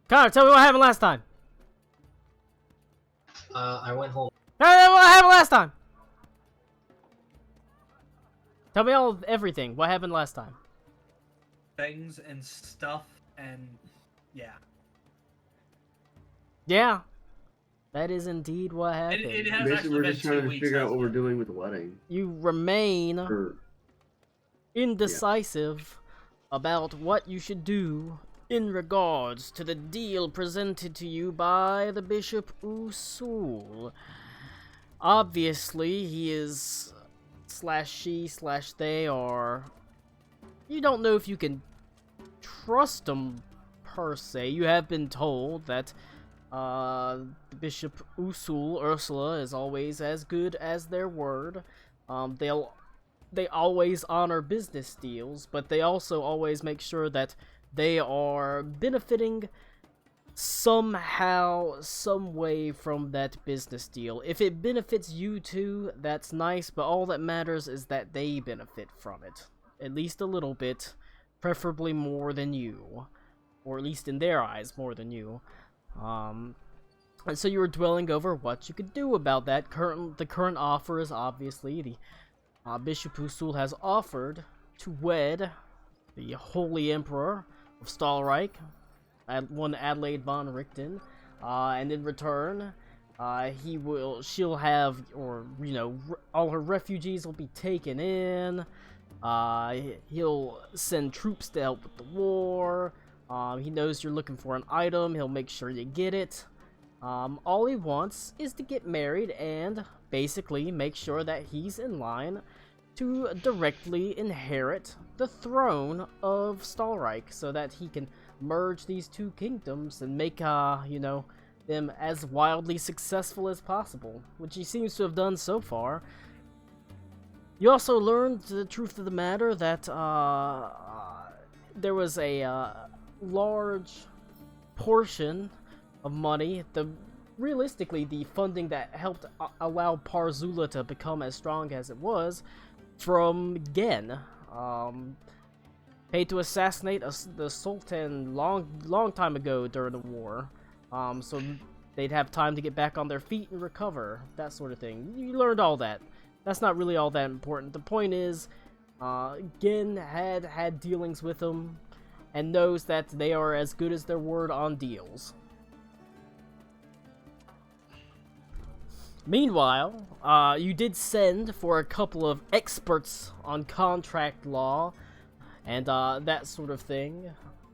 Connor, tell me what happened last time. I went home. Tell me what happened last time. Tell me everything. What happened last time? Things and stuff and yeah. Yeah. That is indeed what happened. It has Basically, actually we're been just trying 2 to weeks, figure out what hasn't we're it? doing with the wedding. You remain indecisive about what you should do in regards to the deal presented to you by the Bishop Usul. Obviously, he is /she/they are... You don't know if you can trust him, per se. You have been told that Bishop Ursula is always as good as their word. They always honor business deals, but they also always make sure that they are benefiting somehow, some way from that business deal. If it benefits you too, that's nice, but all that matters is that they benefit from it. At least a little bit, preferably more than you. Or at least in their eyes, more than you. And so you were dwelling over what you could do about that. The current offer is obviously the Bishop Usul has offered to wed the Holy Emperor of Stahlreich, one Adelaide von Richten, and in return, she'll have, or all her refugees will be taken in. He'll send troops to help with the war. He knows you're looking for an item. He'll make sure you get it. All he wants is to get married and basically make sure that he's in line to directly inherit the throne of Stahlreich so that he can merge these two kingdoms and make, them as wildly successful as possible, which he seems to have done so far. You also learned the truth of the matter that, there was a, large portion of money, realistically, the funding that helped allow Parzula to become as strong as it was, from Gen, paid to assassinate the Sultan long time ago during the war, so they'd have time to get back on their feet and recover, that sort of thing. You learned all that. That's not really all that important. The point is, Gen had dealings with them, and knows that they are as good as their word on deals. Meanwhile, you did send for a couple of experts on contract law and that sort of thing,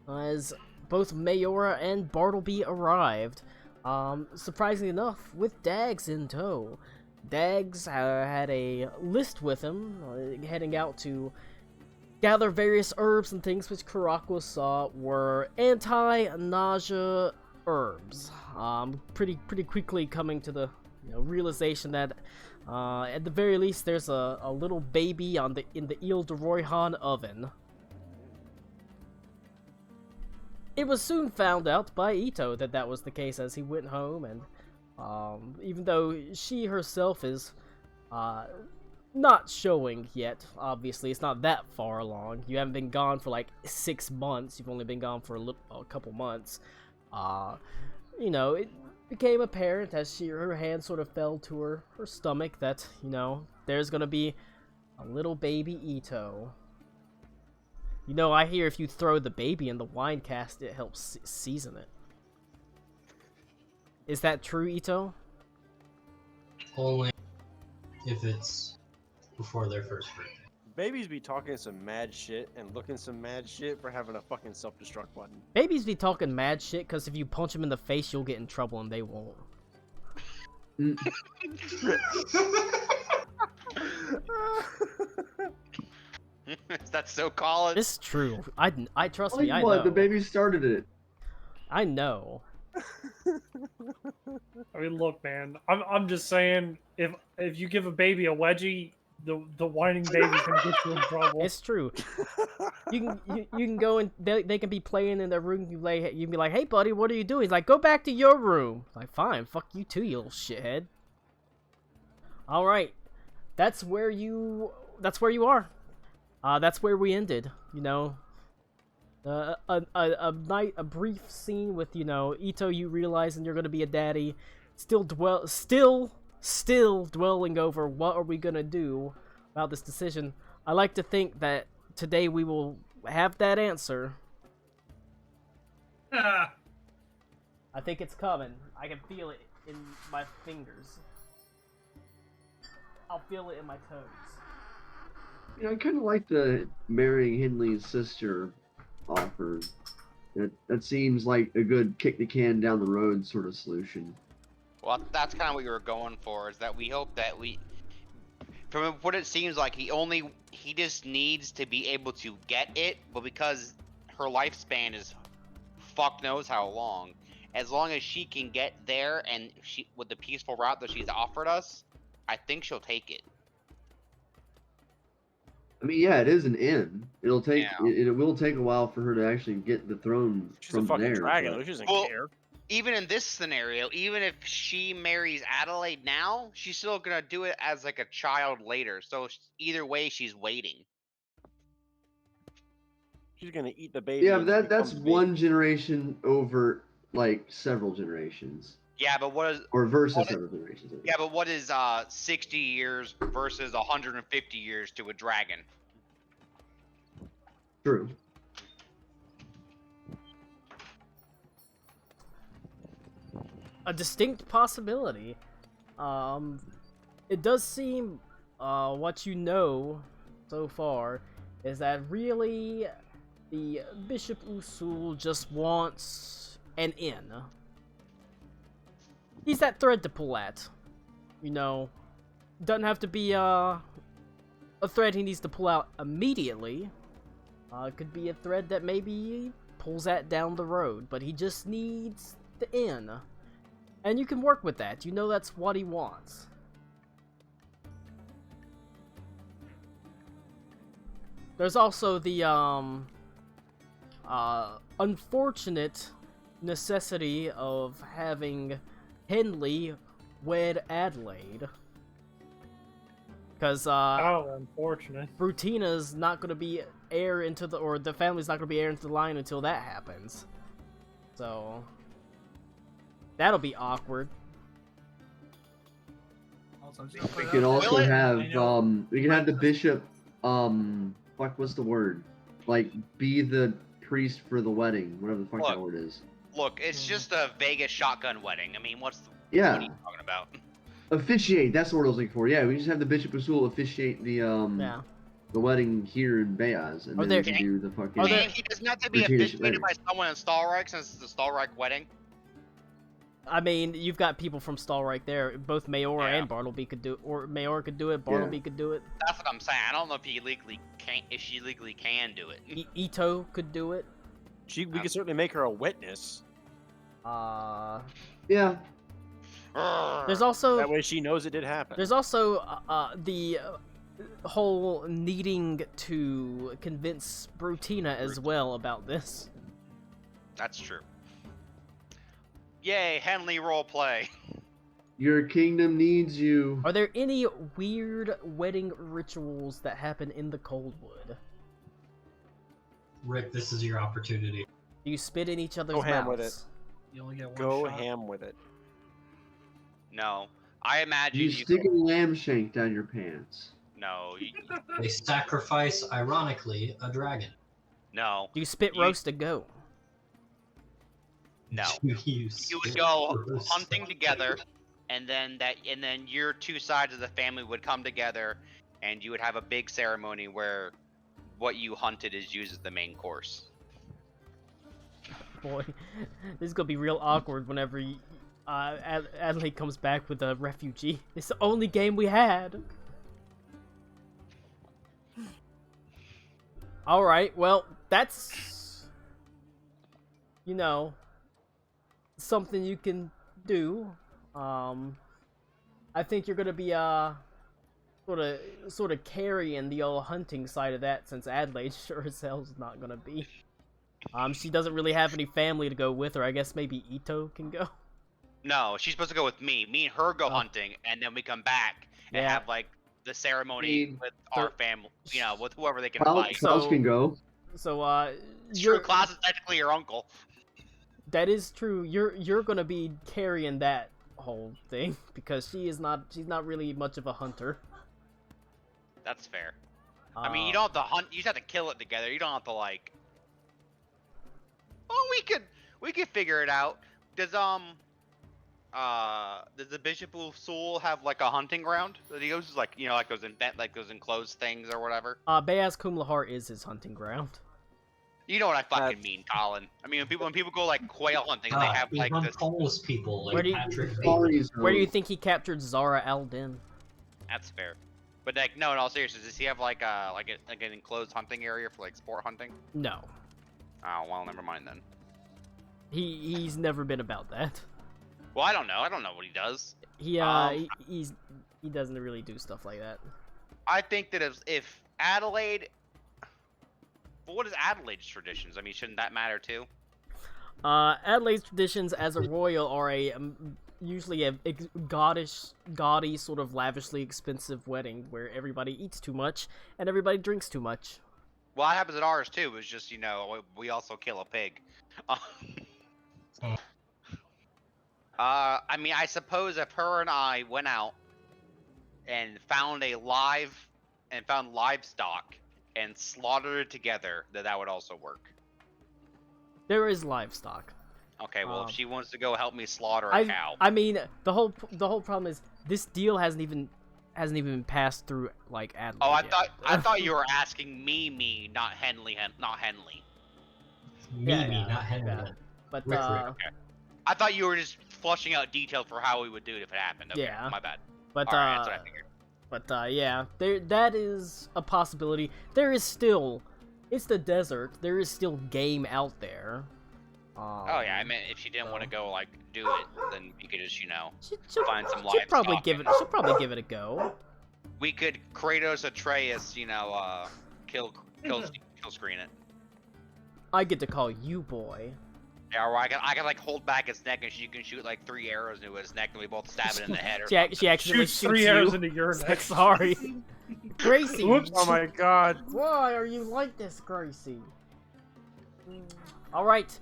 as both Mayora and Bartleby arrived. Surprisingly enough, with Dags in tow. Dags had a list with him, heading out to gather various herbs and things which Karakwa saw were anti-nausea herbs. Pretty quickly coming to the realization that at the very least there's a little baby in the Ile de Royhan oven. It was soon found out by Ito that was the case as he went home, and even though she herself is not showing yet, obviously it's not that far along. You haven't been gone for like 6 months. You've only been gone for a couple months. It became apparent as her hand sort of fell to her stomach that, there's gonna be a little baby Ito. I hear if you throw the baby in the wine cask, it helps season it. Is that true, Ito? Only if it's before their first birthday. Babies be talking some mad shit and looking some mad shit for having a fucking self-destruct button. Babies be talking mad shit because if you punch them in the face, you'll get in trouble and they won't. That's so college. It's true. I trust me. I What? know. The baby started it. I know. I mean, look, man. I'm just saying, if you give a baby a wedgie, the whining baby's gonna get you in trouble. It's true. You can go and they can be playing in their room. You can be like, "Hey, buddy, what are you doing?" He's like, "Go back to your room." Like, fine, fuck you too, you little shithead. All right, that's where you are. That's where we ended. A brief scene with, you know, Ito, you realizing you're gonna be a daddy, still dwelling over what are we gonna do about this decision. I like to think that today we will have that answer. I think it's coming. I can feel it in my fingers. I'll feel it in my toes. You know, I kind of like the marrying Henley's sister offer. That seems like a good kick the can down the road sort of solution. Well, that's kind of what you were going for. Is that we hope that from what it seems like, he just needs to be able to get it, but because her lifespan is fuck knows how long, as long as she can get there and she with the peaceful route that she's offered us, I think she'll take it. I mean, yeah, it is an inn. It'll take Yeah. it will take a while for her to actually get the throne She's from a fucking there. dragon. but- She doesn't Well, care. Even in this scenario, even if she marries Adelaide now, she's still gonna do it as like a child later. So either way, she's waiting. She's gonna eat the baby. Yeah, and but become that's the baby. one generation over like several generations, Yeah, but what is or versus What- several generations. I mean. yeah, but what is 60 years versus 150 years to a dragon? True. A distinct possibility. It does seem, what you know so far is that really the Bishop Usul just wants an inn. He's that thread to pull at. You know, doesn't have to be a thread he needs to pull out immediately. It could be a thread that maybe he pulls at down the road, but he just needs the inn. And you can work with that. You know that's what he wants. There's also the unfortunate necessity of having Henley wed Adelaide. Because Oh, unfortunate. Brutina's not going to be heir into the, or the family's not going to be heir into the line until that happens. So that'll be awkward. We could also it? have I know. we can have the bishop what's the word? Like be the priest for the wedding, whatever the fuck that Look. word is. Look, it's just a Vegas shotgun wedding. I mean, what Yeah. are you talking about? Officiate, that's the word I was looking for. Yeah, we just have the Bishop Usul officiate the Yeah. the wedding here in Beaz, and Are then there- we can do the fucking Are there- And he doesn't have to be Routine officiated later. by someone in Stallreich since it's a Stallreich wedding. I mean, you've got people from Stallreich there. Both Mayor Yeah. and Bartleby could do, or Mayor could do it. Bartleby could do it. That's what I'm saying. I don't know if he legally can, if she legally can do it. Ito could do it. We could certainly make her a witness. Yeah. There's also That way she knows it did happen. There's also the whole needing to convince Brutina as well about this. That's true. Yay, Henley roleplay. Your kingdom needs you. Are there any weird wedding rituals that happen in the Coldwood? Rick, this is your opportunity. Do you spit in each other's Go ham mouths? with it. You only get one Go shot. ham with it. No, I imagine You you. stick a lamb shank down your pants. No, They sacrifice, ironically, a dragon. no, Do you spit You- roast a goat? no. You You would go hunting together, and then your two sides of the family would come together, and you would have a big ceremony where what you hunted is used as the main course. Boy, this is gonna be real awkward whenever Adelaide comes back with a refugee. It's the only game we had. Alright, well, that's, you know, something you can do. I think you're gonna be, sort of carrying the old hunting side of that, since Adelaide sure as hell's not gonna be. She doesn't really have any family to go with her. I guess maybe Ito can go. No, she's supposed to go with me. Me and her go Oh. hunting, and then we come back and Yeah. have like the ceremony mean, with our family. You know, with whoever they can Charles, fight. So- Charles can go. So True, Klaus is technically your uncle. that is true. You're gonna be carrying that whole thing because she's not really much of a hunter. That's fair. I mean, you don't have to hunt. You just have to kill it together. You don't have to like. Oh, we could figure it out. Does the Bishop of Seoul have like a hunting ground that he goes like like those enclosed things or whatever? Bayaz Kumlahar is his hunting ground. You know what I fucking mean, Colin. I mean, when people go like quail hunting, and they have he like this. homeless people like Where do you- Patrick Bateman. Stories Where do you of- think he captured Zara al-Din? That's fair. But like, no, in all seriousness, does he have like an enclosed hunting area for like sport hunting? No, Oh well, never mind then. he's never been about that. Well, I don't know. I don't know what he does. He he doesn't really do stuff like that. I think that if Adelaide, well, what is Adelaide's traditions? I mean, shouldn't that matter too? Adelaide's traditions as a royal are usually a gaudy, sort of lavishly expensive wedding where everybody eats too much and everybody drinks too much. Well, that happens at ours too. It's just we also kill a pig. I mean, I suppose if her and I went out and found livestock and slaughtered it together, that would also work. There is livestock. Okay, well, Um, if she wants to go help me slaughter a cow, I mean, the whole problem is this deal hasn't even been passed through like Adelaide. oh, yet. I thought you were asking me, not Henley, not Henley. Yeah, not Henry. yeah. But Rick. I thought you were just flushing out details for how we would do it if it happened. Okay, Yeah. my bad. but Alright, that's what I figured. But yeah, that is a possibility. There is still, it's the desert. There is still game out there. Oh yeah, I mean, if she didn't want to go like do it, then we could just she'll find some she'll probably livestock give it. and- She'll probably give it a go. we could Kratos Atreus, kill screen it. I get to call you boy. Yeah, or I can like hold back its neck and she can shoot like 3 arrows into its neck and we both stab it in the head. Or She accidentally Shoots shoots 3 you. arrows into your It's neck. like, sorry, Gracie. Whoops! Oh my god. Why are you like this, Gracie? All right.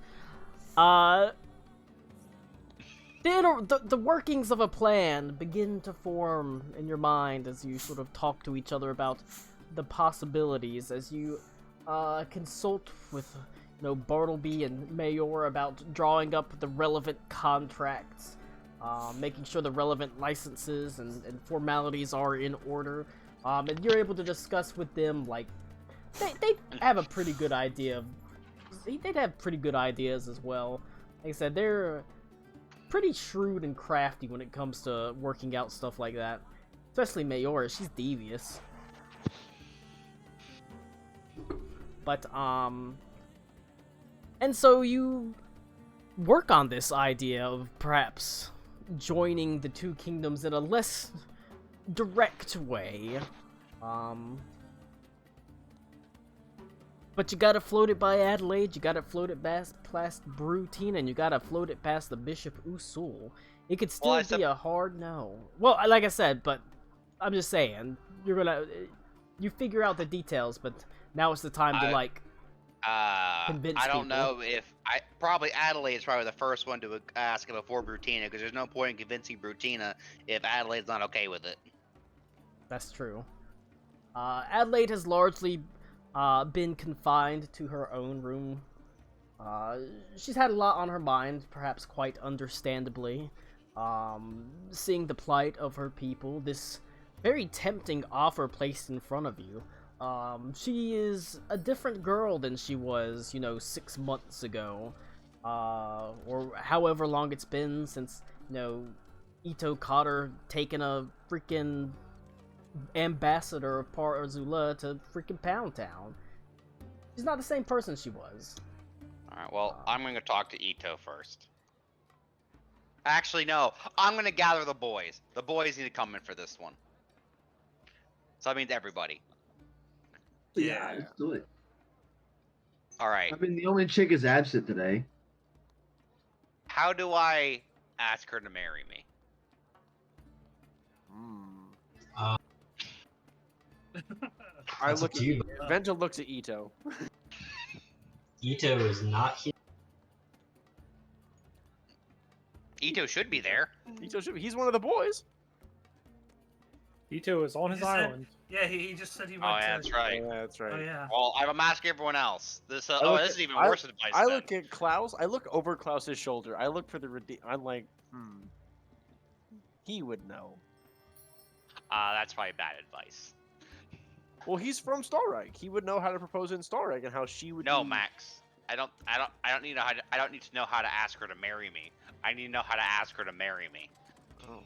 Then the workings of a plan begin to form in your mind as you sort of talk to each other about the possibilities, as you consult with Bartleby and Mayor about drawing up the relevant contracts, making sure the relevant licenses and formalities are in order, and you're able to discuss with them like they have a pretty good idea of. They'd have pretty good ideas as well. Like I said, they're pretty shrewd and crafty when it comes to working out stuff like that. Especially Mayora, she's devious. But, and so you work on this idea of perhaps joining the two kingdoms in a less direct way. But you gotta float it by Adelaide, you gotta float it past Brutina, and you gotta float it past the Bishop Usul. It could still be a hard no. Well, like I said, but I'm just saying, you figure out the details, but now it's the time to convince I don't people. know if probably Adelaide is probably the first one to ask before Brutina because there's no point in convincing Brutina if Adelaide's not okay with it. That's true. Adelaide has largely been confined to her own room. She's had a lot on her mind, perhaps quite understandably. Seeing the plight of her people, this very tempting offer placed in front of you. She is a different girl than she was, 6 months ago. Or however long it's been since, Ito caught her taking a freaking ambassador of Par Azula to freaking Pound Town. She's not the same person she was. Alright, well, I'm going to talk to Ito first. Actually, no. I'm going to gather the boys. The boys need to come in for this one. So that means everybody. Yeah, let's do it. Alright. I mean, the only chick is absent today. How do I ask her to marry me? I That's look up at to you. Vengel looks at Ito. Ito is not here. Ito should be there. He's one of the boys. Ito is on his He said- island. Yeah, he just said he went Oh yeah, to. that's right. Yeah, that's right. Oh yeah. Well, I'm asking everyone else. This I look this at- is even I- worse advice. I then. look at Klaus. I look over Klaus's shoulder. I look for the I'm like, he would know. That's probably bad advice. Well, he's from Starreich. He would know how to propose in Starreich and how she would. No, be... Max. I don't need to know how to, I don't need to know how to ask her to marry me. I need to know how to ask her to marry me. Oh.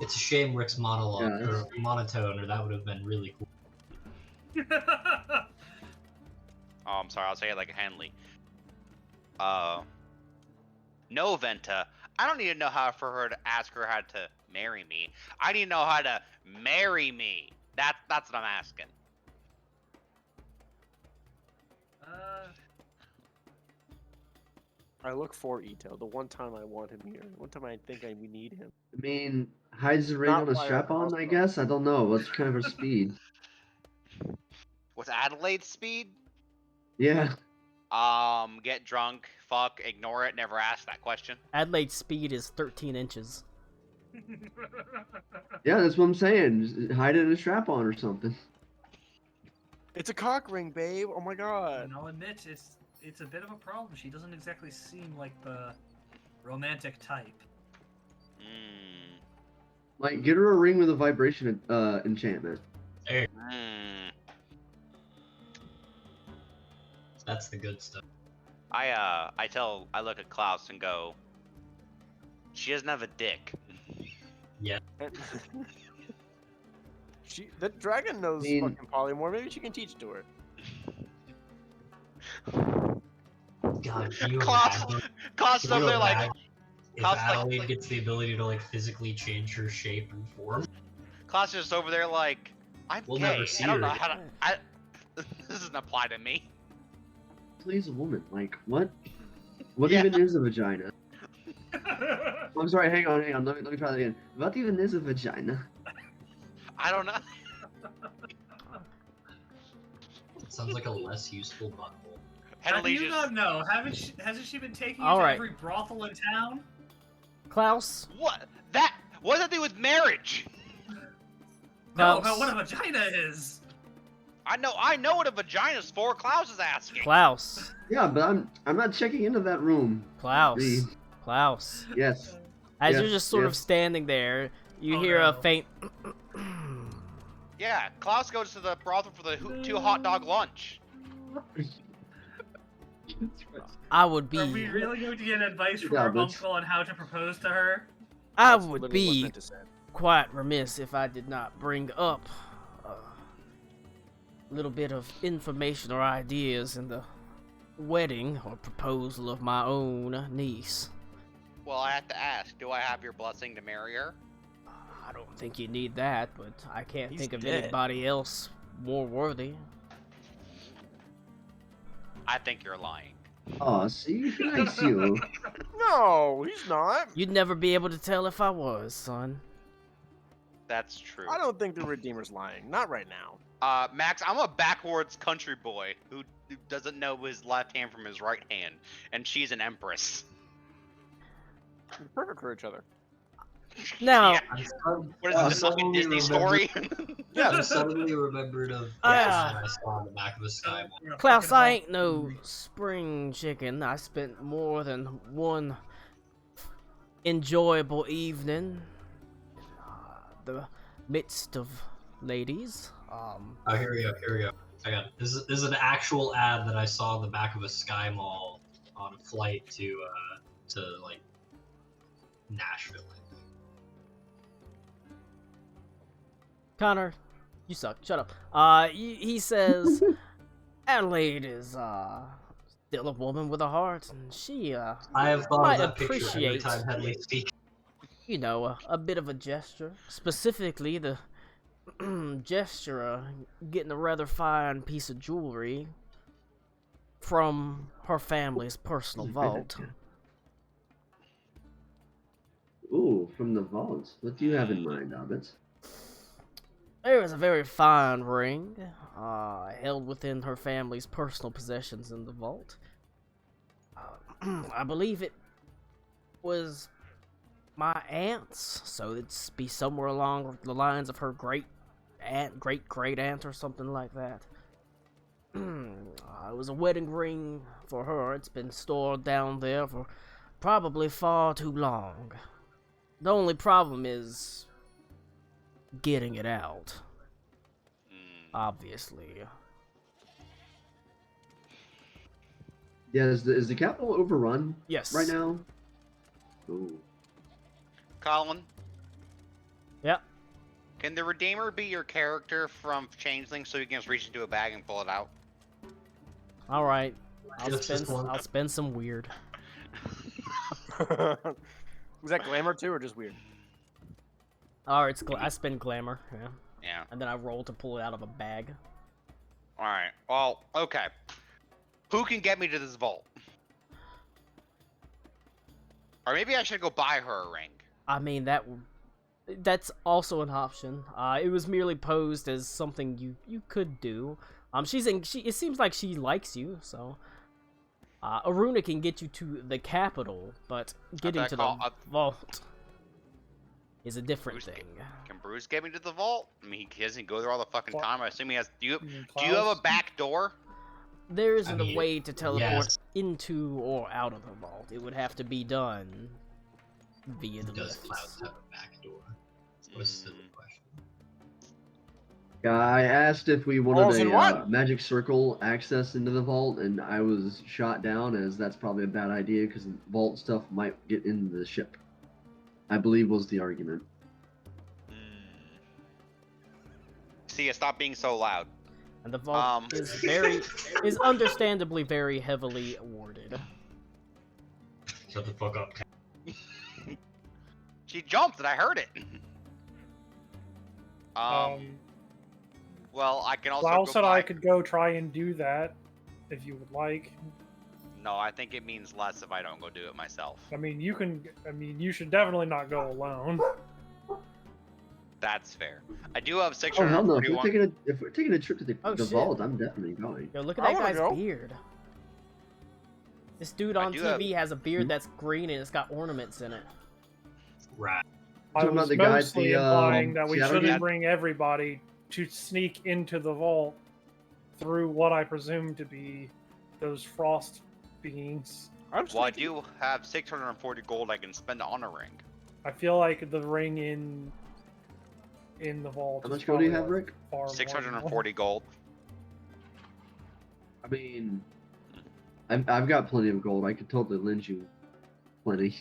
It's a shame Rick's monologue Yeah, or monotone, or that would have been really cool. Oh, I'm sorry. I'll say it like a Henley. No, Venta. I don't need to know how for her to ask her how to marry me. I need to know how to marry me. That's what I'm asking. I look for Ito. The one time I want him here. One time I think we need him. I mean, hides the ring Not on a fire strap-on, I crossbow. guess? I don't know. What's kind of her speed? With Adelaide's speed, Yeah. get drunk, fuck, ignore it, never ask that question. Adelaide's speed is 13 inches. Yeah, that's what I'm saying. Just hide it in a strap-on or something. It's a cock ring, babe. Oh my god. And I'll admit it's a bit of a problem. She doesn't exactly seem like the romantic type. Hmm. Like, get her a ring with a vibration enchantment. Hmm. That's the good stuff. I look at Klaus and go, she doesn't have a dick. The dragon knows I mean- fucking polymorph. Maybe she can teach it to her. God, can you Klaus, imagine? Klaus Can over you there like, imagine if Klaus, like- Adelaide gets the ability to like physically change her shape and form? Klaus just over there like, I'm We'll gay. never see I don't her know again. how to. This doesn't apply to me. Please a woman. Like, what? What Yeah. even is a vagina? I'm sorry, hang on. Let me try that again. What even is a vagina? I don't know. It sounds like a less useful butthole. How do Henley you just, not know? Hasn't she been taking you All to right. every brothel in town? Klaus, what does that do with marriage? No, Klaus, but what a vagina is. I know what a vagina's for. Klaus is asking. Klaus, Yeah, but I'm not checking into that room. Klaus, Reed. Klaus. Yes. As Yes, you're just sort of yes. standing there, you Oh, hear a no. faint. Yeah, Klaus goes to the brothel for the 2 hot dog lunch. I would Are we be. really going to get advice from Yeah, our but- uncle on how to propose to her? I That's would literally what be Venta said. quite remiss if I did not bring up a little bit of information or ideas in the wedding or proposal of my own niece. Well, I have to ask, do I have your blessing to marry her? I don't think you need that, but I can't He's think of dead. anybody else more worthy. I think you're lying. Aw, see, he likes you. No, he's not. You'd never be able to tell if I was, son. That's true. I don't think the Redeemer's lying. Not right now. Max, I'm a backwards country boy who doesn't know his left hand from his right hand, and she's an empress. They're perfect for each other. Now, Yeah. I'm suddenly, What is this, a fucking Disney story? I suddenly remembered of Ah. that I saw on the back of a sky wall. You're a Klaus, fucking I hoe. ain't no spring chicken. I spent more than one enjoyable evening in the midst of ladies. Oh, here we go. I got it. This is an actual ad that I saw on the back of a Sky Mall on a flight to like Nashville. I think. Connor, you suck. Shut up. He says Adelaide is still a woman with a heart, and she I have thought might of that picture every appreciate, time Headley speaks. you know, a bit of a gesture. Specifically, the gesture of getting a rather fine piece of jewelry from her family's personal vault. Ooh, from the vault. What do you have in mind, Hobbits? There is a very fine ring, held within her family's personal possessions in the vault. I believe it was my aunt's, so it'd be somewhere along the lines of her great great aunt, or something like that. It was a wedding ring for her. It's been stored down there for probably far too long. The only problem is getting it out. Obviously. Yeah, is the capital overrun Yes. right now? Ooh. Colin, Yep. can the Redeemer be your character from Changeling so you can just reach into a bag and pull it out? All right. Just this one. I'll spend some weird. Was that glamour too, or just weird? Or I spend glamour, yeah. Yeah. And then I roll to pull it out of a bag. Alright. Well, okay. Who can get me to this vault? Or maybe I should go buy her a ring. I mean, that's also an option. It was merely posed as something you could do. It seems like she likes you, so Aruna can get you to the capital, but getting to the vault is a different thing. Can Bruce get me to the vault? I mean, he doesn't go there all the fucking time. I assume he has. Do you have Klaus? a back door? There isn't I mean, a way to teleport yes. into or out of the vault. It would have to be done via the Does lifts. Clouds have a back door? Was the question. Yeah, I asked if we Balls wanted in a what? magic circle access into the vault, and I was shot down as that's probably a bad idea because vault stuff might get into the ship. I believe was the argument. See, stop being so loud. And the vault is understandably very heavily warded. Shut the fuck up. She jumped and I heard it. Well, I can also Klaus go said buy... I could go try and do that if you would like. No, I think it means less if I don't go do it myself. I mean, you can. I mean, you should definitely not go alone. That's fair. I do have Oh hell no! 641. If we're taking a trip to the Oh, shit. vault, I'm definitely going. Yo, look at I that wanna guy's go. beard. This dude I on do TV has a beard that's green and it's got ornaments in it. Right. I Talking about was the guy at mostly the, implying that we Seattle shouldn't game? bring everybody to sneak into the vault through what I presume to be those frost beings. I'm just Well, I thinking- do have 640 gold I can spend on a ring. I feel like the ring in the vault. How is much gold do you probably, have, like, Rick? far more than 640 gold. I mean, I've got plenty of gold. I could totally lend you plenty.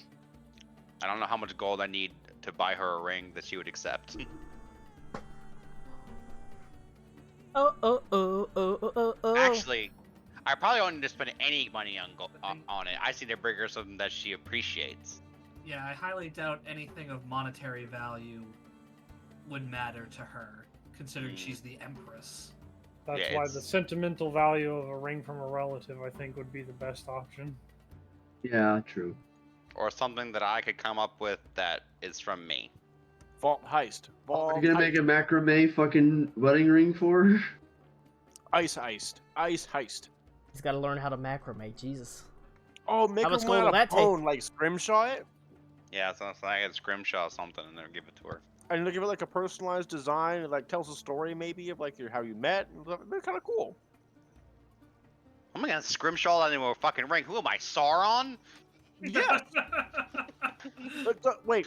I don't know how much gold I need to buy her a ring that she would accept. Oh. Actually, I probably don't need to spend any money on it. I see the bring her something that she appreciates. Yeah, I highly doubt anything of monetary value would matter to her, considering she's the Empress. That's Yeah, why it's- the sentimental value of a ring from a relative, I think, would be the best option. Yeah, true. Or something that I could come up with that is from me. Vault heist. Are Vault you gonna heist. make a macrame fucking wedding ring for her? Ice heist. Ice heist. He's got to learn how to macrame. Jesus. Oh, make How her much one gold out will of that take? bone, like scrimshaw it, Yeah, so I get a scrimshaw or something and then give it to her. and give it like a personalized design. It like tells a story maybe of like how you met. It'd be kind of cool. I'm gonna scrimshaw that into a fucking ring. Who am I, Sauron? Yeah. Wait.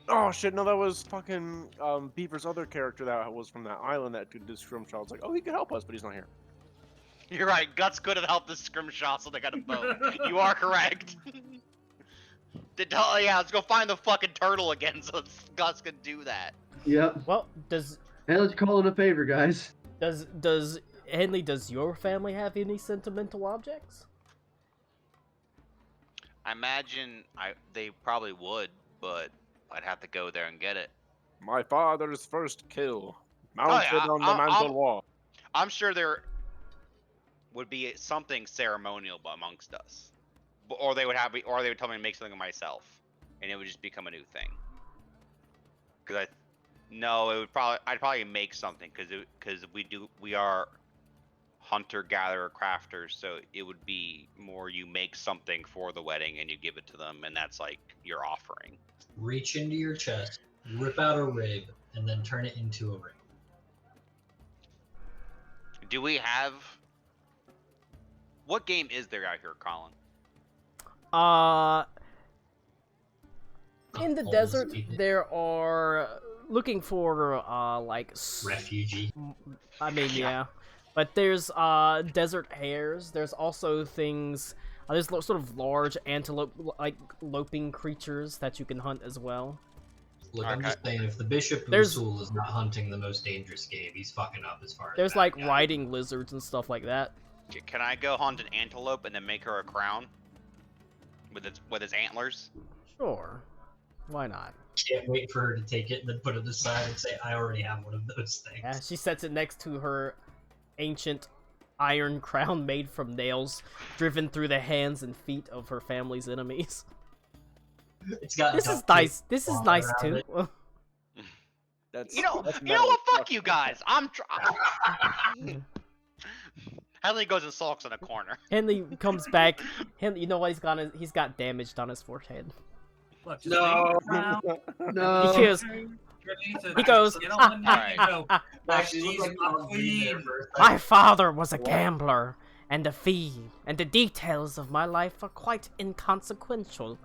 Oh shit! No, that was fucking Beaver's other character that was from that island that could do scrimshaw. It's like, oh, he could help us, but he's not here. You're right. Guts could have helped the scrimshaw, so they got a boat. You are correct. Yeah, let's go find the fucking turtle again, so Guts can do that. Yep. Well, does Hey, let's call in a favor, guys. Henley, does your family have any sentimental objects? I imagine they probably would, but I'd have to go there and get it. My father's first kill, mounted yeah, on the mantle wall. I'm sure there would be something ceremonial amongst us, or they would tell me to make something of myself, and it would just become a new thing. Because No, it would probably I'd probably make something because we are hunter gatherer crafters, so it would be more you make something for the wedding and you give it to them, and that's like your offering. Reach into your chest, rip out a rib, and then turn it into a ring. Do we have? What game is there out here, Colin? In the Almost desert, beat it. there are looking for like Refugee. I mean, yeah, but there's desert hares. There's also things. There's sort of large antelope like loping creatures that you can hunt as well. Look, I'm Okay. just saying, if the Bishop of There's- Mosul is not hunting the most dangerous game, he's fucking up as far as There's bad like guy. riding lizards and stuff like that. Can I go hunt an antelope and then make her a crown with its antlers? Sure, why not? Can't wait for her to take it and then put it aside and say, I already have one of those things. Yeah, she sets it next to her ancient iron crown made from nails driven through the hands and feet of her family's enemies. It's got This is duct tape nice. This is all nice around too. it. That's You know that's what? metal Fuck fuck. you guys. I'm. Henley goes and sulks in a corner. Henley comes back. Henley, you know what? He's got damaged on his forehead. Look, just No. make it round, No. He goes, ready to He goes, get on the knee Alright. and go, Actually, she's looked like I'll be there clean. for a my second. father was a gambler and a thief, and the details of my life are quite inconsequential.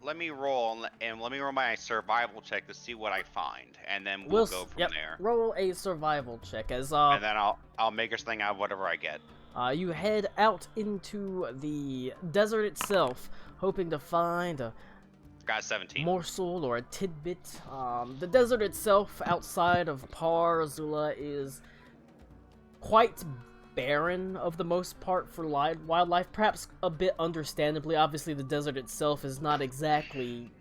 Let me roll and let me roll my survival check to see what I find, and then we'll go from there. Roll a survival check as And then I'll make a thing out of whatever I get. you head out into the desert itself, hoping to find a Got 17. morsel or a tidbit. The desert itself, outside of Par Azula, is quite barren of the most part for wildlife. Perhaps a bit understandably. Obviously, the desert itself is not exactly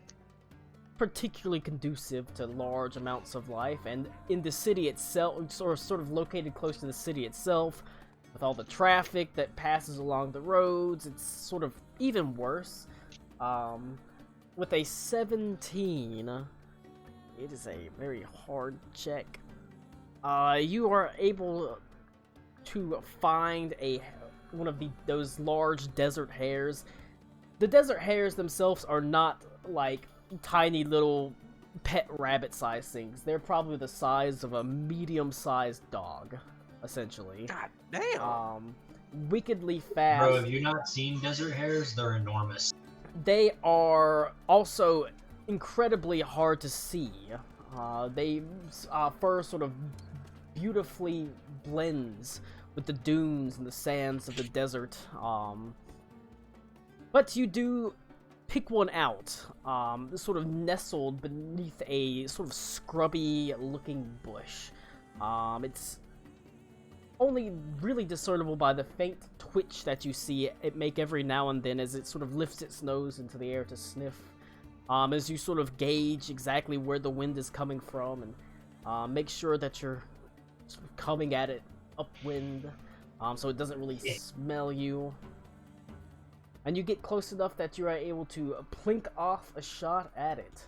particularly conducive to large amounts of life, and in the city itself, sort of located close to the city itself, with all the traffic that passes along the roads, it's sort of even worse. With a 17, it is a very hard check. You are able to find one of those large desert hares. The desert hares themselves are not like tiny little pet rabbit-sized things. They're probably the size of a medium-sized dog, essentially. God damn. Wickedly fast. Bro, have you not seen desert hares? They're enormous. They are also incredibly hard to see. They fur sort of beautifully blends with the dunes and the sands of the desert. But you do pick one out, sort of nestled beneath a sort of scrubby-looking bush. It's only really discernible by the faint twitch that you see it make every now and then as it sort of lifts its nose into the air to sniff. As you sort of gauge exactly where the wind is coming from and make sure that you're sort of coming at it upwind, so it doesn't really smell you. And you get close enough that you are able to plink off a shot at it.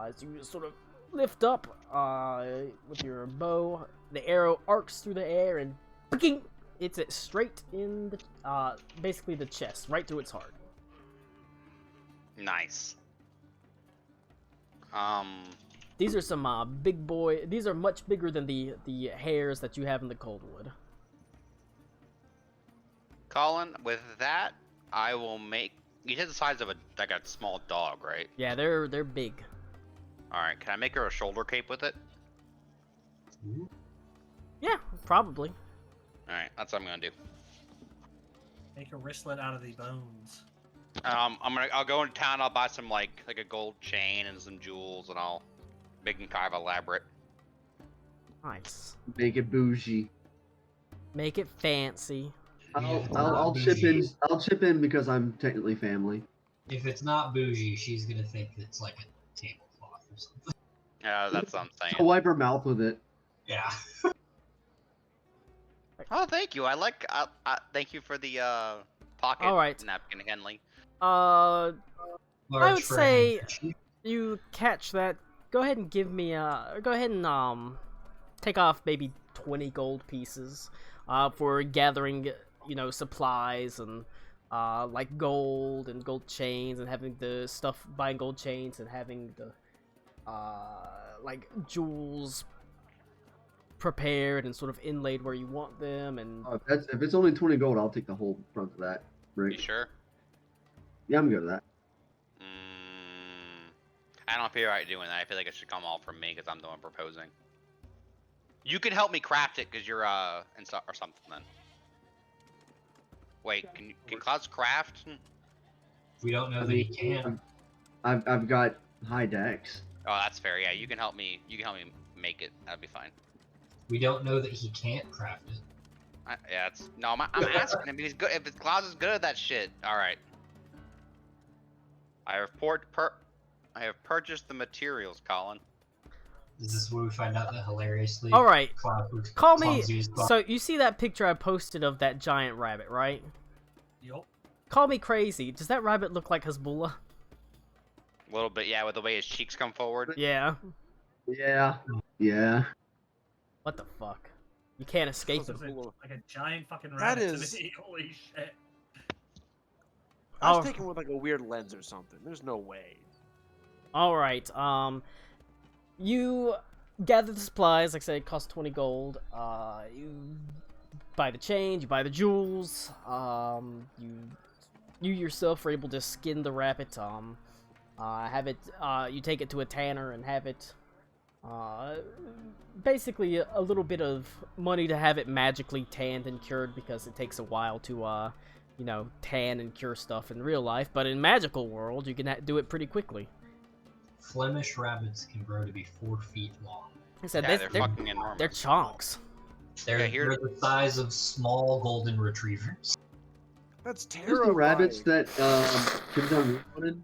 As you sort of lift up with your bow, the arrow arcs through the air and bing, hits it straight in the, basically the chest, right through its heart. Nice. These are some big boy. These are much bigger than the hares that you have in the Coldwood. Colin, with that, I will make. You said the size of a small dog, right? Yeah, they're big. All right. Can I make her a shoulder cape with it? Yeah, probably. All right. That's what I'm gonna do. Make a wristlet out of the bones. I'll go into town. I'll buy some like a gold chain and some jewels, and I'll make them kind of elaborate. Nice. Make it bougie. Make it fancy. I'll chip in. I'll chip in because I'm technically family. If it's not bougie, she's gonna think it's like a tablecloth or something. Yeah, that's what I'm I'll saying. wipe her mouth with it. Yeah. Oh, thank you. Thank you for the pocket All right. napkin, Henley. I Large would for say him. you catch that go ahead and give me go ahead and take off maybe 20 gold pieces for gathering, supplies and like gold and gold chains and having the stuff, buying gold chains and having the like jewels prepared and sort of inlaid where you want them. And If it's only 20 gold, I'll take the whole front of that. Rick. You sure? Yeah, I'm good with that. I don't feel right doing that. I feel like it should come all from me because I'm the one proposing. You can help me craft it because you're or something then. Wait, can Clouds craft? We don't know that he can. I've got high dex. Oh, that's fair. Yeah, you can help me. You can help me make it. That'd be fine. We don't know that he can't craft it. Yeah, I'm asking him. He's good. If Clouds is good at that shit, all right. I have purchased the materials, Colin. Is this where we find out that hilariously? all right, Cloud was call me. clumsy as fuck? So you see that picture I posted of that giant rabbit, right? Yup. Call me crazy. Does that rabbit look like Hezbollah? A little bit, yeah, with the way his cheeks come forward. Yeah. Yeah. Yeah. What the fuck? You can't escape Looks him. like a giant fucking That rabbit is- to me. Holy shit. I was Oh. taken with like a weird lens or something. There's no way. All right. You gather the supplies. Like I said, it costs 20 gold. You buy the chain. You buy the jewels. You yourself are able to skin the rabbit. Have it. You take it to a tanner and have it. Basically, a little bit of money to have it magically tanned and cured because it takes a while to, tan and cure stuff in real life. But in magical world, you can do it pretty quickly. Flemish rabbits can grow to be 4 feet long. Like I said, Yeah, they're fucking enormous. they're chonks. They're, Yeah, here- they're the size of small golden retrievers. That's There's terrible. the rabbits that Kim Jong-un wanted.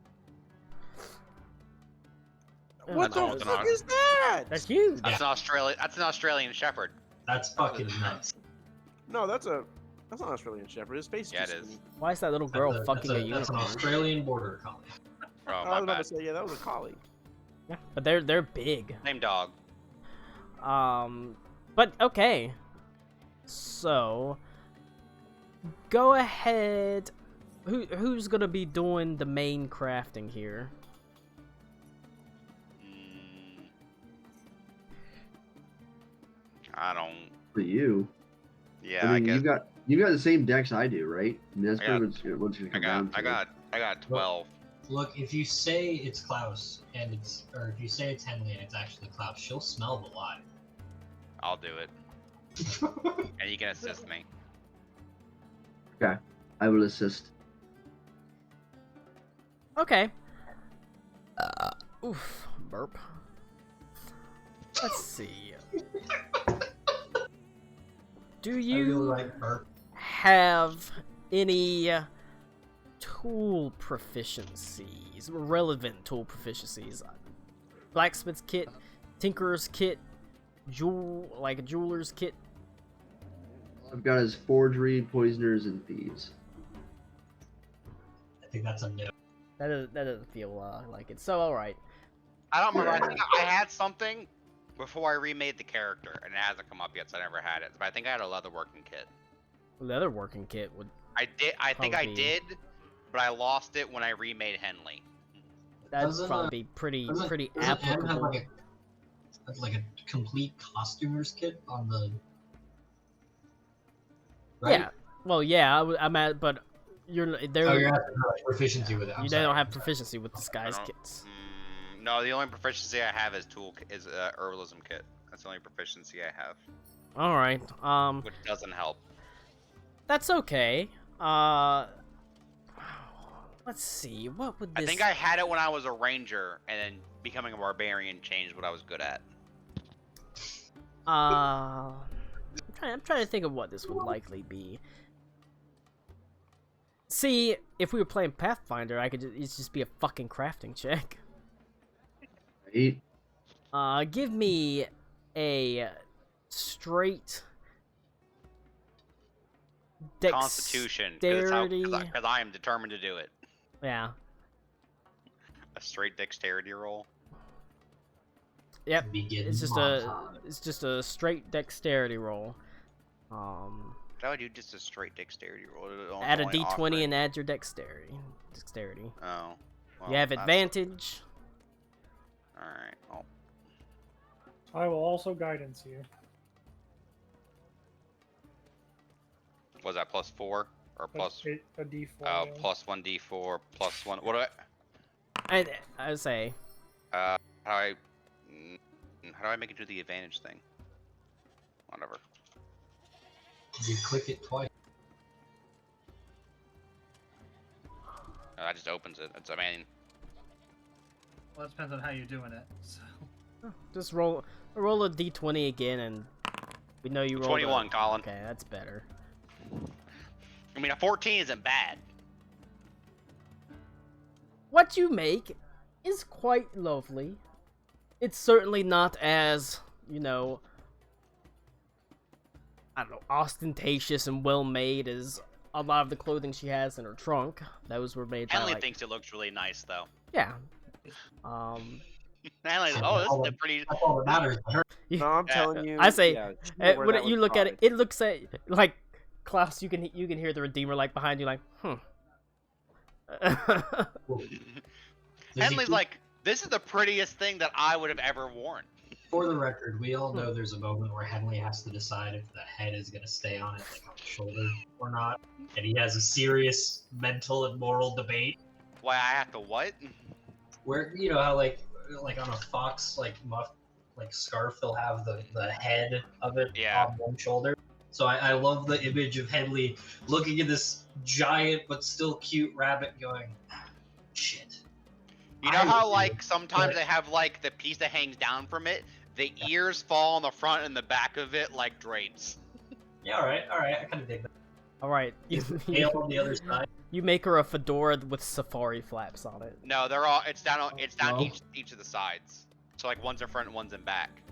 What That's the almost an fuck ox. is that? That's huge. That's an Australian. That's an Australian Shepherd. That's fucking nuts. No, that's not an Australian Shepherd. His face is Yeah, just it is. skinny. Why is that little girl fucking a That's an unicorn? Australian border collie. Oh, I my was about bad. to say, yeah, that was a collie. Yeah, but they're big. Same dog. But okay. So, go ahead. Who's gonna be doing the main crafting here? I don't. For you. Yeah, I I mean, guess. you got the same dex I do, right? I mean, that's I pretty much what you I come down got. to. I got 12. Look, if you say it's Klaus and it's, or if you say it's Henley and it's actually Klaus, she'll smell the lie. I'll do it, and you can assist me. I will assist. Okay. Oof, burp. Let's see. Do I really you like burp. have any tool proficiencies, relevant tool proficiencies? Blacksmith's kit, tinkerer's kit, a jeweler's kit. I've got his forgery, poisoners, and thieves. I think that's a no. That doesn't feel like it. So all right. I don't remember. I think I had something before I remade the character, and it hasn't come up yet, so I never had it. But I think I had a leather working kit. Leather working kit would. I did. I think I Probably. did, but I lost it when I remade Henley. That'd Doesn't, probably be pretty Doesn't Em applicable. have like a complete costumer's kit on the? Right? Yeah. Well, yeah. I'm at, but you're there. Oh, you're asking for like, proficiency with it. I'm You sorry. don't have proficiency with disguise don't- kits. No, the only proficiency I have is herbalism kit. That's the only proficiency I have, All right. which doesn't help. That's okay. Let's see. What would this? I think I had it when I was a ranger, and then becoming a barbarian changed what I was good at. I'm trying to think of what this would likely be. See, if we were playing Pathfinder, it'd just be a fucking crafting check. Right? Give me a straight Constitution, dexterity. because I am determined to do it. Yeah. A straight dexterity roll. Yep. Begin It's just montage. a straight dexterity roll. That would do just a straight dexterity roll. Add a d20 and add your dexterity. Oh. Well, You have that's- advantage. Alright. Well, I will also guidance you. was that +4 or plus? A D4. Oh, yeah. plus 1d4 plus 1. What do I say. How do I make it do the advantage thing? Whatever. You click it twice. That just opens it. I mean, Well, it depends on how you're doing it. So. Just roll a d20 again, and we know you rolled 21, Colin. Okay, that's better. I mean, a 14 isn't bad. What you make is quite lovely. It's certainly not as, you know, I don't know, ostentatious and well made as a lot of the clothing she has in her trunk. Those were made by, Henley like, thinks it looks really nice, though. yeah. Henley's, oh, this is a pretty. That's all that matters to her. No, I'm Yeah, telling you. I say, yeah, she will wear when that you with look at it, pride. it looks at like Klaus. You can hear the Redeemer like behind you, like, Henley's like, this is the prettiest thing that I would have ever worn. For the record, we all know there's a moment where Henley has to decide if the head is going to stay on it, like on the shoulder, or not. And he has a serious mental and moral debate Why I have to what? where, you know, how like on a fox, like muff, like scarf, they'll have the head of it Yeah. on one shoulder. So I love the image of Henley looking at this giant but still cute rabbit going, shit. You know I how would like do, sometimes but- they have like the piece that hangs down from it, the ears fall on the front and the back of it like drapes. Yeah, all right, I kind of dig that. all right, Tail on the other side. you make her a fedora with safari flaps on it. No, they're all. It's down. It's down No. each of the sides. So like one's in front and one's in back.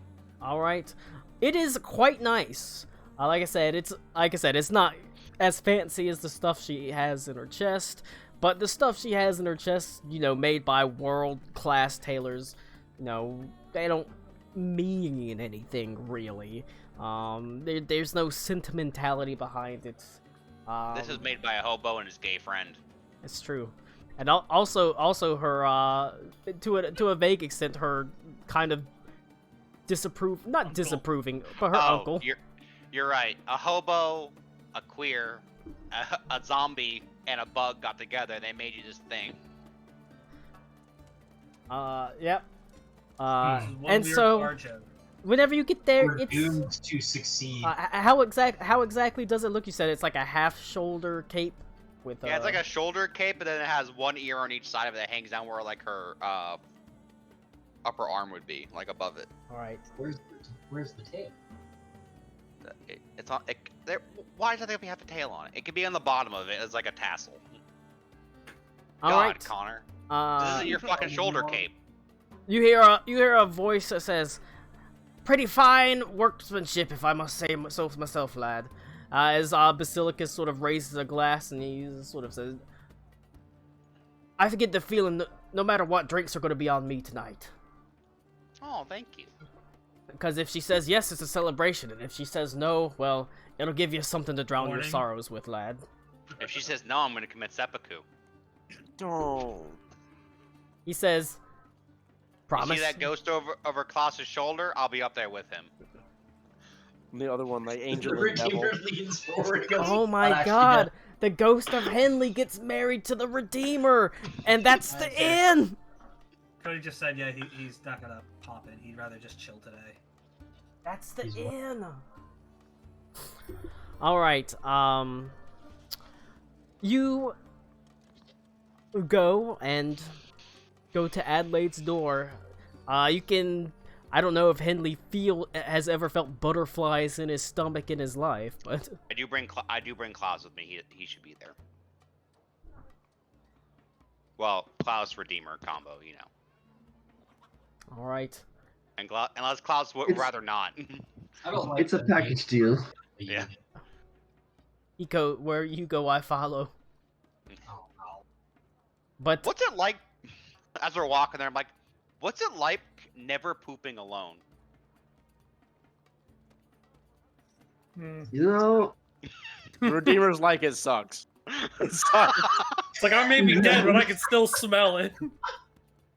All right, it is quite nice. Like I said, it's not as fancy as the stuff she has in her chest, but the stuff she has in her chest, you know, made by world-class tailors, you know, they don't mean anything really. There's no sentimentality behind it. This is made by a hobo and his gay friend. It's true, and also her to a vague extent, her kind of not disapproving, but her uncle. You're right. A hobo, a queer, a zombie, and a bug got together. They made you this thing. Yep. This is one And weird so bar joke. whenever you get there, We're it's doomed to succeed. how exactly does it look? You said it's like a half shoulder cape with Yeah, it's like a shoulder cape, but then it has one ear on each side of it that hangs down where like her upper arm would be, like above it. All right. Where's the tail? It's on. Why does it have a tail on it? It could be on the bottom of it as like a tassel. All God, right. Connor. This isn't Uh, your fucking shoulder cape. you hear a voice that says, "Pretty fine workmanship, if I must say so myself, lad." As Basilicus sort of raises a glass and he sort of says, "I forget the feeling. No matter what, drinks are going to be on me tonight." Oh, thank you. Because if she says yes, it's a celebration, and if she says no, well, it'll give you something to drown your Warning. sorrows with, lad. If she says no, I'm gonna commit seppuku. Don't. He says, You "Promise." see that ghost over Klaus's shoulder? I'll be up there with him. And the other one, like The Angel and Devil. Redeemer leans forward and goes, Oh "Not my actually god, dead." the ghost of Henley gets married to the Redeemer, and that's the Okay. end! Cody just said, yeah, he's not gonna pop it. He'd rather just chill today. That's the He's what? end! Alright, you go to Adelaide's door. You can... I don't know if Henley has ever felt butterflies in his stomach in his life, but... I do bring Klaus with me. He should be there. Well, Klaus Redeemer combo, you know. Alright. And unless Klaus would It's- rather not. I don't like It's a the package deal. Yeah. Where you go, I follow. Oh, no. But... What's it like as we're walking there? I'm like, What's it like never pooping alone? Hmm. You know, Redeemer's like it sucks. It sucks. It's like I may be dead, but I can still smell it.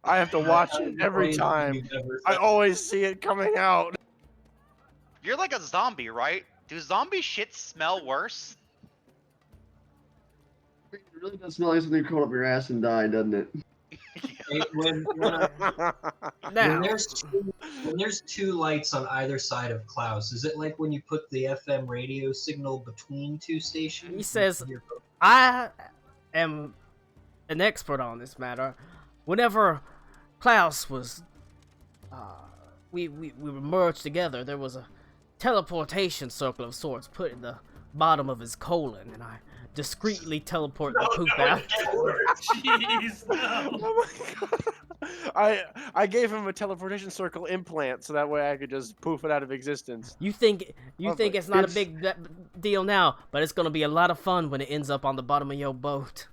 I have to watch it every time. I always see it coming out. You're like a zombie, right? Do zombie shit smell worse? it really does smell like something you crawled up your ass and died, doesn't it? When Now, there's two lights on either side of Klaus, is it like when you put the FM radio signal between two stations? he says, I am an expert on this matter. Whenever Klaus was, we were merged together, there was a teleportation circle of sorts put in the bottom of his colon, and I discreetly teleport the poop out. Jeez, no. Oh my god. I gave him a teleportation circle implant so that way I could just poof it out of existence. You think Lovely. it's not a It's- big deal now, but it's gonna be a lot of fun when it ends up on the bottom of your boat.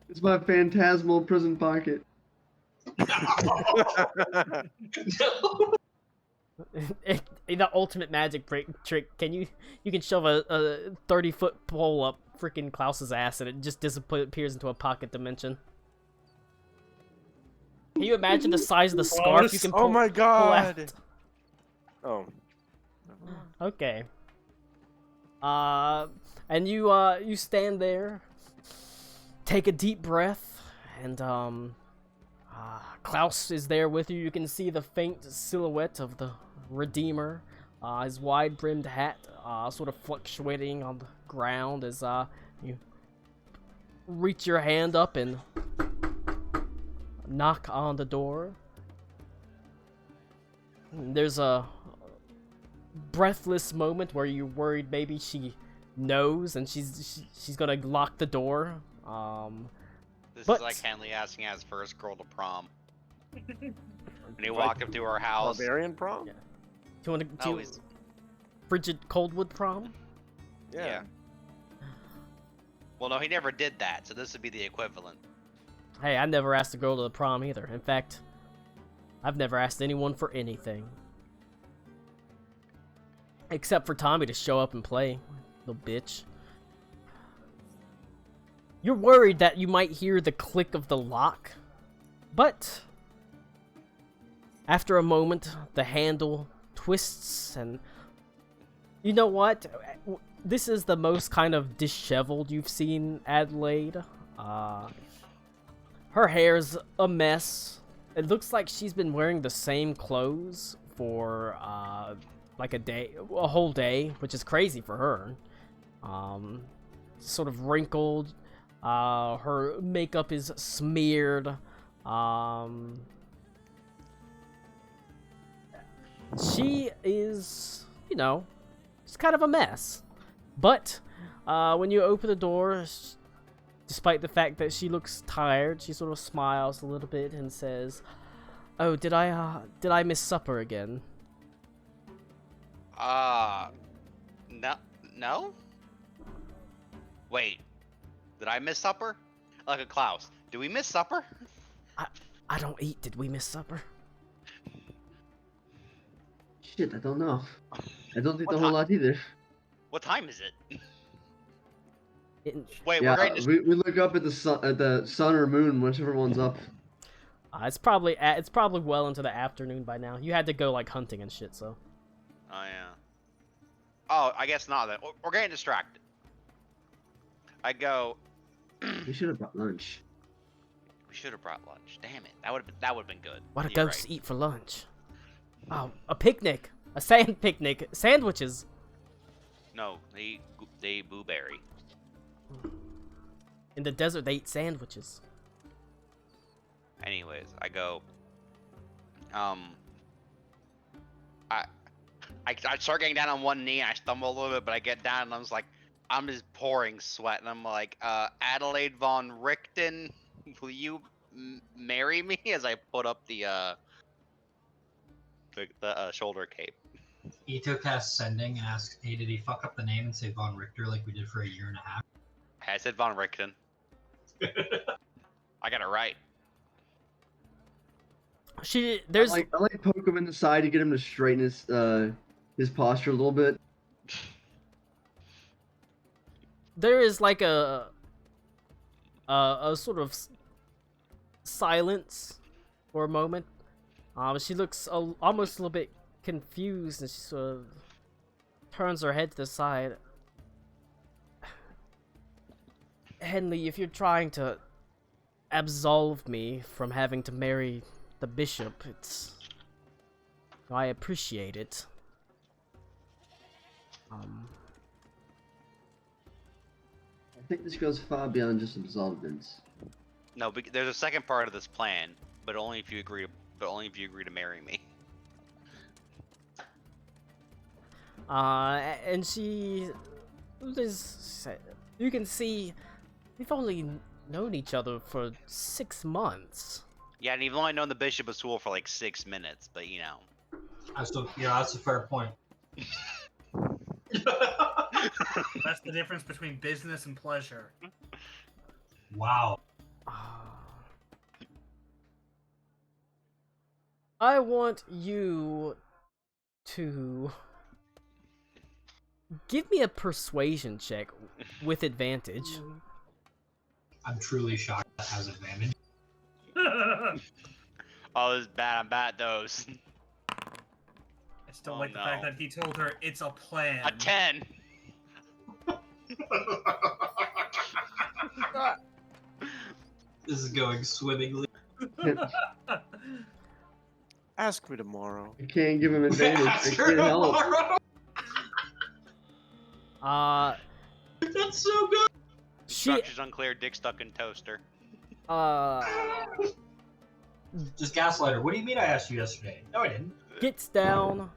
It's my phantasmal prison pocket. The ultimate magic trick. You can shove a 30-foot pole up freaking Klaus's ass and it just disappears into a pocket dimension. Can you imagine the size of the scarf you can pull? Oh my pull god. out? Oh. Okay. And you stand there, take a deep breath, and Klaus is there with you. You can see the faint silhouette of the Redeemer, his wide-brimmed hat, sort of fluctuating on the ground as you reach your hand up and knock on the door. There's a breathless moment where you're worried maybe she knows and she's gonna lock the door. This But- is like Henley asking his first girl to prom. When he walked up to her house. Barbarian prom? Yeah. Do you want No, to he's, Frigid Coldwood prom? yeah. Well, no, he never did that, so this would be the equivalent. Hey, I never asked a girl to the prom either. In fact, I've never asked anyone for anything. Except for Tommy to show up and play. Little bitch. You're worried that you might hear the click of the lock. But after a moment, the handle twists and... You know what? This is the most kind of disheveled you've seen Adelaide. Her hair's a mess. It looks like she's been wearing the same clothes for like a whole day, which is crazy for her. Sort of wrinkled. Her makeup is smeared. She is, you know, it's kind of a mess. But when you open the door, despite the fact that she looks tired, she sort of smiles a little bit and says, "Oh, did I miss supper again?" No? Wait, did I miss supper? Like a Klaus, do we miss supper? I don't eat. Did we miss supper? Shit, I don't know. I don't eat What a whole time? lot either. What time is it? It, Wait, Yeah, we're going to... we look up at the sun or moon, whichever one's up. it's probably well into the afternoon by now. You had to go like hunting and shit, so. Oh, yeah. Oh, I guess not then. We're getting distracted. I go... We should have brought lunch. We should have brought lunch. Damn it. That would have been good. What do You're ghosts right. eat for lunch? Oh, a picnic. A sand picnic. Sandwiches. No, they eat blueberry. In the desert, they eat sandwiches. Anyways, I go. I start getting down on one knee. And I stumble a little bit, but I get down and I'm just pouring sweat, and I'm like, Adelaide von Richten, will you marry me? As I put up the shoulder cape. Ito casts sending and asks, "Hey, did he fuck up the name and say Von Richter like we did for a year and a half?" I said von Richten. I got it right. There's I like poke him in the side to get him to straighten his posture a little bit. there is like a sort of silence for a moment. She looks almost a little bit confused, and she sort of turns her head to the side. Henley, if you're trying to absolve me from having to marry the bishop, I appreciate it. I think this goes far beyond just absolvance. No, there's a second part of this plan, but only if you agree. But only if you agree to marry me. And she is. You can see we've only known each other for 6 months. Yeah, and you've only known the Bishop of Sewell for like 6 minutes, but you know. That's a fair point. That's the difference between business and pleasure. Wow. I want you to give me a persuasion check with advantage. I'm truly shocked that has advantage. Oh, this is bad. I'm bad at those. I still Oh, like the no. fact that he told her it's a plan. A 10. This is going swimmingly. Ask me tomorrow. I can't give him advantage. I Ask her can't help. tomorrow. That's so good. She Instructions unclear. Dick stuck in toaster. Just gaslighter. What do you mean I asked you yesterday? No, I didn't. gets down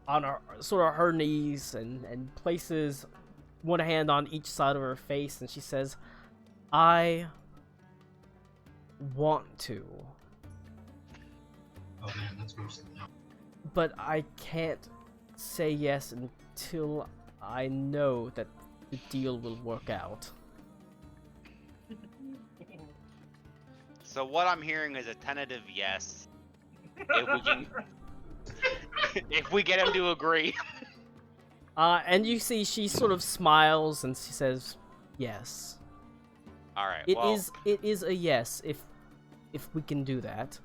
on her sort of her knees and places one hand on each side of her face, and she says, I want to, Oh man, that's worse than that. but I can't say yes until I know that the deal will work out. So what I'm hearing is a tentative yes. If we get him to agree. And you see she sort of smiles and she says, yes. All right. It is a yes if we can do that.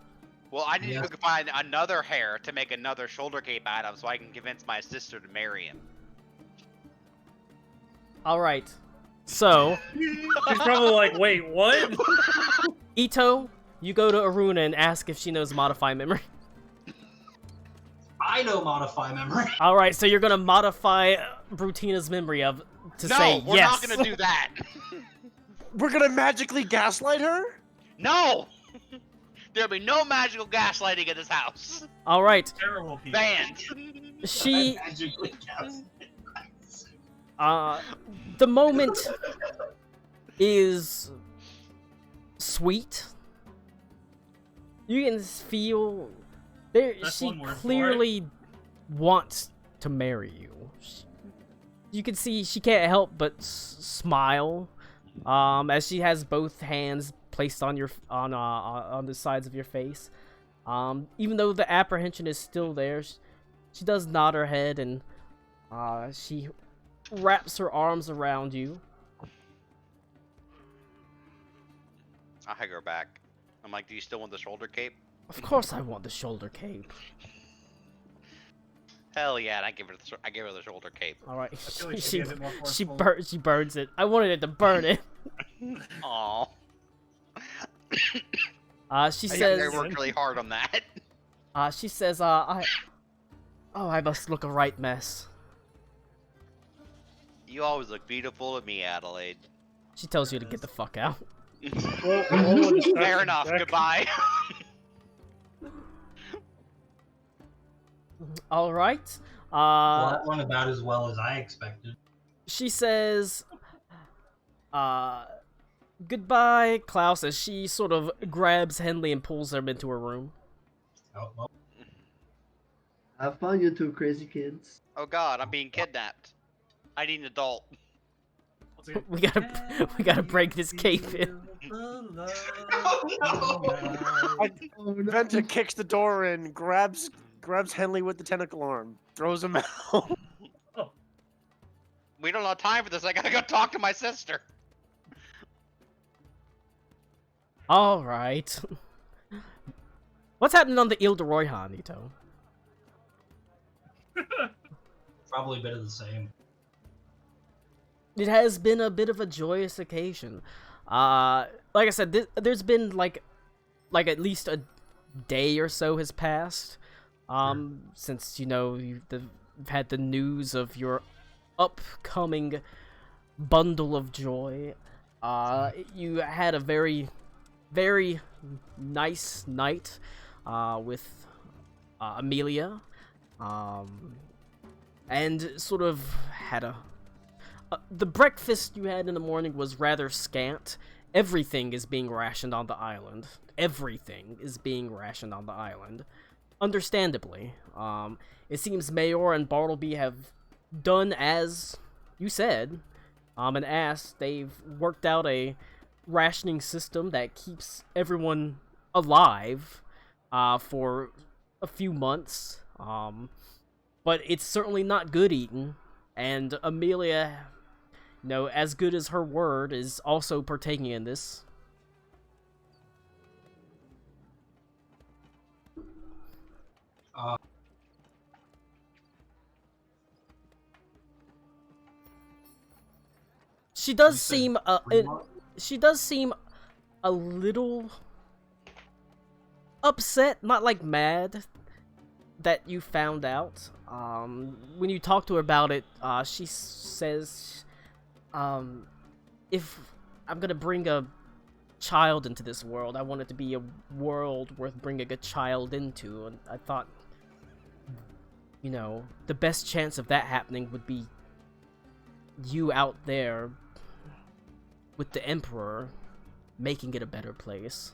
Well, I need Yeah. to go find another hair to make another shoulder cape out of, so I can convince my sister to marry him. All right. So, She's probably like, wait, what? Ito, you go to Aruna and ask if she knows modify memory. I know modify memory. All right, so you're gonna modify Brutina's memory to No, say we're yes. not gonna do that. We're gonna magically gaslight her? No! There'll be no magical gaslighting in this house. All right, Terrible people. Banned. she Magically cast. the moment is sweet. You can feel there. That's She one word for it. clearly wants to marry you. You can see she can't help but smile, as she has both hands placed on your on the sides of your face. Even though the apprehension is still there, she does nod her head and she wraps her arms around you. I hug her back. I'm like, do you still want the shoulder cape? Of course, I want the shoulder cape. Hell yeah, and I give her the shoulder cape. All right, feel like she'd be a bit more she forceful. she burns it. I wanted it to burn it. Aww. She I says. worked really hard on that. She says. I must look a right mess. You always look beautiful to me, Adelaide. She tells you to get the fuck out. Roll a deception Fair enough. check. Goodbye. All right. Well, that went about as well as I expected. She says, goodbye, Klaus, as she sort of grabs Henley and pulls him into her room. Oh, well. Have fun, you two crazy kids. Oh god, I'm being kidnapped. I need an adult. We gotta break this cape in. Oh, Oh, no. Venta kicks the door in, grabs Henley with the tentacle arm, throws him out. We don't have time for this. I gotta go talk to my sister. Alright. What's happening on the Ile de Royhan, Nito? Probably a bit of the same. It has been a bit of a joyous occasion. Like I said, there's been like at least a day or so has passed, since you've had the news of your upcoming bundle of joy. You had a very, very nice night, with Amelia, and sort of had the breakfast you had in the morning was rather scant. Everything is being rationed on the island. Everything is being rationed on the island. Understandably. It seems Mayor and Bartleby have done as you said, and asked. They've worked out a rationing system that keeps everyone alive, for a few months. But it's certainly not good eating. And Amelia, as good as her word, is also partaking in this. She does seem she does seem a little upset, not like mad, that you found out. When you talk to her about it, she says, if I'm gonna bring a child into this world, I want it to be a world worth bringing a child into, and I thought, the best chance of that happening would be you out there with the Emperor, making it a better place.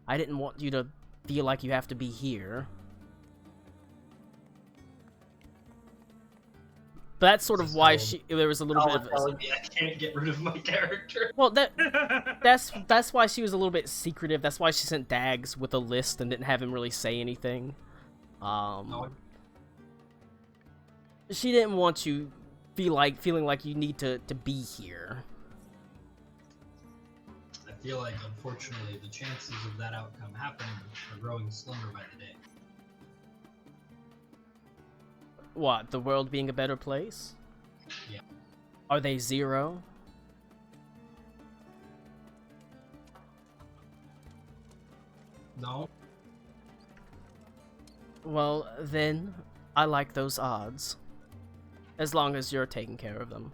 I didn't want you to feel like you have to be here. But that's sort of why there was a little bit of... I can't get rid of my character. Well, that's why she was a little bit secretive. That's why she sent Dags with a list and didn't have him really say anything. She didn't want you feeling like you need to be here. I feel like, unfortunately, the chances of that outcome happening are growing slimmer by the day. What, the world being a better place? Yeah. Are they 0? No. Well, then, I like those odds. As long as you're taking care of them.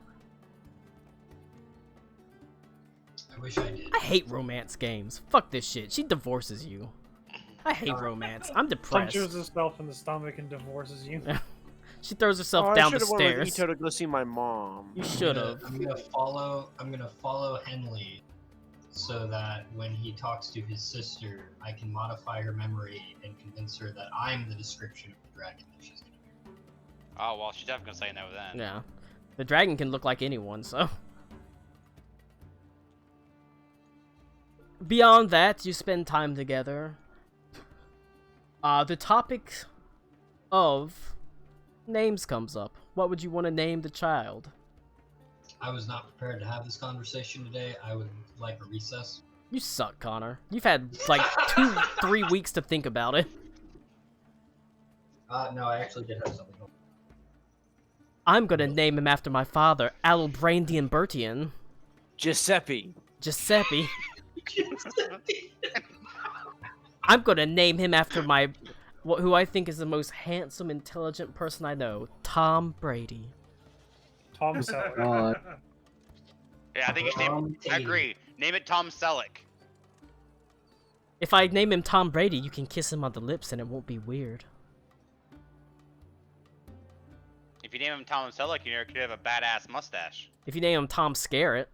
I wish I did. I hate romance games. Fuck this shit. She divorces you. I hate romance. I'm depressed. Punches herself in the stomach and divorces you. She throws herself down the I should have went with stairs. Ito to go see my mom. You should have. I'm gonna follow Henley, so that when he talks to his sister, I can modify her memory and convince her that I'm the description of the dragon that she's gonna be. Oh, well, she's definitely gonna say no then. Yeah. The dragon can look like anyone, so... Beyond that, you spend time together. The topic of names comes up. What would you want to name the child? I was not prepared to have this conversation today. I would like a recess. You suck, Connor. You've had, like, 2-3 weeks to think about it. No, I actually did have something. I'm gonna name him after my father, Albrandian Bertian. Giuseppe. Giuseppe. I'm gonna name him after who I think is the most handsome, intelligent person I know, Tom Brady. Tom Selleck. Yeah, I think you should name I agree. Name it Tom Selleck. If I name him Tom Brady, you can kiss him on the lips and it won't be weird. If you name him Tom Selleck, you could have a badass mustache. If you name him Tom Skerritt.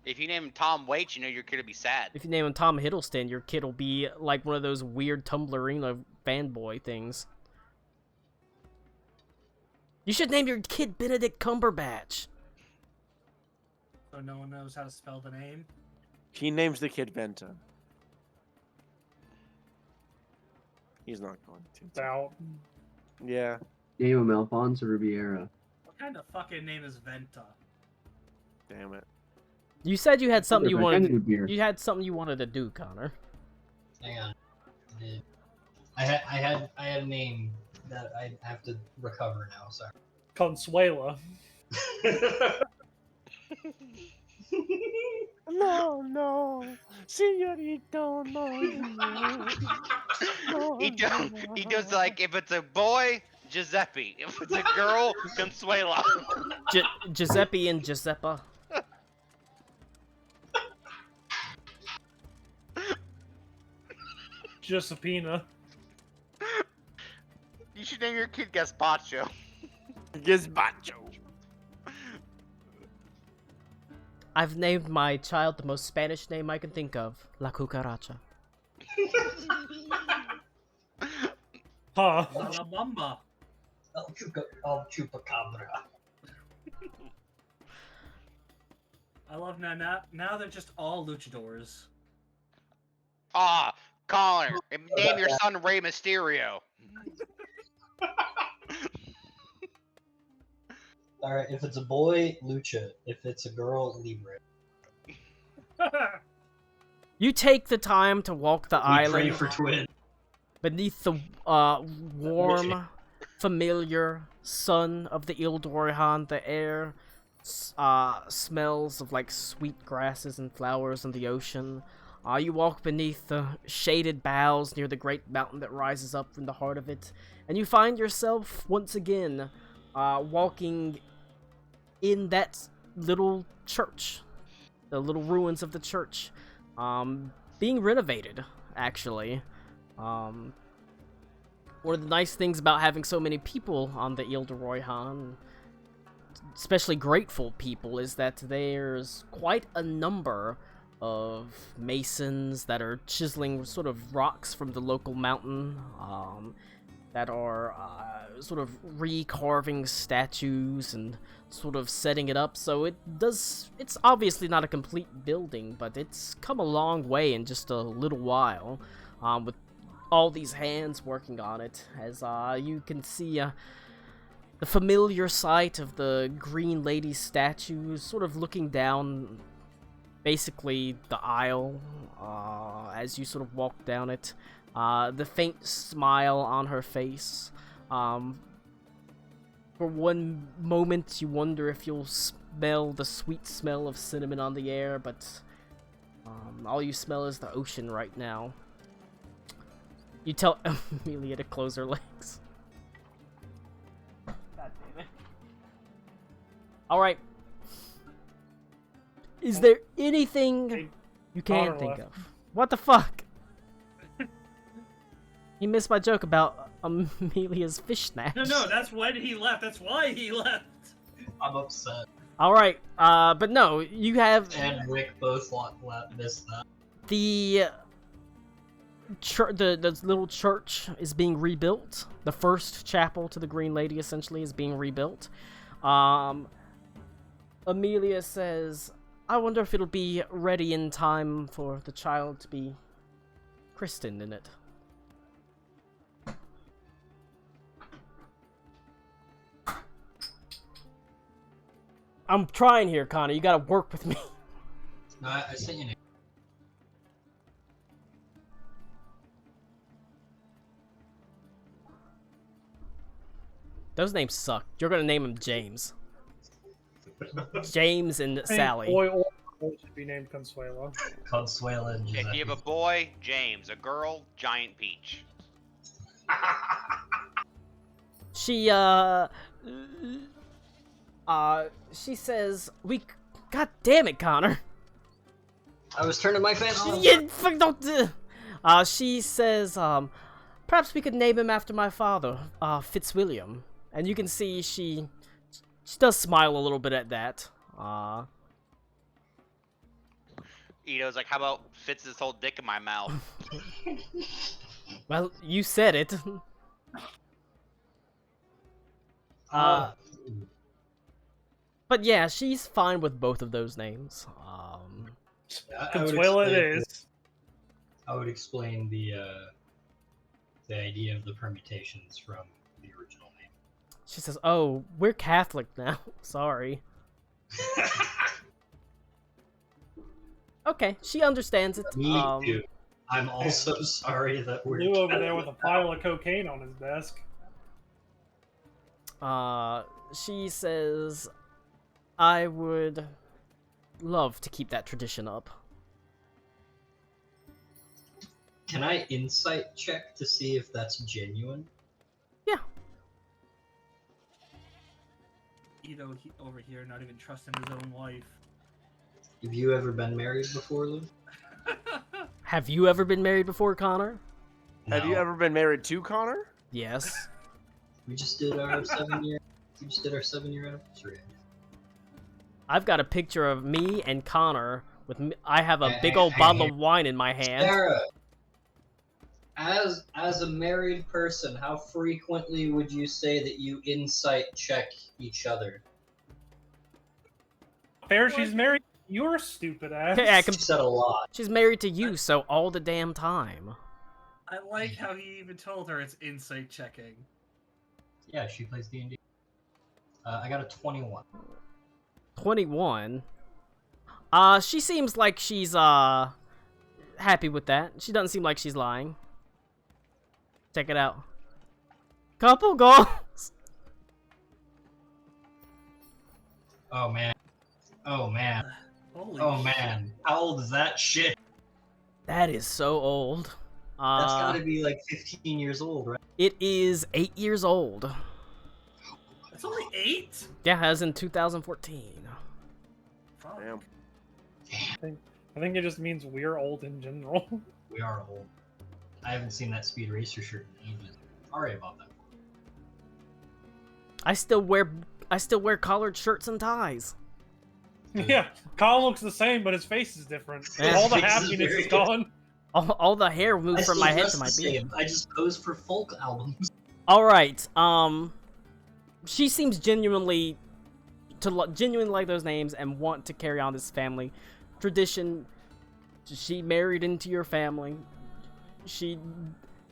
If you name him Tom Waits, your kid will be sad. If you name him Tom Hiddleston, your kid will be like one of those weird Tumblrina fanboy things. You should name your kid Benedict Cumberbatch. So no one knows how to spell the name. He names the kid Venta. He's not going to. It's out. Yeah. Name him Alfonso Riviera. What kind of fucking name is Venta? Damn it. You said you had something you Perfect. I wanted. need a beer. You had something you wanted to do, Connor. Hang on. I had a name that I have to recover now. Sorry. Consuela. No, no. Señorito, no. He does like if it's a boy, Giuseppe. If it's a girl, Consuela. Giuseppe and Giuseppa. Giuseppina. You should name your kid Gazpacho. Gazpacho. I've named my child the most Spanish name I can think of, La Cucaracha. Huh. La Bamba. El Chupacabra. I love now they're just all luchadors. Ah, Connor, name your son Rey Mysterio. Alright, if it's a boy, Lucha. If it's a girl, Libre. You take the time to walk the We pray island for twin. beneath the warm, familiar sun of the Ile d'Orient. The air smells of like sweet grasses and flowers in the ocean. You walk beneath the shaded boughs near the great mountain that rises up from the heart of it, and you find yourself once again walking in that little church, the little ruins of the church, being renovated, actually. One of the nice things about having so many people on the Ile d'Orient, especially grateful people, is that there's quite a number of masons that are chiseling sort of rocks from the local mountain, that are sort of recarving statues and sort of setting it up. So it's obviously not a complete building, but it's come a long way in just a little while, with all these hands working on it, as you can see the familiar sight of the Green Lady statue sort of looking down basically the aisle as you sort of walk down it. The faint smile on her face. For one moment, you wonder if you'll smell the sweet smell of cinnamon on the air, but all you smell is the ocean right now. You tell Amelia to close her legs. God damn it. Alright. Is there anything you can Connor think left. of? What the fuck? You missed my joke about Amelia's fish snacks. No, that's when he left. That's why he left. I'm upset. Alright, but no, you have And Rick both missed that. the little church is being rebuilt. The first chapel to the Green Lady, essentially, is being rebuilt. Amelia says, I wonder if it'll be ready in time for the child to be christened in it. I'm trying here, Connor. You gotta work with me. No, I sent you an Those names suck. You're gonna name him James. James and I think Sally. boy or girl should be named Consuela. Consuela and If Giuseppe. you have a boy, James. A girl, Giant Peach. She she says, God damn it, Connor. I was turning my fan on. You fuck don't. She says, perhaps we could name him after my father, Fitzwilliam. And you can see she does smile a little bit at that. Ito's like, how about fits this whole dick in my mouth? Well, you said it. But yeah, she's fine with both of those names. I would Consuela it explain- is. I would explain the idea of the permutations from the original name. She says, "Oh, we're Catholic now. Sorry." Okay, she understands it. Me too. I'm also sorry that we're Lou over there with a pile of cocaine on his desk. She says, "I would love to keep that tradition up." Can I insight check to see if that's genuine? Yeah. Ito over here, not even trusting his own wife. Have you ever been married before, Lou? Have you ever been married before, Connor? Have you No. ever been married to Connor? Yes. We just did our 7-year. We just did our 7-year anniversary. I've got a picture of me and Connor with me. I have a Hey, big hey, old hey, bottle hey. of wine in my hand. Sarah, as a married person, how frequently would you say that you insight check each other? Fair, she's married. You're stupid ass. Okay, I She can- said a lot. She's married to you, so all the damn time. I like how he even told her it's insight checking. Yeah, she plays D&D. I got a 21. 21. She seems like she's happy with that. She doesn't seem like she's lying. Check it out. Couple goals. Oh man. Oh man. Holy Oh shit. man. How old is that shit? That is so old. That's gotta be like 15 years old, right? It is 8 years old. It's only 8? Yeah, as in 2014. Fuck. Damn. I think it just means we're old in general. We are old. I haven't seen that Speed Racer shirt in ages. Sorry about that. I still wear collared shirts and ties. Yeah, Kyle looks the same, but his face is different. Yeah. All the His face is happiness very is gone. All the hair I moved from still my head dress to my the beard. same. I just pose for folk albums. All right. She seems genuinely genuinely like those names and want to carry on this family tradition. She married into your family. She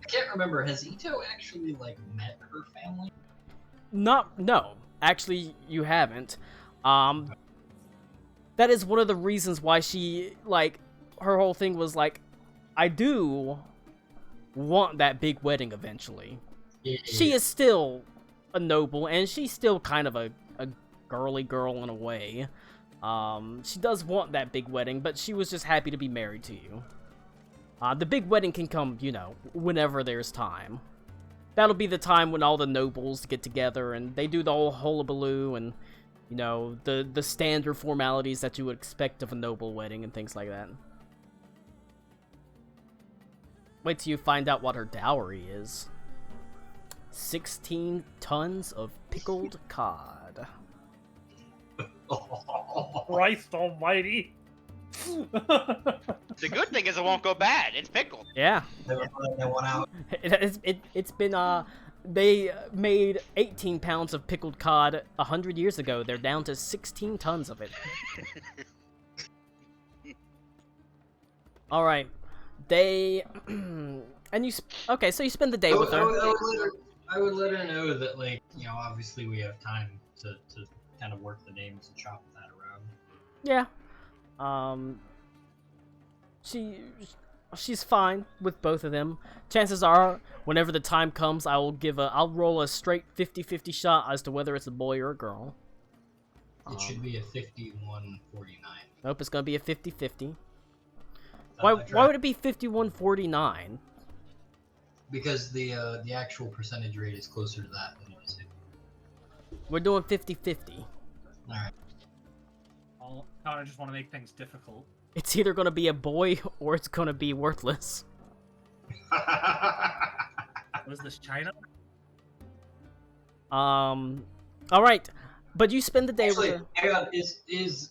I can't remember. Has Ito actually like met her family? no. Actually, you haven't. That is one of the reasons why she like her whole thing was like, I do want that big wedding eventually. She is still a noble, and she's still kind of a girly girl in a way. She does want that big wedding, but she was just happy to be married to you. The big wedding can come, whenever there's time. That'll be the time when all the nobles get together, and they do the whole hullabaloo, and, the standard formalities that you would expect of a noble wedding and things like that. Wait till you find out what her dowry is. 16 tons of pickled cod. Christ almighty. The good thing is it won't go bad. It's pickled. Yeah. They went out. It's been, they made 18 pounds of pickled cod 100 years ago. They're down to 16 tons of it. Alright. They, and you, okay, so you spend the day with her. I would let her know that, like, obviously we have time to kind of work the names and chop that around. Yeah. She's fine with both of them. Chances are, whenever the time comes, I'll roll a straight 50-50 shot as to whether it's a boy or a girl. It should be a 51-49. Nope, it's gonna be a 50-50. I Why tried. would it be 51-49? Because the actual percentage rate is closer to that than it is. We're doing 50-50. Alright. Well, Connor just want to make things difficult. It's either gonna be a boy or it's gonna be worthless. Was this China? Alright. But you spend the day Actually, with her. hang on, is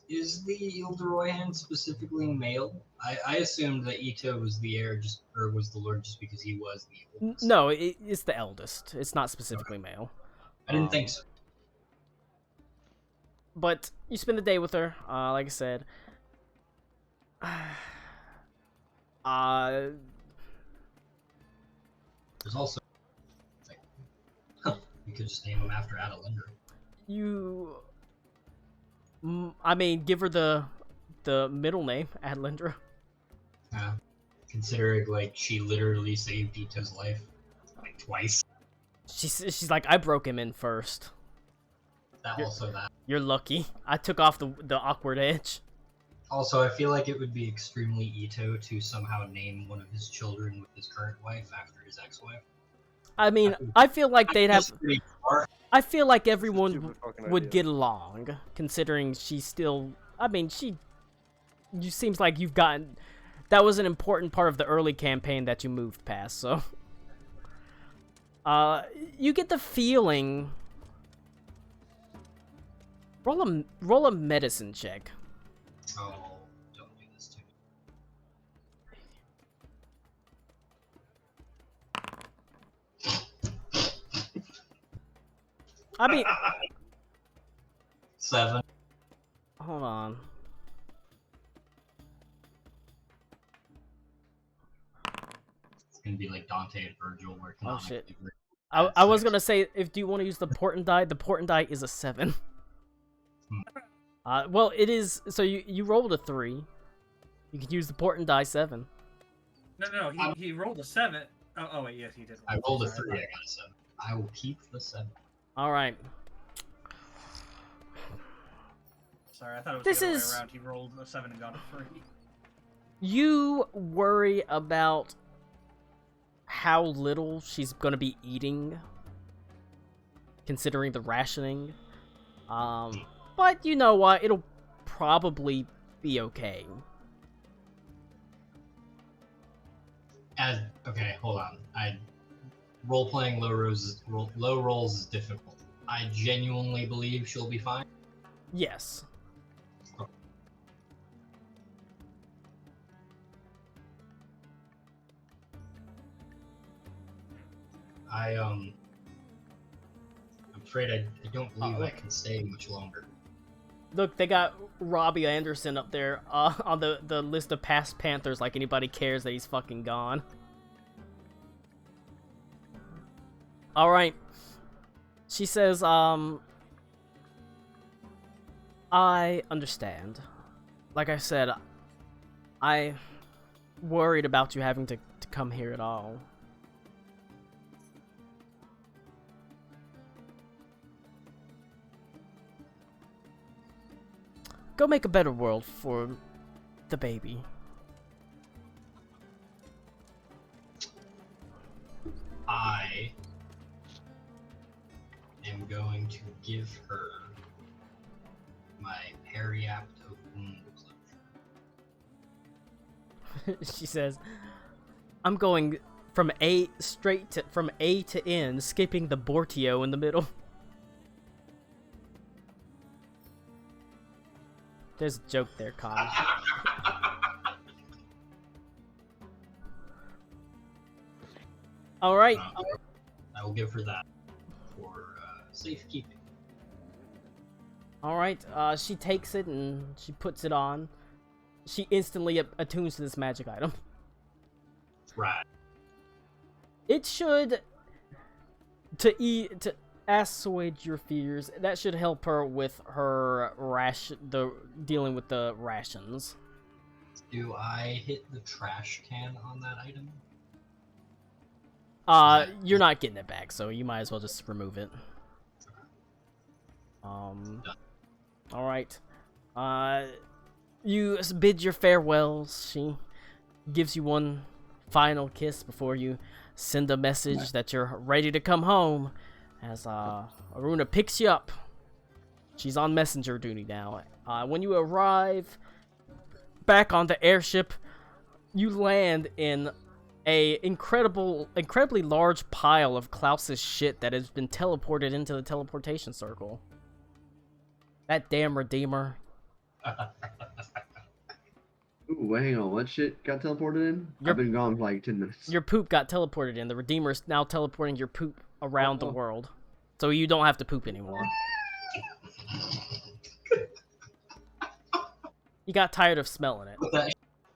the Ildoroyan specifically male? I assumed that Ito was the heir or was the lord just because he was the oldest. No, it's the eldest. It's not specifically male. I didn't think so. But you spend the day with her. Like I said, There's also, like, you could just name him after Adelindra. I mean, give her the middle name, Adlindra. Considering, like, she literally saved Ito's life, like, twice. She's like, I broke him in first. That. You're lucky. I took off the awkward edge. Also, I feel like it would be extremely Ito to somehow name one of his children with his current wife after his ex-wife. I mean, I feel like they'd have. That's pretty far. I feel like everyone Stupid fucking would idea. get along, considering she's still. I mean, you seems like you've gotten. That was an important part of the early campaign that you moved past, so. You get the feeling. Roll a medicine check. Oh, don't do this to me. I mean, 7. hold on. It's gonna be like Dante and Virgil, where Oh, shit. canonically I was gonna say, if do you want to use the portent die? The portent die is a 7. Well, it is. So you rolled a 3. You can use the portent die 7. No, he rolled a 7. Oh wait, yes, he did. I rolled a Sorry. 3, I got a 7. I will keep the 7. All right. Sorry, I thought it was This the other is- way around. He rolled a 7 and got a 3. You worry about how little she's gonna be eating, considering the rationing. But you know what? It'll probably be okay. Okay, hold on. Role playing low rolls is difficult. I genuinely believe she'll be fine. Yes. I'm afraid I don't believe I look. can stay much longer. Look, they got Robbie Anderson up there on the list of past Panthers, like anybody cares that he's fucking gone. Alright. She says, I understand. Like I said, I worried about you having to come here at all. Go make a better world for the baby. I am going to give her my periapto wound closure. She says, I'm going from A to N, skipping the Bortio in the middle. There's a joke there, Kyle. Alright. I will give her that for safekeeping. Alright, she takes it and she puts it on. She instantly attunes to this magic item. Right. It should, to assuage your fears, that should help her with her dealing with the rations. Do I hit the trash can on that item? You're not getting it back, so you might as well just remove it. Alright. You bid your farewells. She gives you one final kiss before you send a message that you're ready to come home. As Aruna picks you up. She's on messenger duty now. When you arrive back on the airship, you land in a incredibly large pile of Klaus's shit that has been teleported into the teleportation circle. That damn Redeemer. Ooh, hang on. What shit got teleported in? I've been gone for like 10 minutes. Your poop got teleported in. The Redeemer's now teleporting your poop around the world. So you don't have to poop anymore. You got tired of smelling it.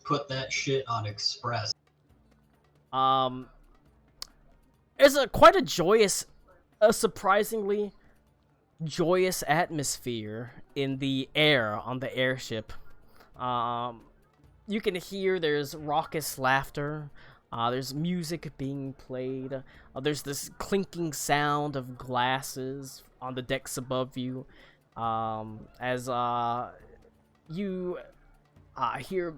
Put that shit on Express. There's quite a surprisingly joyous atmosphere in the air on the airship. You can hear there's raucous laughter. There's music being played. There's this clinking sound of glasses on the decks above you. As you hear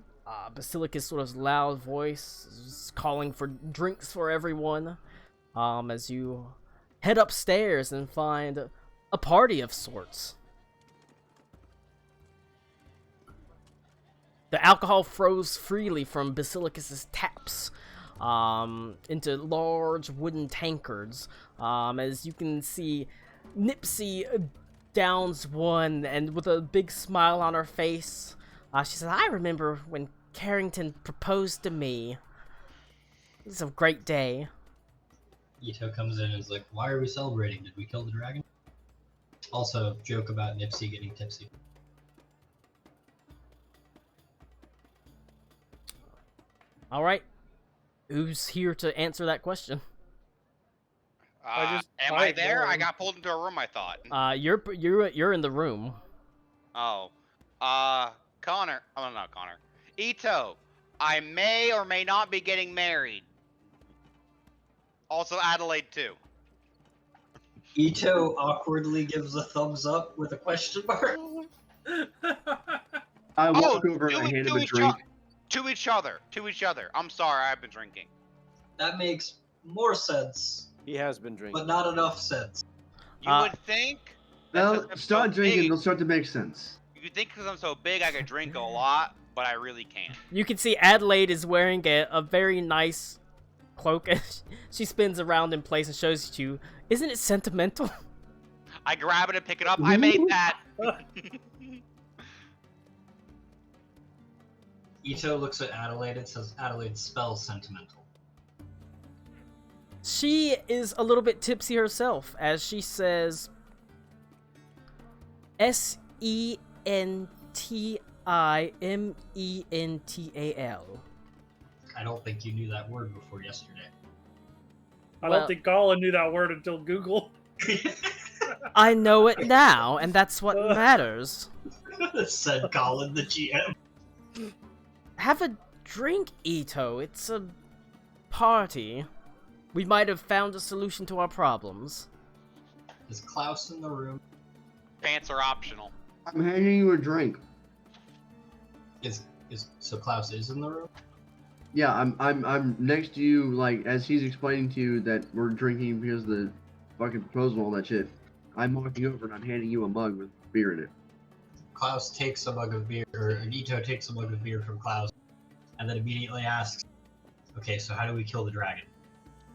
Basilicus' sort of loud voice calling for drinks for everyone. As you head upstairs and find a party of sorts. The alcohol flows freely from Basilicus' taps into large wooden tankards. As you can see, Nipsey downs one, and with a big smile on her face, she says, "I remember when Carrington proposed to me. It was a great day." Ito comes in and is like, "Why are we celebrating? Did we kill the dragon?" Also, joke about Nipsey getting tipsy. Alright. Who's here to answer that question? Am I there? I got pulled into a room, I thought. You're in the room. Oh. Connor. Oh, not Connor. Ito. I may or may not be getting married. Also Adelaide, too. Ito awkwardly gives a thumbs up with a question mark. I walk over and I hand him a drink. To each other. I'm sorry, I've been drinking. That makes more sense, He has been drinking. but not enough sense. You would think. Well, start drinking, it'll start to make sense. You think because I'm so big I could drink a lot, but I really can't. You can see Adelaide is wearing a very nice cloak, and she spins around in place and shows it to you. Isn't it sentimental? I grab it and pick it up. I made that. Ito looks at Adelaide and says, "Adelaide spells sentimental." She is a little bit tipsy herself, as she says, Sentimental. I don't think you knew that word before yesterday. I Well- don't think Colin knew that word until Google. I know it now, and that's what matters. Said Colin, the GM. Have a drink, Ito. It's a party. We might have found a solution to our problems. Is Klaus in the room? Pants are optional. I'm handing you a drink. So Klaus is in the room? Yeah, I'm next to you, like, as he's explaining to you that we're drinking because of the fucking proposal and all that shit. I'm walking over and I'm handing you a mug with beer in it. Klaus takes a mug of beer, or Ito takes a mug of beer from Klaus, and then immediately asks, "Okay, so how do we kill the dragon?"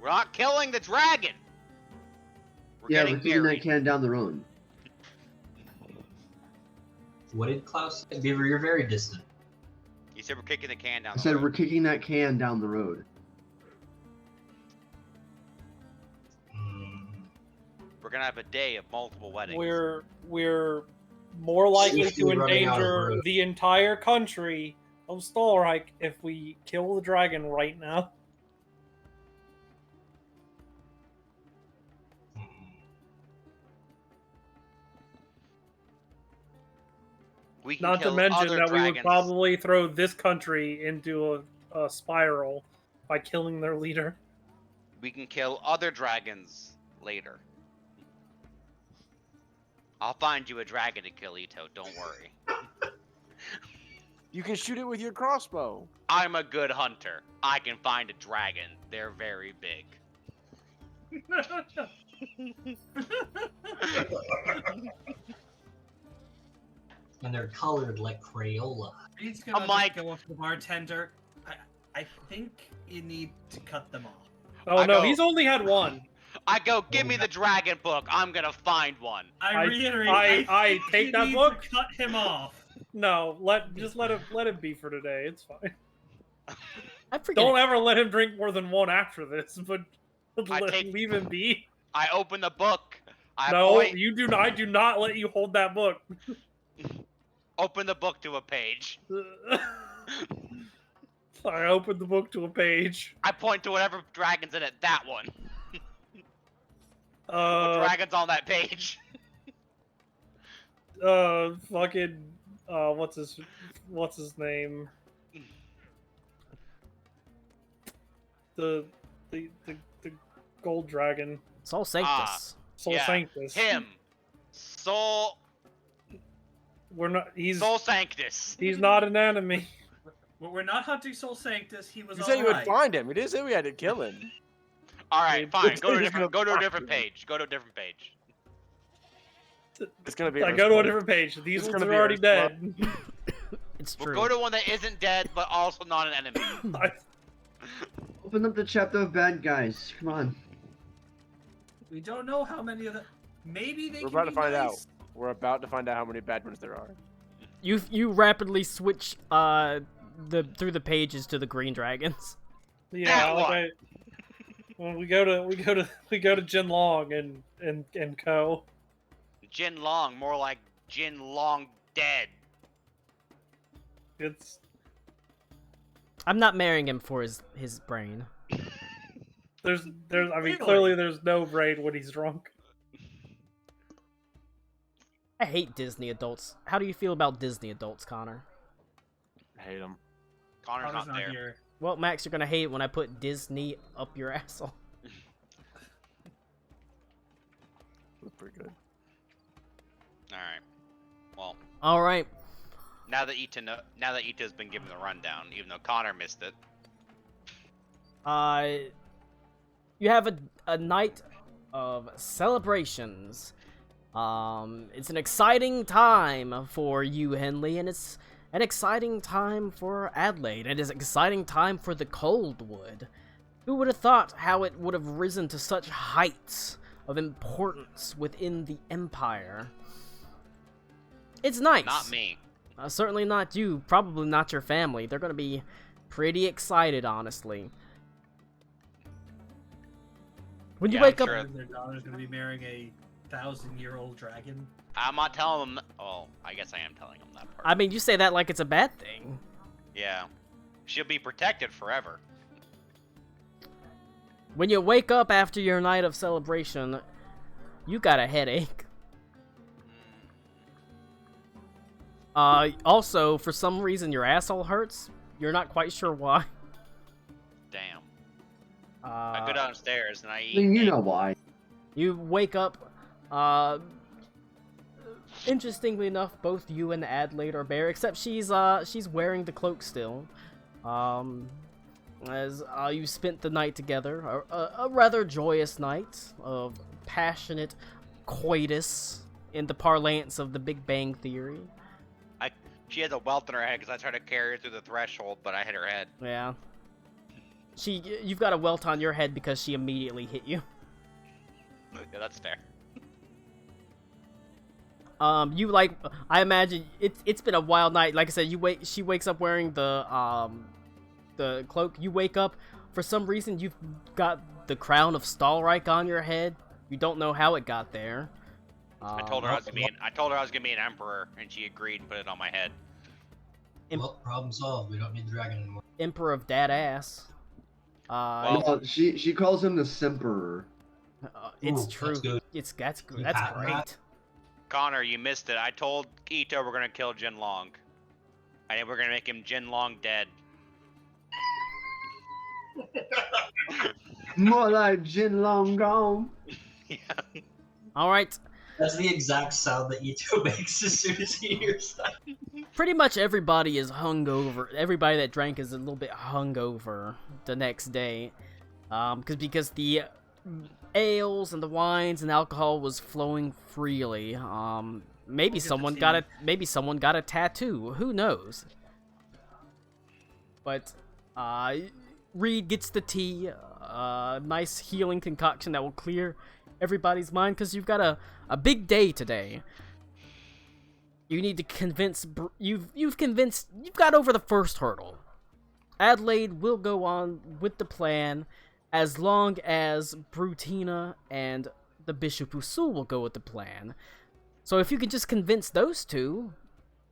We're not killing the dragon. We're Yeah, getting we're kicking married. that can down the road. What did Klaus say? Beaver, you're very distant. He said we're kicking the can down I the said road. we're kicking that can down the road. We're gonna have a day of multiple weddings. We're more likely to Swiftly running out of endanger road. the entire country of Stolreich if we kill the dragon right now. We can Not to kill mention other that we would dragons. probably throw this country into a spiral by killing their leader. We can kill other dragons later. I'll find you a dragon to kill, Ito. Don't worry. You can shoot it with your crossbow. I'm a good hunter. I can find a dragon. They're very big. And they're colored like Crayola. He's gonna I'm like- go up to the bartender. I think you need to cut them off. Oh I no, go- he's only had one. I go, give me the dragon book. I'm gonna find one. I- Reiterate. I think take you that need book. to cut him off. No, let him be for today. It's fine. I forget. Don't ever let him drink more than one after this, but take- leave him be. I open the book. I No, point. you do not. I do not let you hold that book. Open the book to a page. I opened the book to a page. I point to whatever dragon's in it. That one. What dragon's on that page? Fucking, what's his name? The gold dragon. Sol Sanctus. Sol Yeah, Sanctus. Him. Sol He's Sanctus. he's not an enemy. We're not hunting Soul Sanctus. He was You said you would alright. find him. You didn't say we had to kill him. All right, Dude, fine. this Go to a thing is different. gonna Go to a fuck different you. page. Go to a different page. It's gonna be. I go to a different page. These It's ones gonna are be already our dead. It's We'll true. go to one that isn't dead, but also not an enemy. Open up the chapter of bad guys. Come on. We don't know how many of them. Maybe they We're can about to be find out. nice. We're about to find out how many bad ones there are. You rapidly switch through the pages to the green dragons. Yeah, That like one. when we go to Jin Long and co. Jin Long, more like Jin Long dead. It's I'm not marrying him for his brain. there's I mean Really? clearly there's no brain when he's drunk. I hate Disney adults. How do you feel about Disney adults, Connor? I hate them. Connor's Connor's not there. here. Well, Max, you're gonna hate it when I put Disney up your asshole. That's pretty good. All right. Well, All right. now that Ito's been given the rundown, even though Connor missed it. You have a night of celebrations. It's an exciting time for you, Henley, and it's an exciting time for Adelaide. It is an exciting time for the Coldwood. Who would have thought how it would have risen to such heights of importance within the Empire? It's nice. Not me. Certainly not you. Probably not your family. They're gonna be pretty excited, honestly. When you Yeah, wake I'm up, sure. Their daughter's gonna be marrying a 1,000-year-old dragon. I'm not telling them. Oh, I guess I am telling them that part. I mean, you say that like it's a bad thing. Yeah. She'll be protected forever. When you wake up after your night of celebration, you got a headache. Also, for some reason, your asshole hurts. You're not quite sure why. Damn. I go downstairs and I I eat. mean, you know why. You wake up, interestingly enough, both you and Adelaide are bare, except she's wearing the cloak still. As you spent the night together, a rather joyous night of passionate coitus in the parlance of the Big Bang Theory. She has a welt in her head because I tried to carry her through the threshold, but I hit her head. Yeah. You've got a welt on your head because she immediately hit you. Yeah, that's fair. I imagine it's been a wild night. Like I said, she wakes up wearing the cloak. You wake up, for some reason you've got the crown of Stalreich on your head. You don't know how it got there. I told her I was gonna be an emperor, and she agreed and put it on my head. Well, problem solved. We don't need the dragon anymore. Emperor of Dad Ass. Well, No, she calls him the Simperer. It's Ooh, true. that's good. That's Can you that's patent great. that? Connor, you missed it. I told Ito we're gonna kill Jin Long. And we're gonna make him Jin Long dead. More like Jin Long gone. Yeah. All right. That's the exact sound that Ito makes as soon as he hears that. Pretty much everybody is hungover. Everybody that drank is a little bit hungover the next day, because the ales and the wines and alcohol was flowing freely. Maybe someone got a tattoo. Who knows? But Reed gets the tea, nice healing concoction that will clear everybody's mind, because you've got a big day today. You need to convince you've got over the first hurdle. Adelaide will go on with the plan as long as Brutina and the Bishop Usul will go with the plan. So if you can just convince those two,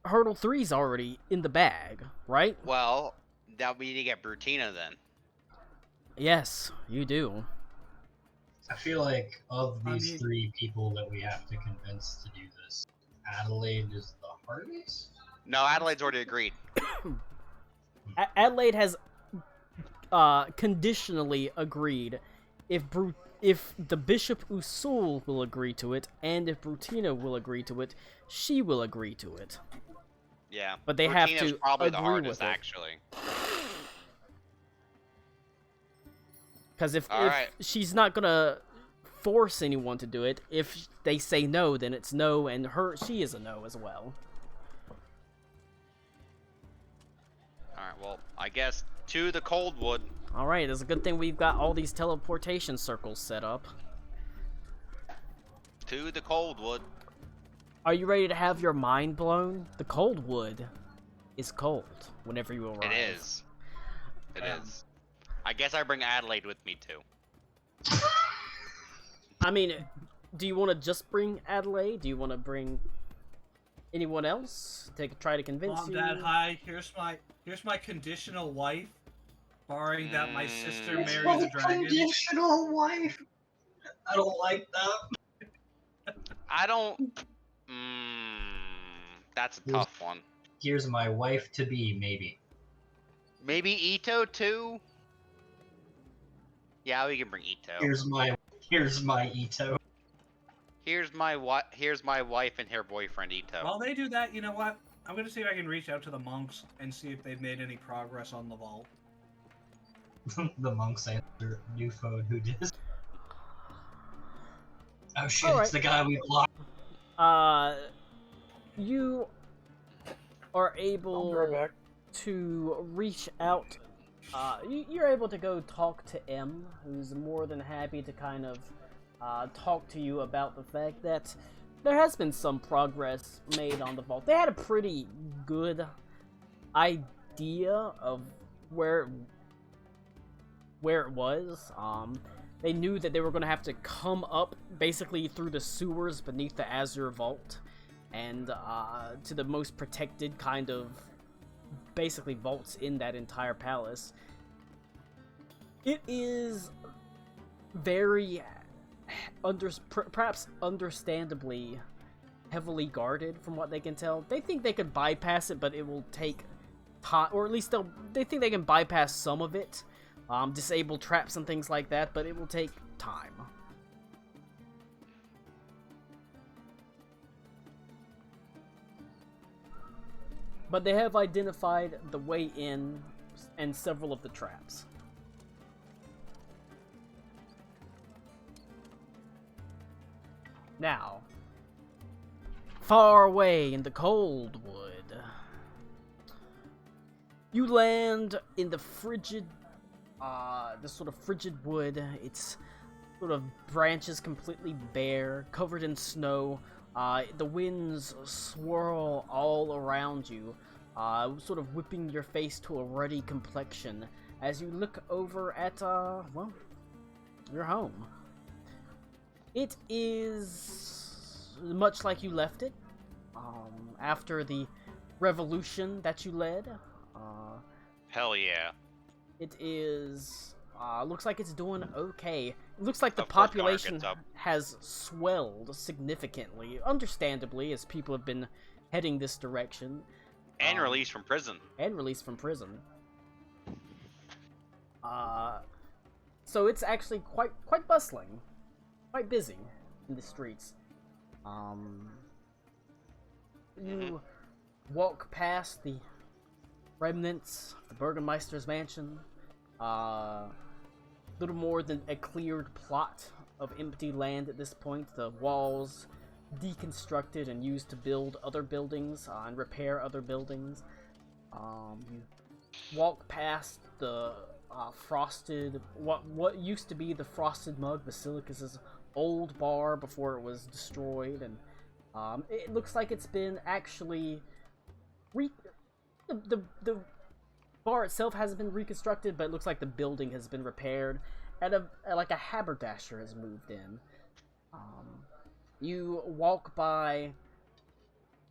Hurdle 3's already in the bag, right? Well, now we need to get Brutina then. Yes, you do. I feel like of I these mean- 3 people that we have to convince to do this, Adelaide is the hardest. No, Adelaide's already agreed. Adelaide has conditionally agreed if the Bishop Usul will agree to it, and if Brutina will agree to it, she will agree to it. Yeah. But they have Brutina's to probably the agree hardest, with it. actually. Because if Alright. she's not gonna force anyone to do it, if they say no, then it's no, and she is a no as well. Alright, well, I guess to the Coldwood. Alright, it's a good thing we've got all these teleportation circles set up. To the Coldwood. Are you ready to have your mind blown? The Coldwood is cold whenever you arrive. It is. It is. I guess I bring Adelaide with me too. I mean, do you want to just bring Adelaide? Do you want to bring anyone else to try to convince Mom, you? Dad, hi. Here's my conditional wife, barring that my sister marries a dragon. Conditional wife. I don't like that. I don't. That's a tough one. Here's my wife to be, maybe. Maybe Ito too. Yeah, we can bring Ito. Here's my Ito. Here's my wife and her boyfriend Ito. While they do that, you know what? I'm gonna see if I can reach out to the monks and see if they've made any progress on the vault. The monks answer Newfode who did. Oh shit, Alright. it's the guy we blocked. You are I'll be right able back. to reach out. You're able to go talk to M, who's more than happy to kind of talk to you about the fact that there has been some progress made on the vault. They had a pretty good idea of where it was. They knew that they were going to have to come up basically through the sewers beneath the Azure Vault and to the most protected kind of basically vaults in that entire palace. It is very perhaps understandably heavily guarded from what they can tell. They think they could bypass it, but it will take time, or at least they think they can bypass some of it, disable traps and things like that, but it will take time. But they have identified the way in and several of the traps. Now, far away in the Coldwood, you land in the frigid, this sort of frigid wood. It's sort of branches completely bare, covered in snow. The winds swirl all around you, sort of whipping your face to a ruddy complexion as you look over at, well, your home. It is much like you left it, after the revolution that you led. Hell yeah. It is, looks like it's doing okay. It looks like the Of course, Connor population gets up. has swelled significantly, understandably, as people have been heading this direction. And released from prison. And released from prison. So it's actually quite bustling, quite busy in the streets. You walk past the remnants of the Burgermeister's mansion. Little more than a cleared plot of empty land at this point. The walls deconstructed and used to build other buildings and repair other buildings. You walk past the frosted, what used to be the Frosted Mug, Basilicus's old bar before it was destroyed, and it looks like it's been actually the bar itself hasn't been reconstructed, but it looks like the building has been repaired, and like a haberdasher has moved in. You walk by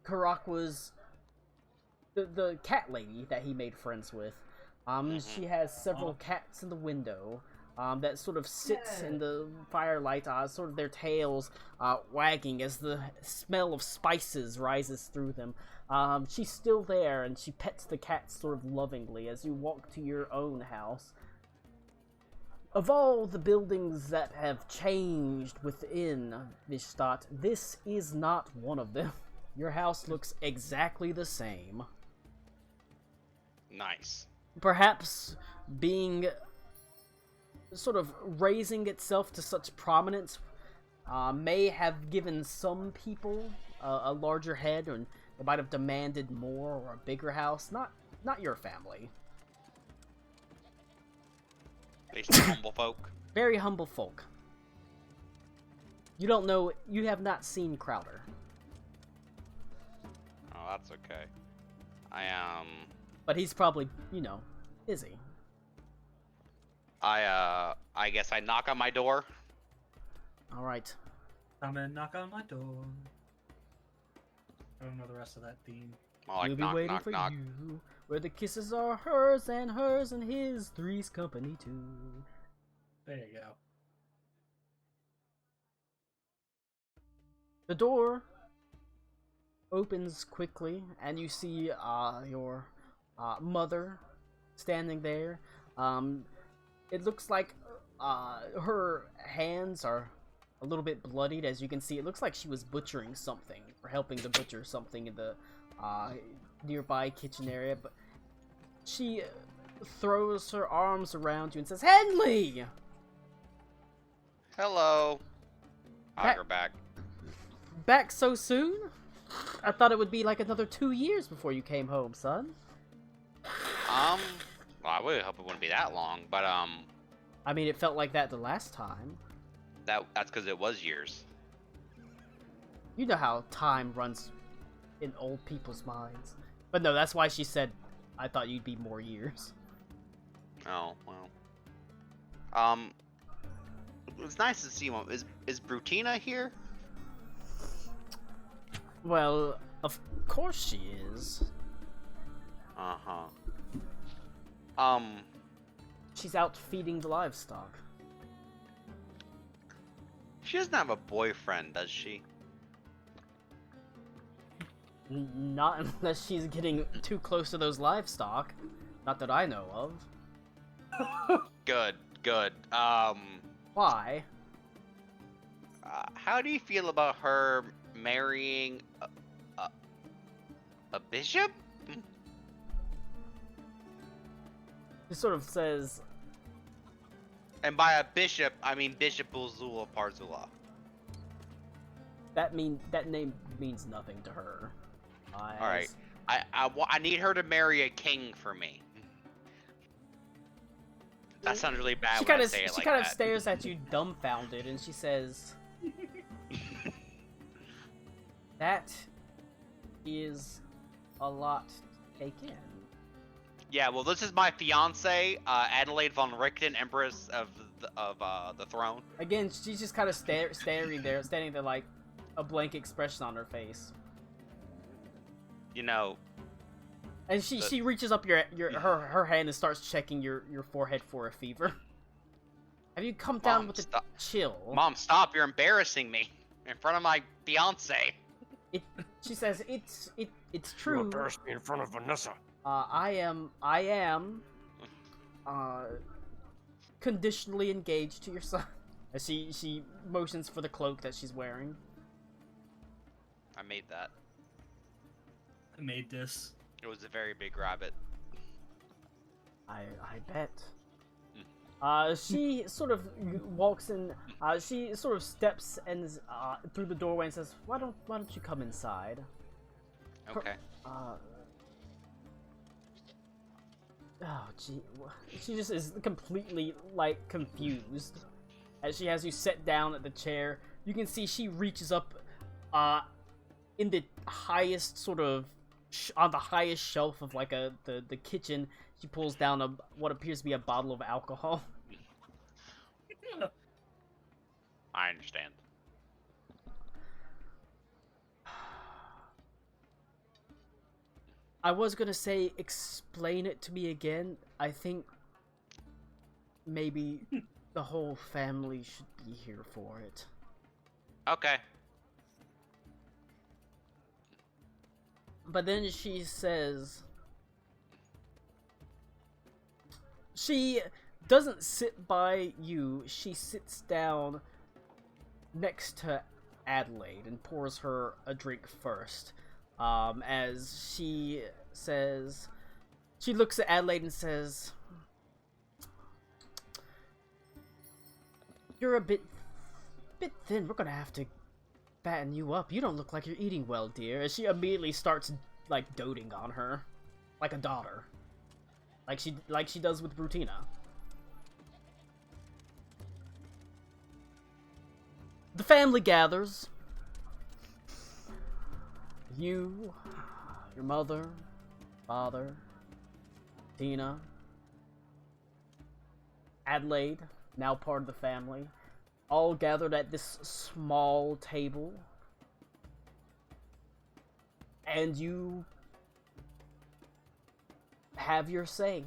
Karakwa's the cat lady that he made friends with. She has several cats in the window. That sort of sits in the firelight, sort of their tails wagging as the smell of spices rises through them. She's still there, and she pets the cats sort of lovingly as you walk to your own house. Of all the buildings that have changed within Vishtat, this is not one of them. Your house looks exactly the same. Nice. Perhaps being sort of raising itself to such prominence may have given some people a larger head, and they might have demanded more or a bigger house. Not your family. They still humble folk. Very humble folk. You don't know. You have not seen Crowder. Oh, that's okay. But he's probably, busy. I guess I knock on my door. All right. Come and knock on my door. I don't know the rest of that theme. More like We'll be knock, waiting knock, for knock. you, where the kisses are hers and his, three's company too. There you go. The door opens quickly, and you see your mother standing there. It looks like her hands are a little bit bloodied, as you can see. It looks like she was butchering something, or helping to butcher something in the nearby kitchen area, but she throws her arms around you and says, "Henley!" Hello. Back- Her back. Back so soon? I thought it would be like another 2 years before you came home, son. Well, I would hope it wouldn't be that long, but I mean, it felt like that the last time. that's because it was years. You know how time runs in old people's minds. But no, that's why she said, I thought you'd be more years. Oh well. It was nice to see one. Is Brutina here? Well, of course she is. Uh-huh. She's out feeding the livestock. She doesn't have a boyfriend, does she? Not unless she's getting too close to those livestock. Not that I know of. Good, good. Why? How do you feel about her marrying a bishop? He sort of says, And by a bishop, I mean Bishop Bulzula Parzula. that name means nothing to her. All right, I need her to marry a king for me. That sounds really bad She when kind I of say it like kind of that. stares at you dumbfounded, and she says, "That is a lot to take in." Yeah, well, this is my fiance, Adelaide von Richten, Empress of the throne. Again, she's just kind of standing there like a blank expression on her face. You know, And she reaches up her hand and starts checking your forehead for a fever. Have you come down Mom, with a stop. chill? Mom, stop! You're embarrassing me in front of my fiance. She says it's You true. embarrassed me in front of Vanessa. I am conditionally engaged to your son. As she motions for the cloak that she's wearing. I made that. I made this. It was a very big rabbit. I bet. She sort of walks in. She sort of steps and through the doorway and says, "Why don't you come inside?" Okay. Oh gee, she just is completely like confused as she has you sit down at the chair. You can see she reaches up, in the highest sort of on the highest shelf of like the kitchen. She pulls down what appears to be a bottle of alcohol. I understand. I was gonna say explain it to me again. I think maybe the whole family should be here for it. Okay. But then she says... She doesn't sit by you, she sits down next to Adelaide and pours her a drink first. As she says... She looks at Adelaide and says... You're a bit thin. We're gonna have to fatten you up. You don't look like you're eating well, dear. As she immediately starts, like, doting on her. Like a daughter. Like she does with Brutina. The family gathers. You, your mother, father, Tina, Adelaide, now part of the family, all gathered at this small table. And you have your say.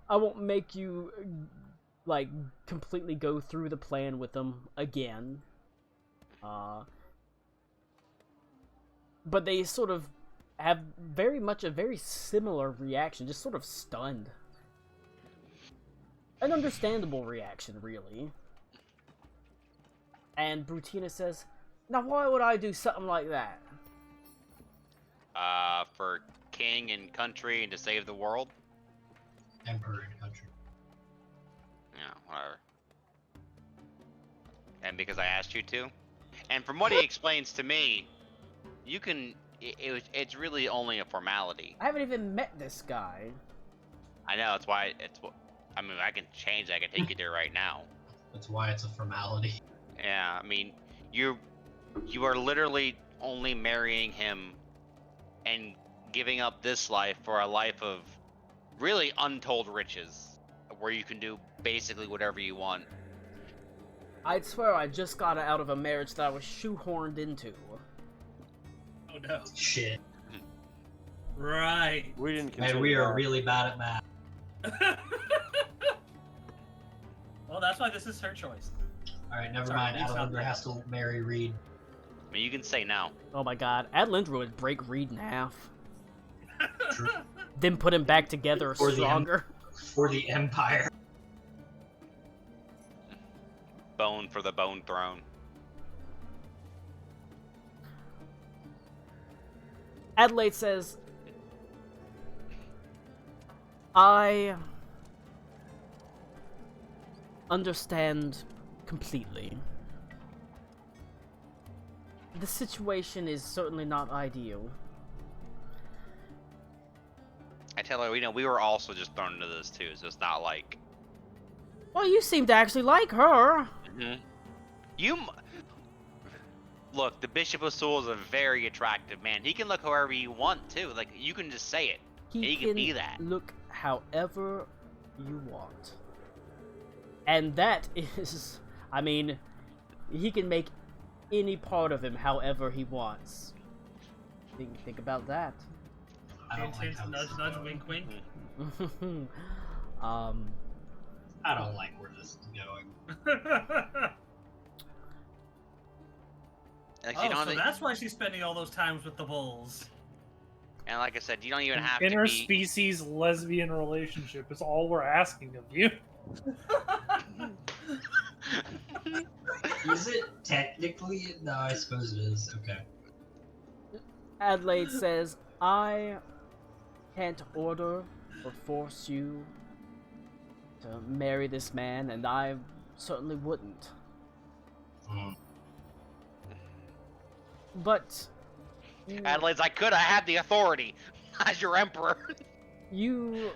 I won't make you, like, completely go through the plan with them again. But they sort of have very much a very similar reaction, just sort of stunned. An understandable reaction, really. And Brutina says, now why would I do something like that? For king and country and to save the world? Emperor and country. Yeah, whatever. And because I asked you to? And from what he explains to me, you can... It's really only a formality. I haven't even met this guy. I know, that's why it's... I mean, I can change it. I can take you there right now. That's why it's a formality. Yeah, I mean, you are literally only marrying him and giving up this life for a life of really untold riches, where you can do basically whatever you want. I'd swear I just got out of a marriage that I was shoehorned into. Oh no. Shit. Right. We didn't. Man, consider we are that. really bad at math. Well, that's why this is her choice. Alright, never Sorry, mind. you sound Adelander bad. has to marry Reed. I mean, you can say now. Oh my god, Adelander would break Reed in half. True. Then put him back together For the stronger. For the Empire. Bone for the bone throne. Adelaide says, I understand completely. The situation is certainly not ideal. I tell her, we were also just thrown into this too, so it's not like... Well, you seem to actually like her. Look, the Bishop of Soul is a very attractive man. He can look however you want, too. Like, you can just say it. He can be that. Look however you want. And that is, I mean, he can make any part of him however he wants. Think about that. I don't like Hint, how nudge, this is nudge, going. wink, wink. I don't like where this is going. Like, you Oh, don't so that's why she's spending all those times with the bulls. and like I said, you don't even have An to be... interspecies lesbian relationship is all we're asking of you. Is it technically? No, I suppose it is. Okay. Adelaide says, I can't order or force you to marry this man, and I certainly wouldn't. Mm. But Adelaide's like, I have the authority as your emperor. you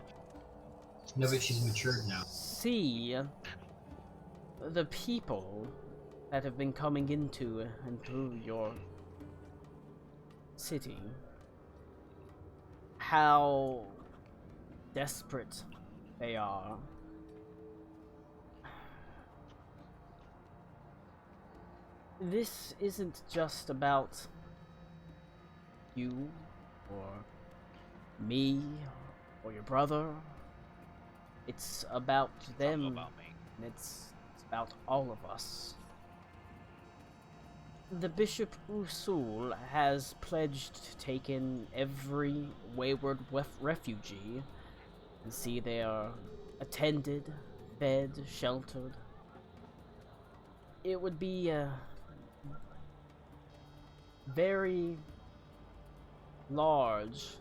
No, but she's matured now. see the people that have been coming into and through your city, how desperate they are. This isn't just about you, or me, or your brother. It's about them, Something about me. and it's about all of us. The Bishop Usul has pledged to take in every wayward refugee and see they are attended, fed, sheltered. It would be a very large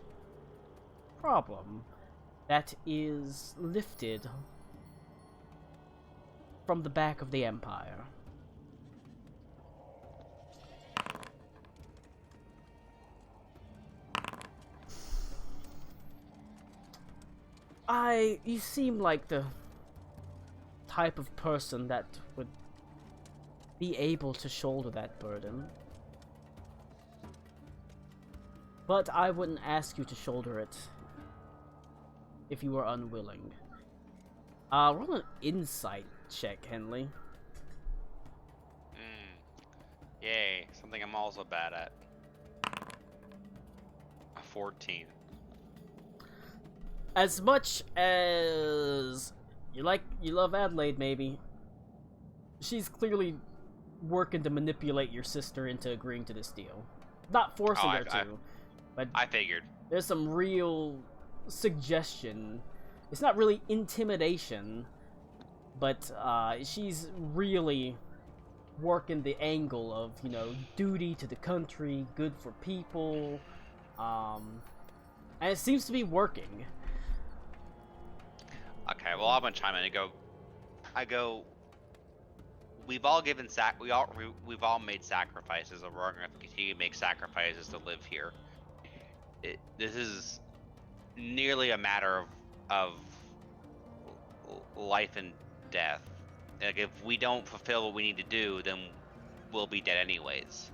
problem that is lifted from the back of the Empire. You seem like the type of person that would be able to shoulder that burden. But I wouldn't ask you to shoulder it if you were unwilling. Roll an insight check, Henley. Yay, something I'm also bad at. A 14. As much as you love Adelaide, maybe, she's clearly working to manipulate your sister into agreeing to this deal. Not forcing her to, but I figured. there's some real suggestion. It's not really intimidation, but she's really working the angle of, you know, duty to the country, good for people, and it seems to be working. Okay, well, I'm gonna chime in and go. We've all given we've all made sacrifices, and we're gonna continue to make sacrifices to live here. This is nearly a matter of life and death. Like, if we don't fulfill what we need to do, then we'll be dead anyways.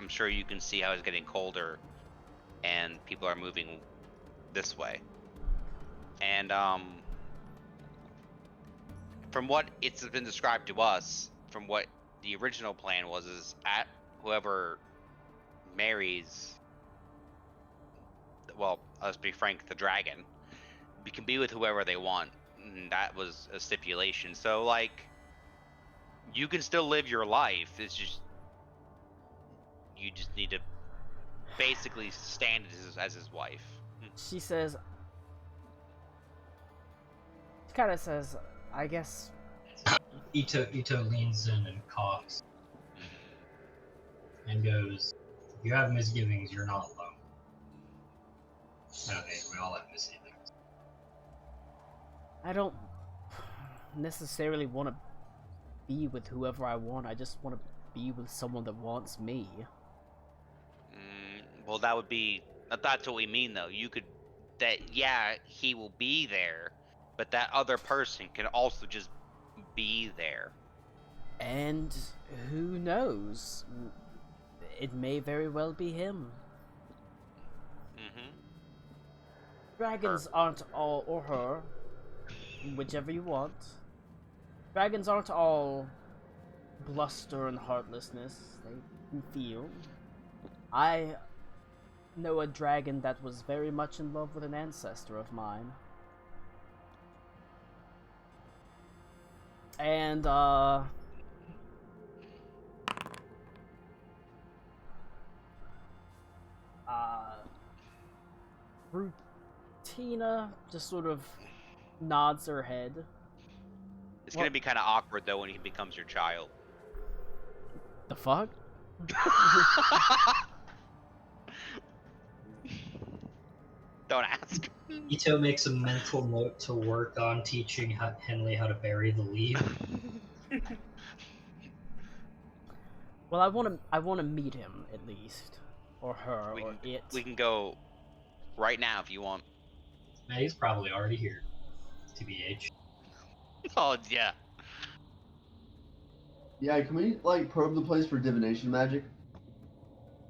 I'm sure you can see how it's getting colder, and people are moving this way. And from what it's been described to us, from what the original plan was, is at whoever marries, well, let's be frank, the dragon, we can be with whoever they want. And that was a stipulation. So, like, you can still live your life. It's just, you just need to basically stand as his wife. She says, she kind of says, I guess. Ito leans in and coughs and goes, "If you have misgivings, you're not alone." Okay, we all have misgivings. I don't necessarily want to be with whoever I want. I just want to be with someone that wants me. Well, that's what we mean, though. Yeah, he will be there, but that other person can also just be there. And who knows? It may very well be him. Dragons aren't all, or her, whichever you want. Dragons aren't all bluster and heartlessness. They can feel. I know a dragon that was very much in love with an ancestor of mine. And, Rutina just sort of nods her head. It's gonna be kind of awkward, though, when he becomes your child. The fuck? Don't ask. Ito makes a mental note to work on teaching Henley how to bury the lead. Well, I want to meet him at least, or her, or it. We can go right now if you want. Nah, he's probably already here. TBH. Oh yeah. Yeah, can we like probe the place for divination magic?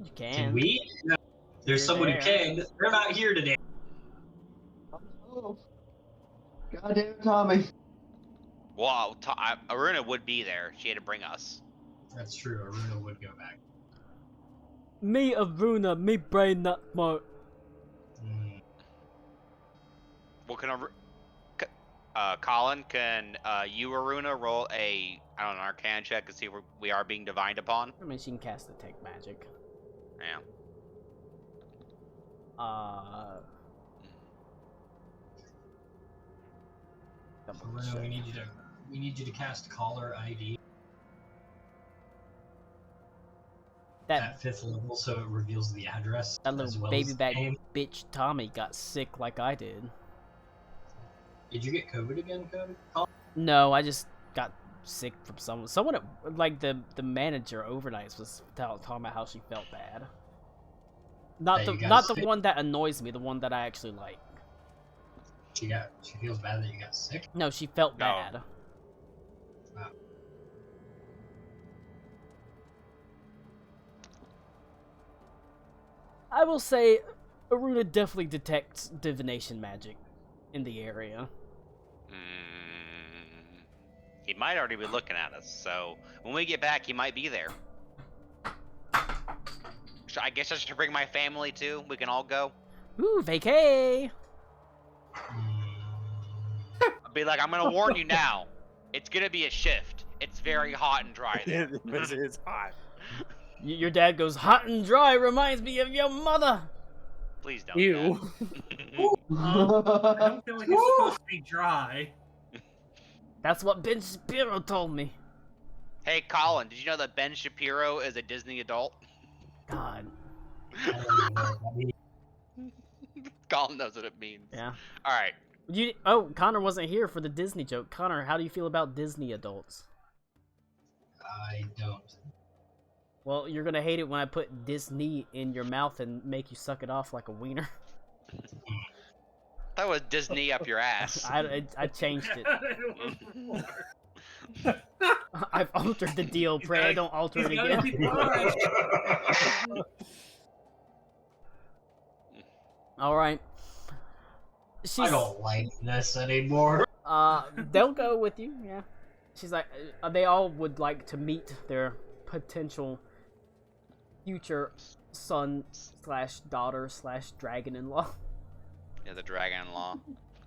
You can. Can we? No. There's You're someone there. who can. They're not here today. Oh, goddamn Tommy! Well, Aruna would be there. She had to bring us. That's true. Aruna would go back. Me, Aruna, me brain not smart. Well, Colin, can you, Aruna, roll a, I don't know, Arcana check to see if we are being divined upon? I mean, she can cast Detect Magic. Yeah. Double Bruno, check. we need you to cast Caller ID That at 5th level, so it reveals the address that as little well baby as the back name. bitch Tommy got sick like I did. Did you get COVID again, Cody? No, I just got sick from someone like the manager overnight was talking about how she felt bad. Not That you got not the sick? one that annoys me, the one that I actually like. She feels bad that you got sick. No, she felt No. bad. Wow. I will say, Aruna definitely detects divination magic in the area. He might already be looking at us, so when we get back, he might be there. So I guess I should bring my family too. We can all go. Ooh, vacay! I'll be like, I'm gonna warn you now. It's gonna be a shift. It's very hot and dry there. It's hot. Your dad goes, hot and dry reminds me of your mother! Please don't. Ew. I don't feel like it's supposed to be dry. That's what Ben Shapiro told me. Hey, Colin, did you know that Ben Shapiro is a Disney adult? God, I don't even know what that means. Colin knows what it means. yeah. All right. Connor wasn't here for the Disney joke. Connor, how do you feel about Disney adults? I don't. Well, you're gonna hate it when I put Disney in your mouth and make you suck it off like a wiener. That was Disney up your ass. I changed it. I've altered the deal. Pray I don't alter it He's gotta again. be fine. All right. I She's don't like this anymore. they'll go with you. Yeah. She's like, they all would like to meet their potential future son / daughter / dragon-in-law. Yeah, the dragon-in-law.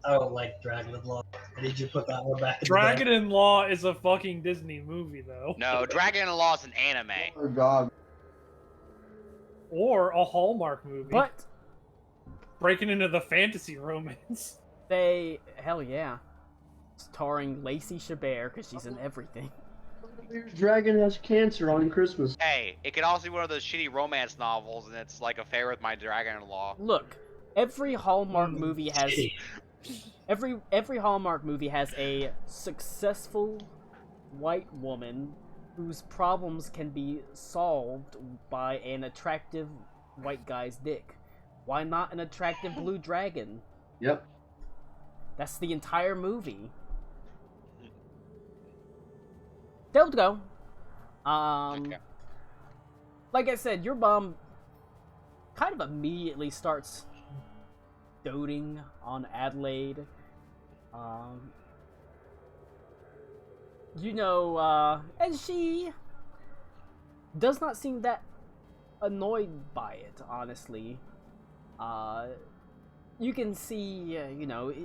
I don't like Dragon-in-Law. I need you to put that one back in Dragon-in-Law is a fucking Disney movie, though. No, dragon-in-law is an anime. Oh god. Or a Hallmark movie. But Breaking into the fantasy romance. hell yeah, starring Lacey Chabert because she's in everything. Your dragon has cancer on Christmas. Hey, it could also be one of those shitty romance novels, and it's like Affair with My Dragon-in-Law. Look, every Hallmark movie has Shitty. every Hallmark movie has a successful white woman whose problems can be solved by an attractive white guy's dick. Why not an attractive blue dragon? Yep. That's the entire movie. They'll go. Okay. Like I said, your mom kind of immediately starts doting on Adelaide. And she does not seem that annoyed by it, honestly. You can see,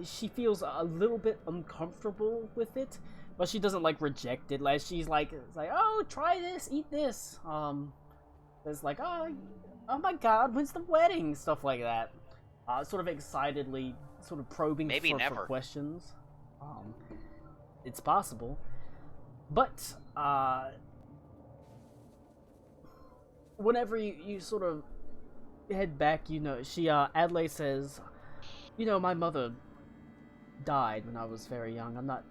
she feels a little bit uncomfortable with it, but she doesn't like reject it. Like she's like, oh, try this, eat this. It's like, oh my god, when's the wedding? Stuff like that. Sort of excitedly, sort of probing Maybe for never. questions. It's possible, but whenever you sort of head back, Adelaide says, my mother died when I was very young. I'm not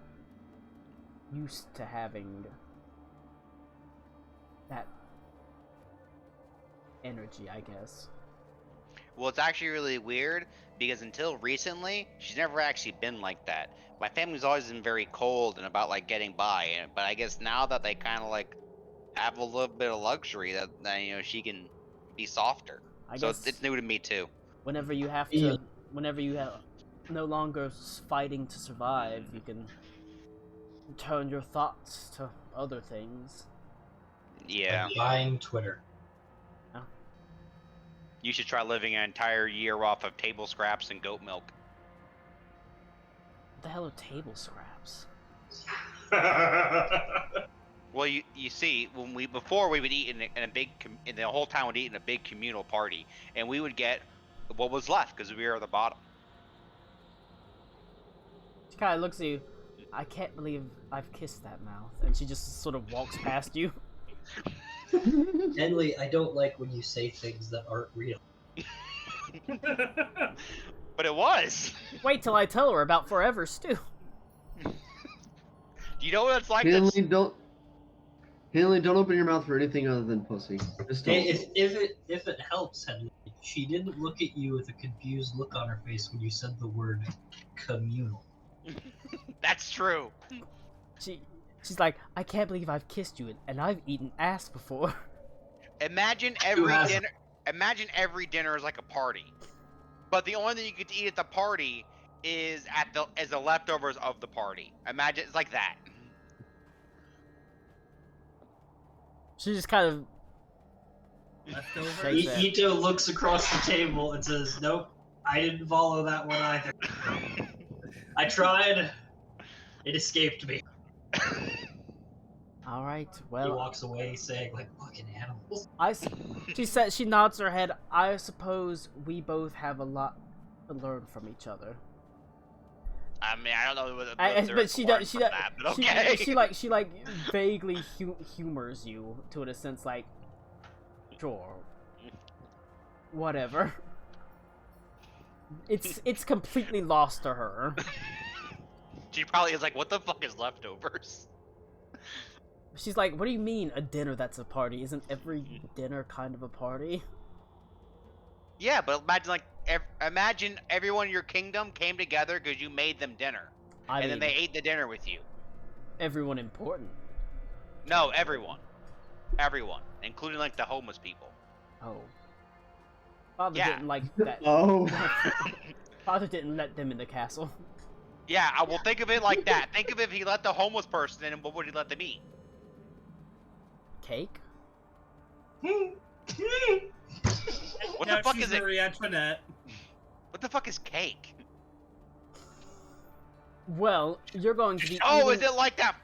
used to having that energy, I guess. Well, it's actually really weird because until recently, she's never actually been like that. My family's always been very cold and about like getting by, but I guess now that they kind of like have a little bit of luxury, that she can be softer. I So guess it's new to me too. whenever you have no longer fighting to survive, you can turn your thoughts to other things. Yeah. Buying Twitter. You should try living an entire year off of table scraps and goat milk. What the hell are table scraps? Well, you see, when before we would eat in a big in the whole town would eat in a big communal party, and we would get what was left because we were at the bottom. She kind of looks at you. I can't believe I've kissed that mouth, and she just sort of walks past you. Henley, I don't like when you say things that aren't real. But it was. Wait till I tell her about Forever Stew. You know what it's like? Hanley, don't open your mouth for anything other than pussy. Just don't. If it helps, Henley, she didn't look at you with a confused look on her face when you said the word communal. That's true. She's like, I can't believe I've kissed you, and I've eaten ass before. Imagine every dinner. Imagine every dinner is like a party, but the only thing you get to eat at the party is the leftovers of the party. Imagine it's like that. She just kind of Leftover. Ito looks across the table and says, "Nope, I didn't follow that one either. I tried. It escaped me." All right, He well, walks away saying, like, fucking animals. she nods her head. I suppose we both have a lot to learn from each other. I mean, I don't know what But she okay. she vaguely humors you to in a sense, like, sure, whatever. It's completely lost to her. She probably is like, what the fuck is leftovers? She's like, what do you mean a dinner that's a party? Isn't every dinner kind of a party? Yeah, but imagine everyone in your kingdom came together because you made them dinner, and then they ate the dinner with you. Everyone important. No, everyone, including like the homeless people. Oh. Father Yeah. didn't like that. Oh. Father didn't let them in the castle. Yeah, I will think of it like that. Think of it if he let the homeless person in, and what would he let them eat? Cake? What Now the fuck she's is it? Marie Antoinette. What the fuck is cake? Well, you're going to be Oh, eating, is it like that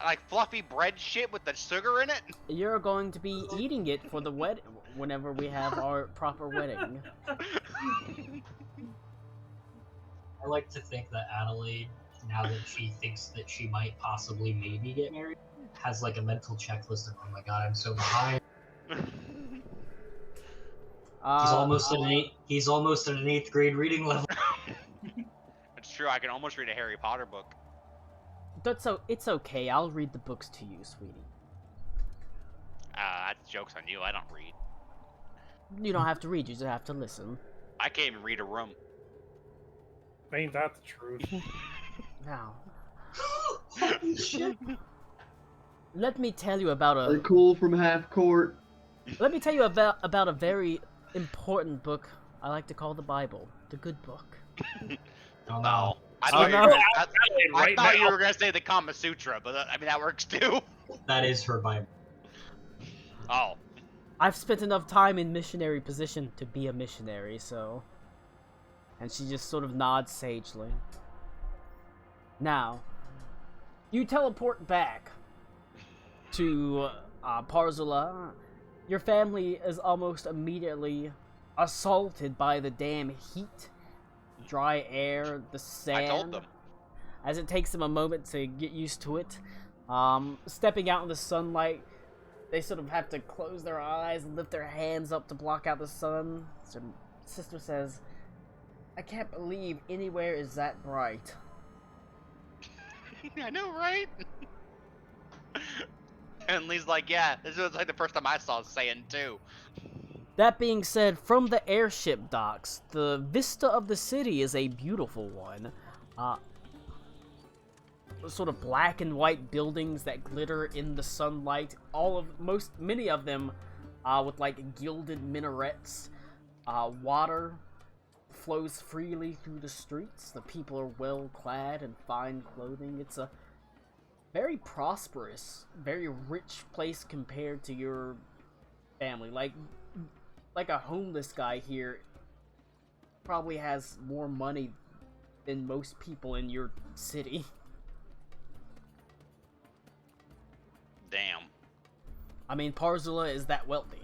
like fluffy bread shit with the sugar in it? You're going to be eating it for the wedding whenever we have our proper wedding. I like to think that Adelaide, now that she thinks that she might possibly maybe get married, has like a mental checklist of, oh my god, I'm so behind. He's almost at an 8th grade reading level. It's true, I can almost read a Harry Potter book. It's okay. I'll read the books to you, sweetie. That's jokes on you, I don't read. You don't have to read. You just have to listen. I can't even read a room. Ain't that the truth? Now, Holy shit. let me tell you about They're cool from half court. Let me tell you about a very important book I like to call the Bible, the good book. Oh, No. I Oh, thought, no. you, were, I Right thought you now. were gonna say the Kama Sutra, but I mean that works too. that is her Bible. Oh. I've spent enough time in missionary position to be a missionary, so... And she just sort of nods sagely. Now, you teleport back to Parzula. Your family is almost immediately assaulted by the damn heat, dry air, the sand. I told them. As it takes them a moment to get used to it. Stepping out in the sunlight, they sort of have to close their eyes and lift their hands up to block out the sun. So sister says, I can't believe anywhere is that bright. I know, right? And Lee's like, yeah, this was like the first time I saw Saiyan too. That being said, from the airship docks, the vista of the city is a beautiful one. Sort of black and white buildings that glitter in the sunlight. Many of them with like gilded minarets. Water flows freely through the streets. The people are well clad in fine clothing. It's a very prosperous, very rich place compared to your family. Like, like a homeless guy here probably has more money than most people in your city. Damn. I mean, Parzula is that wealthy.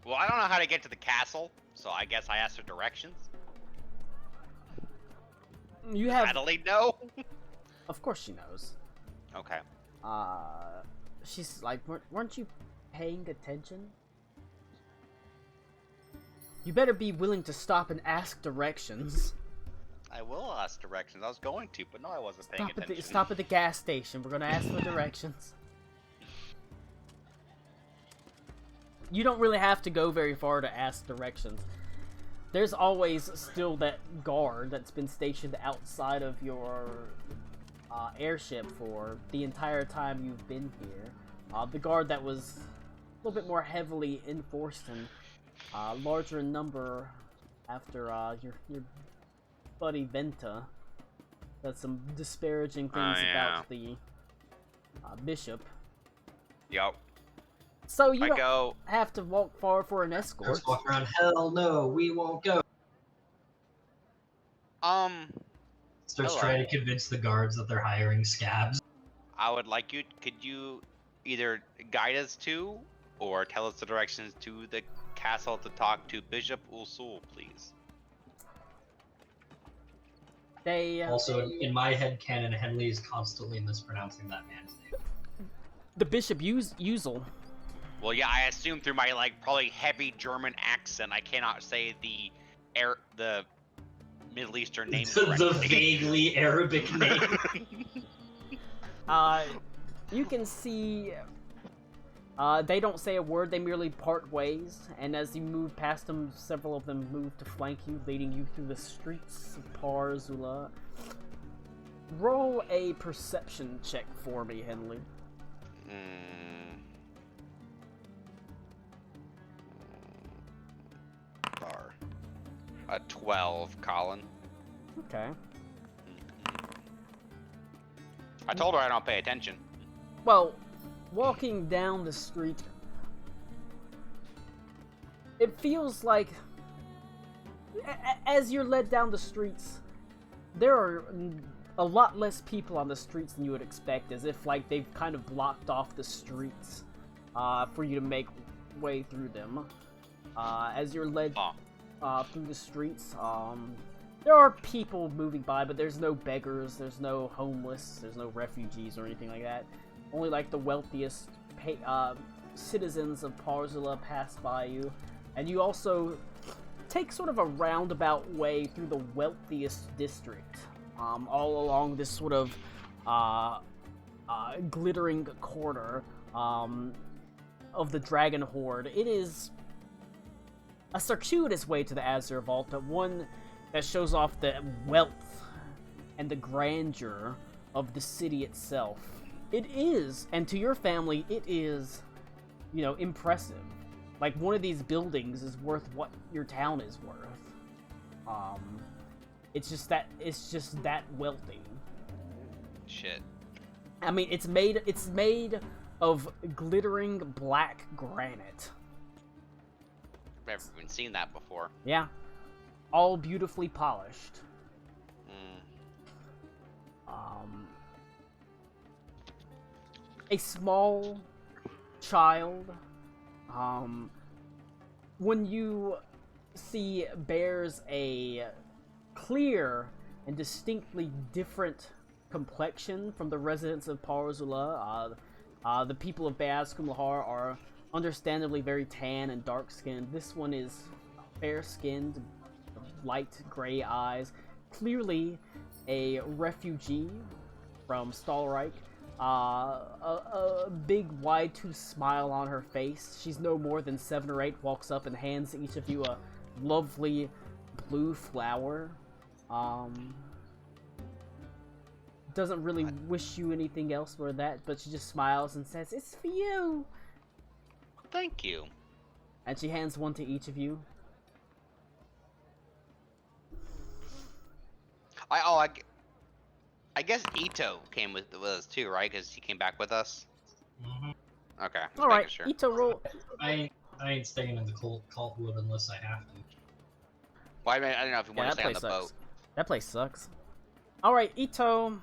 Well, I don't know how to get to the castle, so I guess I asked for directions. You have... Adelaide know? Of course she knows. Okay. She's like, weren't you paying attention? You better be willing to stop and ask directions. I will ask directions. I was going to, but no, I wasn't paying attention. Stop at the gas station. We're gonna ask for directions. You don't really have to go very far to ask directions. There's always still that guard that's been stationed outside of your airship for the entire time you've been here. The guard that was a little bit more heavily enforced and larger in number after your buddy Venta said some disparaging things about the bishop. Yup. So you don't have to walk far for an escort. Let's walk around. Hell no, we won't go. Starts trying to convince the guards that they're hiring scabs. I would like you. Could you either guide us to, or tell us the directions to the castle to talk to Bishop Usul, please? They Also, in my head canon, Henley is constantly mispronouncing that man's name. The Bishop Usul. Well, yeah, I assume through my probably heavy German accent, I cannot say the Middle Eastern name correctly. The vaguely Arabic name. You can see. They don't say a word. They merely part ways, and as you move past them, several of them move to flank you, leading you through the streets of Parzula. Roll a perception check for me, Henley. A 12, Colin. Okay. I told her I don't pay attention. Well, walking down the street, it feels like, as you're led down the streets, there are a lot less people on the streets than you would expect, as if like they've kind of blocked off the streets for you to make way through them. As you're led through the streets, there are people moving by, but there's no beggars, there's no homeless, there's no refugees or anything like that. Only like the wealthiest citizens of Parzula pass by you, and you also take sort of a roundabout way through the wealthiest district, all along this sort of glittering corner of the Dragon Horde. It is a circuitous way to the Azure Vault, but one that shows off the wealth and the grandeur of the city itself. It is, and to your family, it is, you know, impressive. Like, one of these buildings is worth what your town is worth. It's just that wealthy. Shit. I mean, it's made of glittering black granite. I've never even seen that before. Yeah. All beautifully polished. A small child, when you see bears a clear and distinctly different complexion from the residents of Parzula. The people of Beaz Kumlahar are understandably very tan and dark-skinned. This one is fair-skinned, light gray eyes, clearly a refugee from Stahlreich. A big wide-toothed smile on her face. She's no more than 7 or 8, walks up and hands each of you a lovely blue flower. Doesn't really wish you anything else for that, but she just smiles and says, "It's for you!" Thank you. And she hands one to each of you. I guess Ito came with us too, right? Because he came back with us. Mhm. Okay. just All right, making sure. Ito, roll. I ain't staying in the Cultwood unless I have to. Well, I don't know if you Yeah, want to that stay on place the sucks. boat. That place sucks. All right, Ito.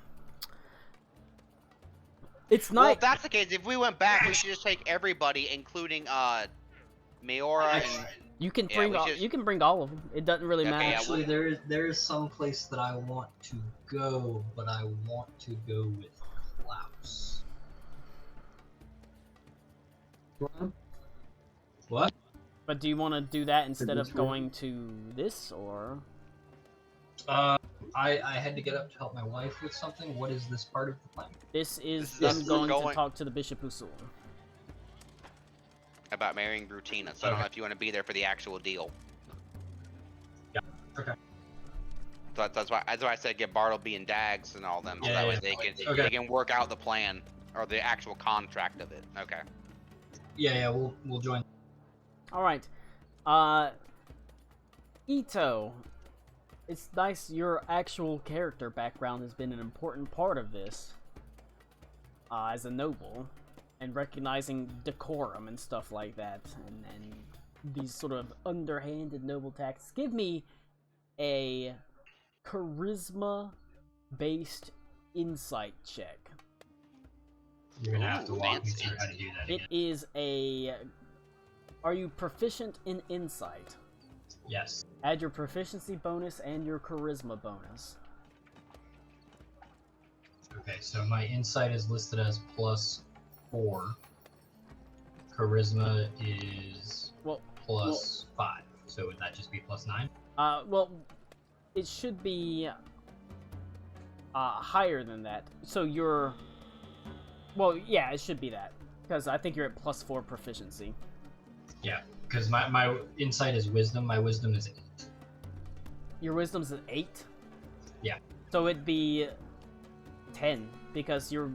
It's Well, night. if that's the case, if we went back, we should just take everybody, including Mayora and. You can Yeah, bring we all. should- You can bring all of them. It doesn't really Okay, matter. yeah, Actually, there is some place that I want to go, but I want to go with Klaus. What? But do you want to do that instead this of one? going to this, or? I had to get up to help my wife with something. What is this part of the plan? This is This them is going to going- talk to the Bishop Usul. About marrying Brutina, so I don't Okay. know if you want to be there for the actual deal. Yeah, okay. So that's why I said get Bartleby and Dags and all them, so Yeah, that way yeah. they Okay. can work out the plan or the actual contract of it. Okay. Yeah, we'll join. All right, Ito. It's nice your actual character background has been an important part of this. As a noble, and recognizing decorum and stuff like that, and these sort of underhanded noble tactics. Give me a charisma-based insight check. You're gonna have to Ooh, walk me fancy. through how to do that It again. is a. Are you proficient in insight? Yes. Add your proficiency bonus and your charisma bonus. Okay, so my insight is listed as +4. Charisma is Well, +5. So would that just be +9? well, it should be higher than that. So you're. Well, yeah, it should be that because I think you're at +4 proficiency. Yeah, because my insight is wisdom. My wisdom is 8. Your wisdom's at 8. Yeah. So it'd be 10 because your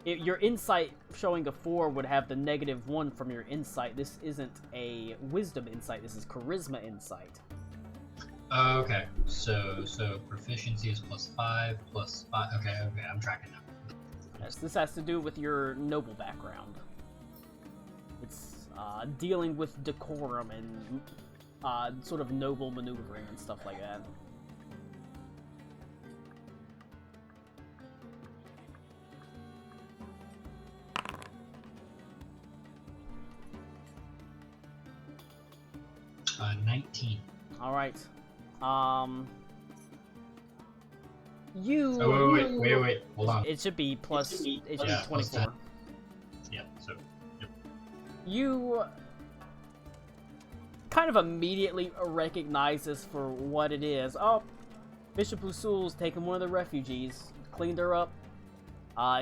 insight showing a 4 would have the -1 from your insight. This isn't a wisdom insight. This is charisma insight. Okay, so proficiency is +5, +5. Okay, I'm tracking now. Yes, this has to do with your noble background. It's dealing with decorum and sort of noble maneuvering and stuff like that. Uh, 19. All right. You. Oh wait. Hold on. It should be plus. It should be Yeah, plus 24. 10. Yeah. So. Yep. You kind of immediately recognize this for what it is. Oh, Bishop Usul's taken one of the refugees, cleaned her up.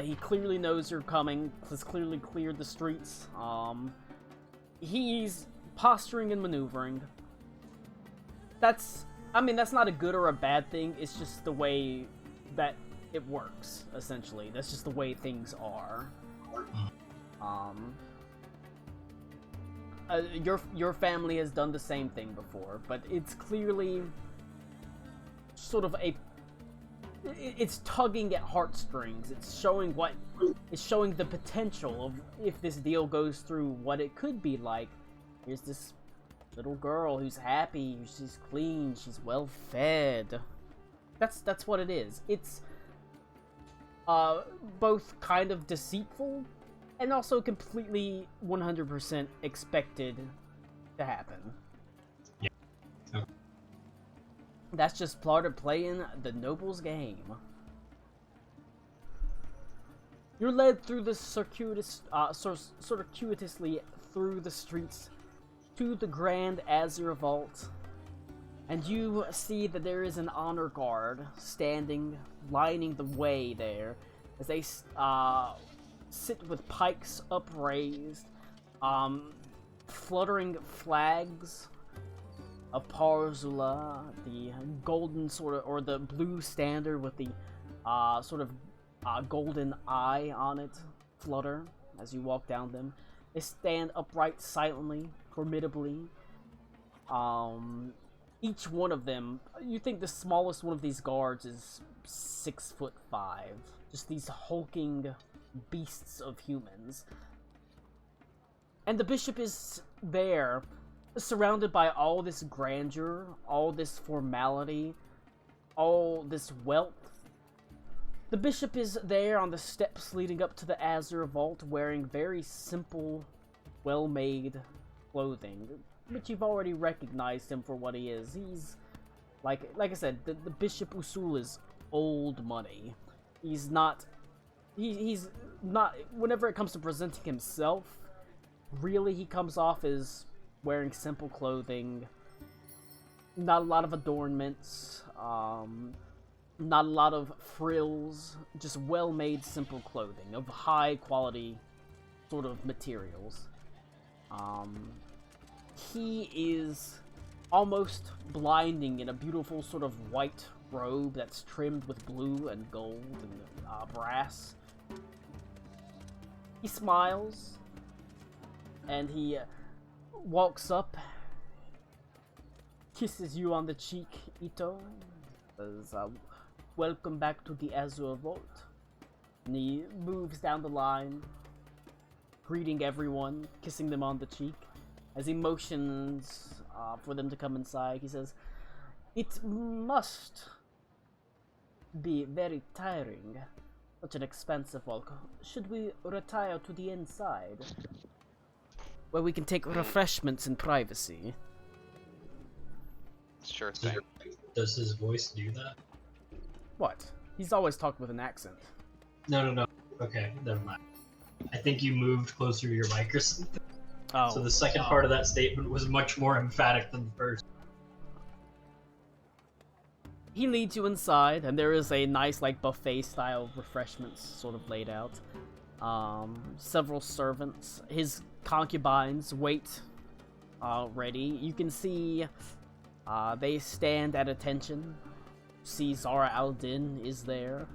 He clearly knows you're coming. Has clearly cleared the streets. He's posturing and maneuvering. That's not a good or a bad thing. It's just the way that it works. Essentially, that's just the way things are. Your family has done the same thing before, but it's clearly sort of it's tugging at heartstrings. It's showing the potential of if this deal goes through, what it could be like. Here's this little girl who's happy, she's clean, she's well fed. That's what it is. It's both kind of deceitful and also completely 100% expected to happen. Yeah. Okay. That's just part of playing the noble's game. You're led through the circuitously through the streets to the Grand Azure Vault, and you see that there is an honor guard standing, lining the way there, as they sit with pikes upraised, fluttering flags of Parzula, the golden sort of, or the blue standard with the sort of golden eye on it flutter as you walk down them. They stand upright silently, formidably. Each one of them, you think the smallest one of these guards is 6'5". Just these hulking beasts of humans. And the bishop is there, surrounded by all this grandeur, all this formality, all this wealth. The bishop is there on the steps leading up to the Azure Vault, wearing very simple, well-made clothing, but you've already recognized him for what he is. He's, like I said, the Bishop Usul is old money. He's not, he's not, whenever it comes to presenting himself, really he comes off as wearing simple clothing, not a lot of adornments, not a lot of frills, just well-made simple clothing of high quality sort of materials. He is almost blinding in a beautiful sort of white robe that's trimmed with blue and gold and brass. He smiles, and he walks up, kisses you on the cheek, Ito, says, welcome back to the Azure Vault. And he moves down the line, greeting everyone, kissing them on the cheek. As he motions for them to come inside, he says, it must be very tiring, such an expensive walk. Should we retire to the inside, where we can take refreshments in privacy? Sure thing. Does his voice do that? What? He's always talked with an accent. No. Okay, never mind. I think you moved closer to your mic or something. Oh. So the second part of that statement was much more emphatic than the first. He leads you inside, and there is a nice, like, buffet-style refreshments sort of laid out. Several servants. His concubines wait ready. You can see they stand at attention. See Zara al-Din is there.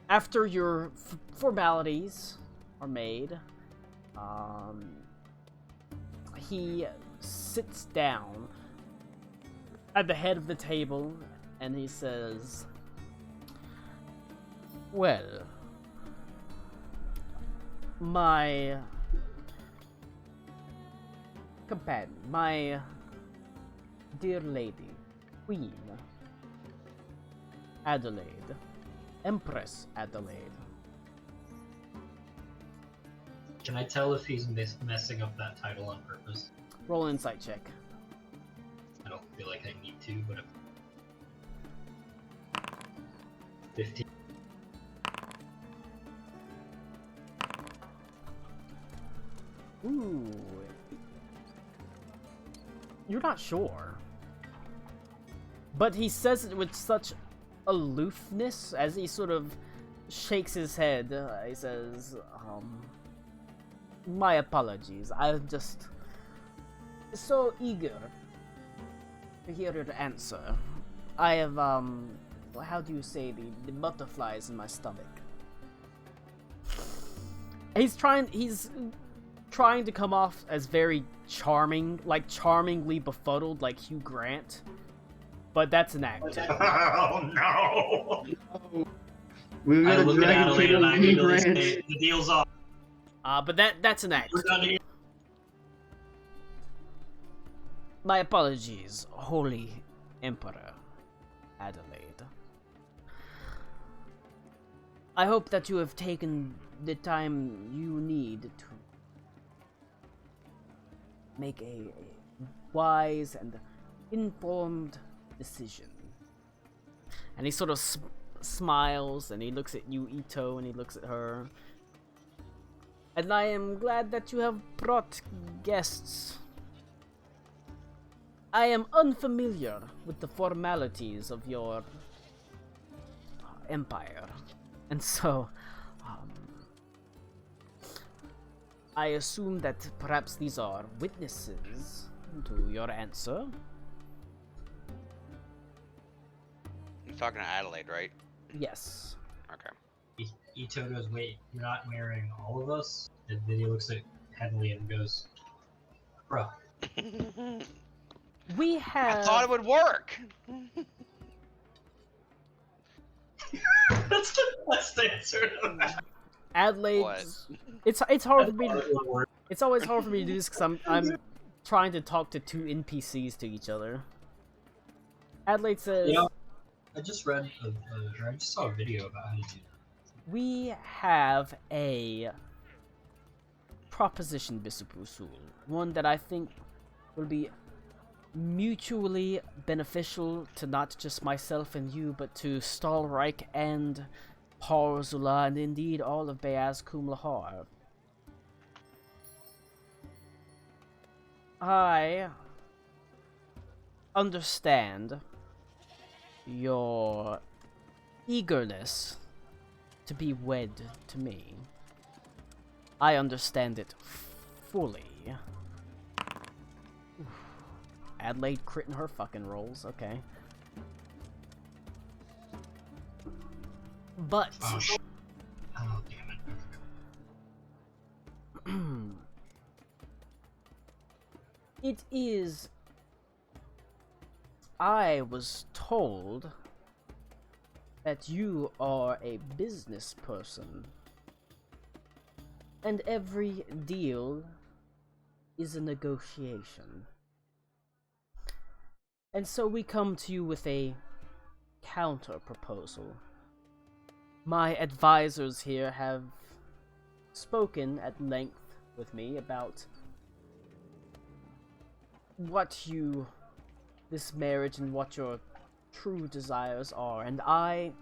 After your formalities are made, he sits down at the head of the table and he says, well, my companion, my dear lady, Queen Adelaide, Empress Adelaide. Can I tell if he's messing up that title on purpose? Roll an insight check. I don't feel like I need to, but if... 15. Ooh. You're not sure. But he says it with such aloofness as he sort of shakes his head. He says, my apologies. I'm just so eager to hear your answer. I have, how do you say, the butterflies in my stomach. He's trying to come off as very charming, like charmingly befuddled, like Hugh Grant. But that's an act. Oh no! We've got I a look at dragon Adelaide and I king immediately Grant. say, the deal's off. But that's an act. We're done here. My apologies, Holy Emperor Adelaide. I hope that you have taken the time you need to make a wise and informed decision. And he sort of smiles, and he looks at you, Ito, and he looks at her. And I am glad that you have brought guests. I am unfamiliar with the formalities of your empire, and so I assume that perhaps these are witnesses to your answer. You're talking to Adelaide, right? Yes. Okay. Ito goes, wait, you're not marrying all of us? And then he looks at Henley and goes, Bro. We I have. thought it would work. That's the best answer to that. Adelaide. What? It's hard for me. I thought it would work. It's always hard for me to do this because I'm trying to talk to two NPCs to each other. Adelaide says, You know, I just read, or I just saw a video about how to do that. we have a proposition, Bisupusul. One that I think will be mutually beneficial to not just myself and you, but to Stalreich and Parzula, and indeed all of Beaz Kumlahar. I understand your eagerness to be wed to me. I understand it fully. Oof. Adelaide critting her fucking rolls, okay. But Oh, shit. Oh, damn it. it is... I was told that you are a business person, and every deal is a negotiation. And so we come to you with a counter proposal. My advisors here have spoken at length with me about what this marriage and what your true desires are, and I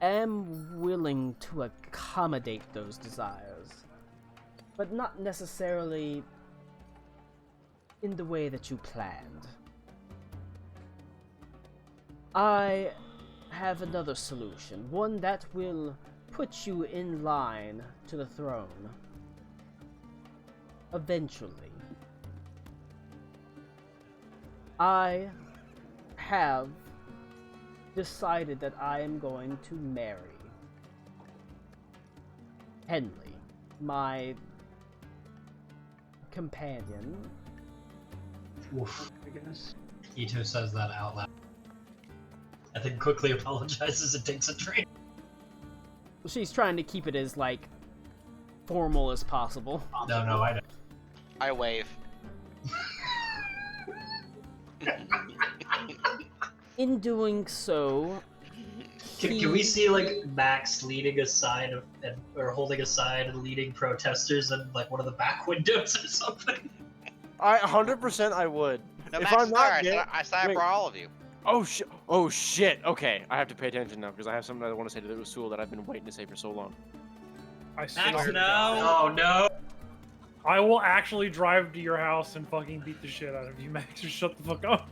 am willing to accommodate those desires, but not necessarily in the way that you planned. I have another solution, one that will put you in line to the throne eventually. I have decided that I am going to marry Henley, my companion. Oof. I guess. Ito says that out loud. And then quickly apologizes and takes a drink. She's trying to keep it as, like, formal as possible. No, I don't. I wave. In doing so, Can we see like Max leading a side of or holding a side and leading protesters in like one of the back windows or something? I 100% I would. No, If Max I'm is not there. gay- I said I wait. brought all of you. Oh shit! Oh shit! Okay, I have to pay attention now because I have something I want to say to Usul that I've been waiting to say for so long. I Max, swear to no. God. Oh no! I will actually drive to your house and fucking beat the shit out of you, Max. Just shut the fuck up.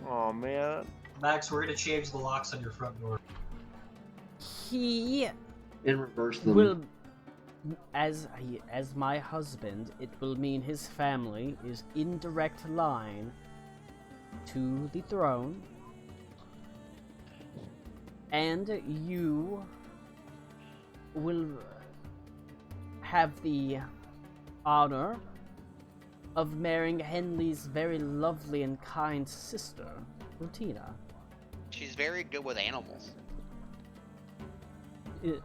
Oh man. Max, we're gonna change the locks on your front door. he And reverse them. will, as my husband, it will mean his family is in direct line to the throne, and you will have the honor of marrying Henley's very lovely and kind sister, Rutina. She's very good with animals. Do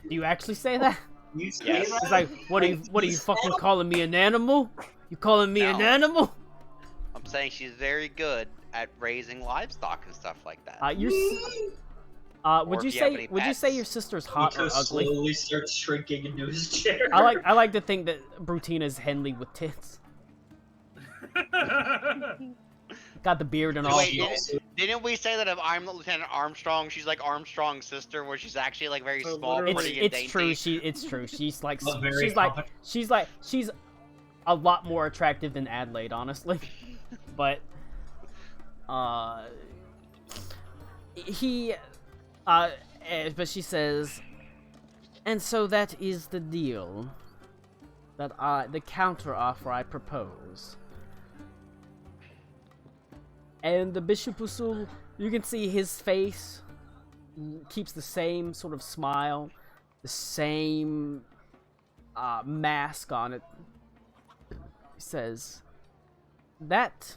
you actually say that? You say Yes. that? It's like, what are you fucking calling me an animal? You calling me an No. animal? I'm saying she's very good at raising livestock and stuff like that. Would Or you if you have say any would you say pets. your sister's hot or Ito ugly? slowly starts shrinking into his chair. I like to think that Brutina's Henley with tits. Got the beard and all. Wait, didn't we say that if I'm Lieutenant Armstrong, she's like Armstrong's sister, where she's actually like very So small, literally- pretty, and It's true. dainty? It's true. She's like But very she's a lot more attractive than Adelaide, honestly. But but she says, and so that is the deal. The counter offer I propose. And the Bishop Usul, you can see his face keeps the same sort of smile, the same mask on it. He says, That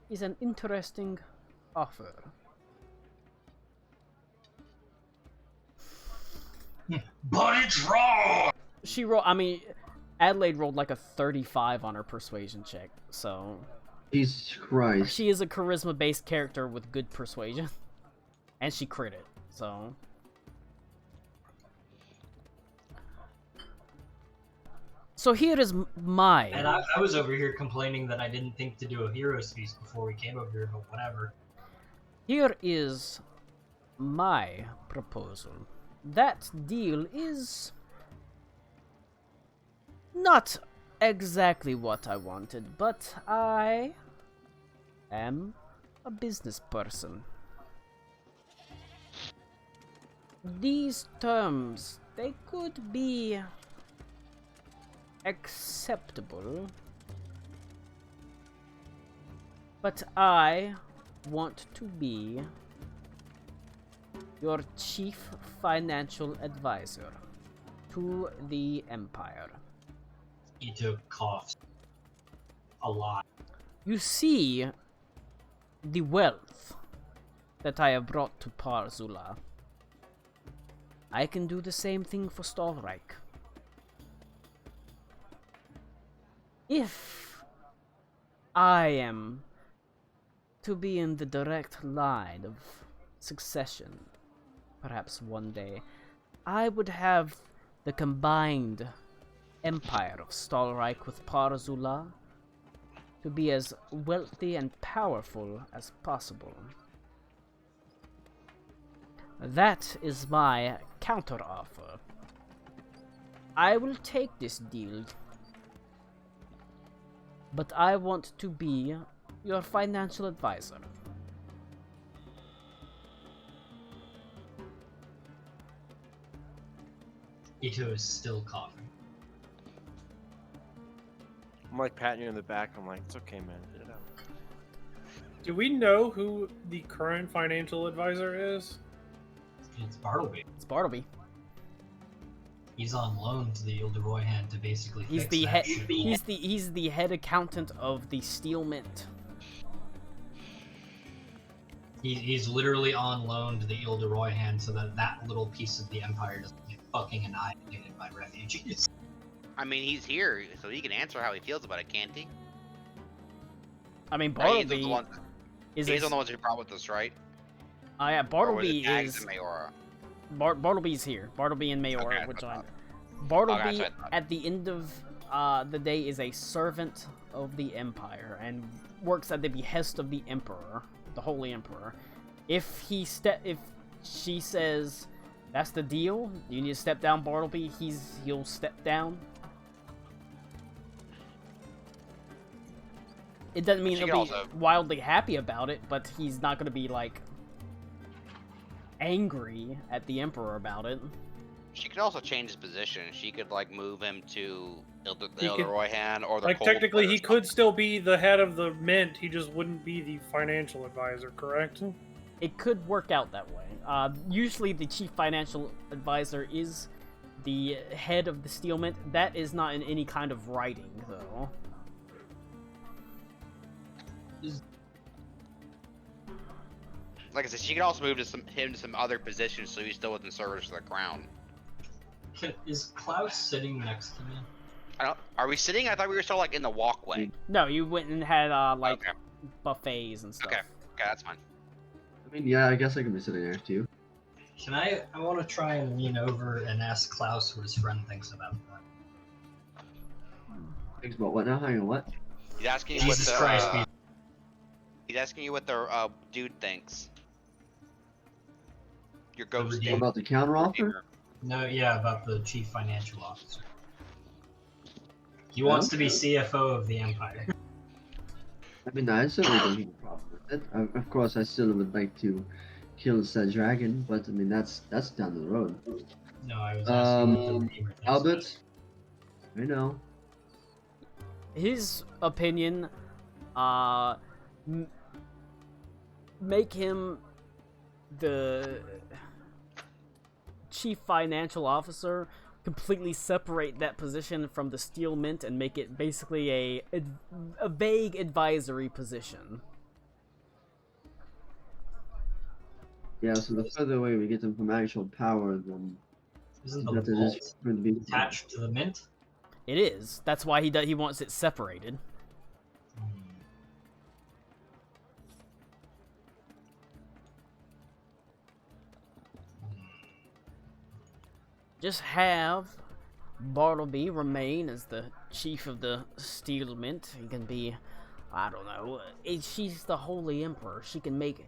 is an interesting offer. But it's wrong! She rolled. I mean, Adelaide rolled like a 35 on her persuasion check, so Jesus Christ. she is a charisma-based character with good persuasion, and she crit it. So here is my. And I was over here complaining that I didn't think to do a hero's feast before we came over here, but whatever. Here is my proposal. That deal is not exactly what I wanted, but I am a business person. These terms, they could be acceptable, but I want to be your chief financial advisor to the Empire. Ito coughs a lot. You see the wealth that I have brought to Parzula. I can do the same thing for Stallreich. If I am to be in the direct line of succession, perhaps one day, I would have the combined empire of Stallreich with Parzula to be as wealthy and powerful as possible. That is my counteroffer. I will take this deal, but I want to be your financial advisor. Ito is still coughing. I'm like patting you in the back. I'm like, it's okay, man. Get it out. Do we know who the current financial advisor is? It's Bartleby. It's Bartleby. He's on loan to the Ilderoy hand to basically He's fix the that head. shit. He's the head accountant of the Steel Mint. He's literally on loan to the Ilderoy hand so that that little piece of the empire doesn't get fucking annihilated by refugees. I mean, he's here, so he can answer how he feels about it, can't he? I mean, Right, Bartleby he's the one. is He's a, the ones who brought with us, right? yeah, Or was it Bartleby Dags is and Mayora? Bartleby's here. Bartleby and Mayor Okay, would that's join. fine. Bartleby, Okay, that's what I thought. at the end of the day, is a servant of the Empire and works at the behest of the Emperor, the Holy Emperor. If she says that's the deal, you need to step down, Bartleby, he'll step down. It doesn't mean She he'll could be also- wildly happy about it, but he's not gonna be like angry at the Emperor about it. She could also change his position. She could like move him to the He could- Ilderoy hand or the Like, Cold technically, Blade or he could still be the head of the mint, he just wouldn't be the financial advisor, correct? It could work out that way. Usually the chief financial advisor is the head of the Steel Mint. That is not in any kind of writing, though. Like I said, she could also move him to some other positions so he's still within service of the crown. Is Klaus sitting next to me? Are we sitting? I thought we were still like in the walkway. No, you went and had like Okay. buffets and stuff. Okay, that's fine. I mean, yeah, I guess I can be sitting next to you. Can I want to try and lean over and ask Klaus what his friend thinks about that. Thanks about what now? Hang on, what? He's asking you Jesus what Christ, the he's asking you what the dude thinks. Your ghost Redeemer. What about the counter offer? Redeemer. No, yeah, about the chief financial officer. He wants to be CFO of the Empire. I mean, I certainly don't have a problem with it. Of course, I still would like to kill said dragon, but I mean, that's down the road. No, I was asking what the Redeemer thinks about Albert, it. I know. His opinion, make him the chief financial officer completely separate that position from the Steel Mint and make it basically a vague advisory position. Yeah, so the further away we get them from actual power, then Isn't that the is vault going to be attached to the mint? It is. That's why he wants it separated. Just have Bartleby remain as the chief of the Steel Mint. He can be, I don't know, she's the Holy Emperor. She can make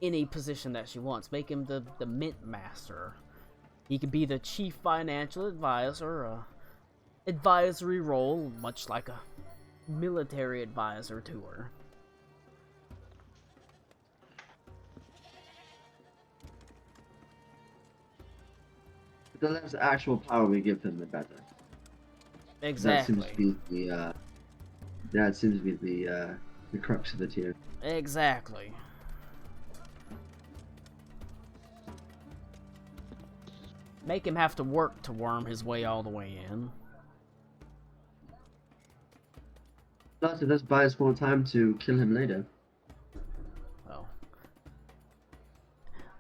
any position that she wants. Make him the Mint Master. He could be the chief financial advisor, advisory role, much like a military advisor to her. The less actual power we give them, the better. Exactly. That seems to be the crux of it here. Exactly. Make him have to work to worm his way all the way in. Plus, it does buy us more time to kill him later. Well,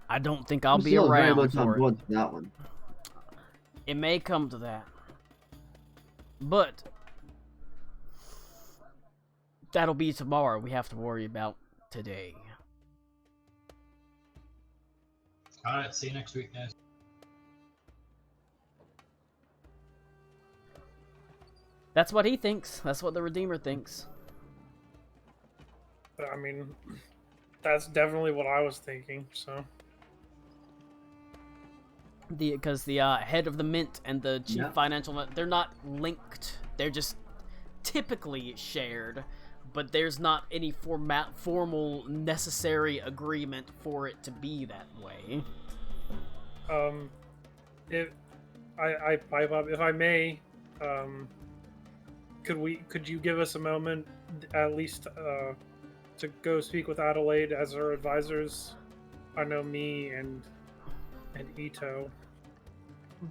I don't think I'll I'm be still very around much on for it. board for that one. It may come to that. But that'll be tomorrow. We have to worry about today. Alright, see you next week, guys. That's what he thinks. That's what the Redeemer thinks. I mean, that's definitely what I was thinking. So Because the head of the Mint and the chief financial, they're not linked. They're just typically shared, but there's not any formal necessary agreement for it to be that way. if I may, could you give us a moment, at least, to go speak with Adelaide as her advisors? I know me and Ito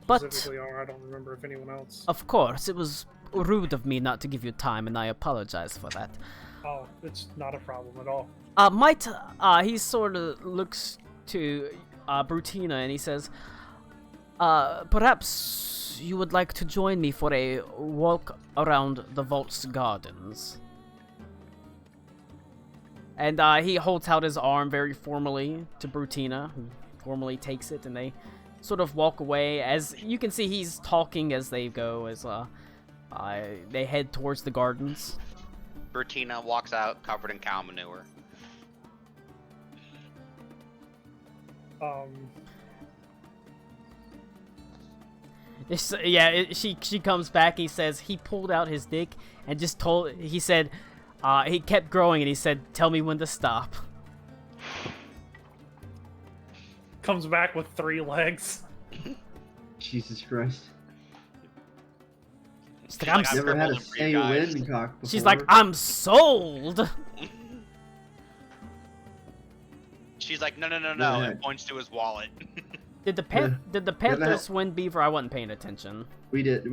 But, specifically are. I don't remember if anyone else. of course, it was rude of me not to give you time, and I apologize for that. Oh, it's not a problem at all. He sort of looks to Brutina and he says, perhaps you would like to join me for a walk around the vault's gardens. And he holds out his arm very formally to Brutina, who formally takes it, and they sort of walk away. As you can see, he's talking as they go, as they head towards the gardens. Bertina walks out covered in cow manure. She comes back. He says he pulled out his dick and just he said, he kept growing and he said, tell me when to stop. Comes back with 3 legs. Jesus Christ. She's like, I've Never had a crippled him for say you guys. win cock before. she's like, I'm sold. She's like, no, Yeah. and points to his wallet. Did the Panthers win, Beaver? I wasn't paying attention. We did.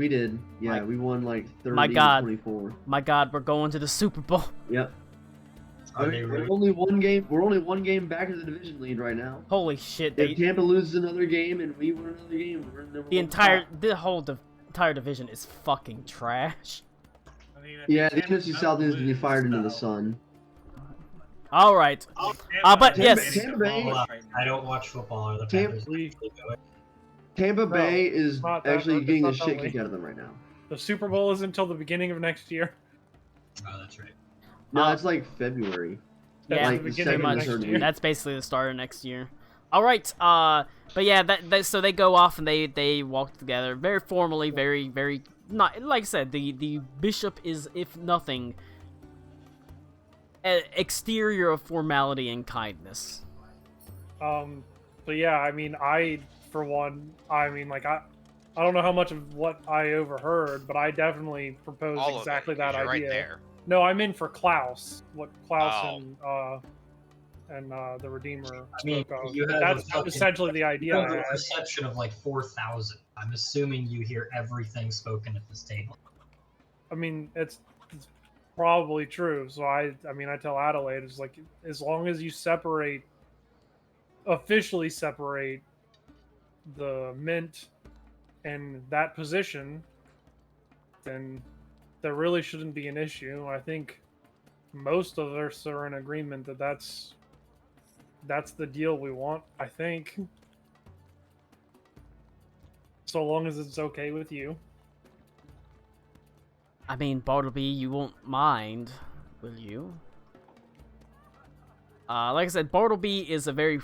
Yeah, My- we won like 30 my God. 24. My God, we're going to the Super Bowl. Yep. Are I they mean, really? we're only one game back of the division lead right now. Holy shit! If Tampa loses another game and we win another game, we're number one spot. the entire division is fucking trash. I mean, Yeah, the NFC South needs to be fired into the sun. All right, but yes, Tampa Bay- I don't watch football. Or the Tampa- Panthers actually go. Tampa Bro, Bay is not that- actually it's getting the not that shit way. kicked out of them right now. the Super Bowl is until the beginning of next year. Oh, that's right. No, it's like February. That's Yeah, the like the beginning pretty of second much. next or third year. That's basically the start of next year. All right, but yeah, so they go off and they walk together very formally, very not like I said. The bishop is, if nothing, exterior of formality and kindness. But yeah, I mean, for one, I mean, like, I don't know how much of what I overheard, but I definitely proposed All exactly of it, 'cause that you're idea. right there. No, I'm in for Klaus. What Klaus Oh. and and the Redeemer I mean, spoke of. you have That's a fucking- essentially the You idea. have I a had. perception of like 4,000. I'm assuming you hear everything spoken at this table. I mean, it's probably true. So I mean, I tell Adelaide, it's like as long as you officially separate the mint and that position, then there really shouldn't be an issue. I think most of us are in agreement that that's the deal we want. I think, so long as it's okay with you. I mean, Bartleby, you won't mind, will you? Like I said, Bartleby is a very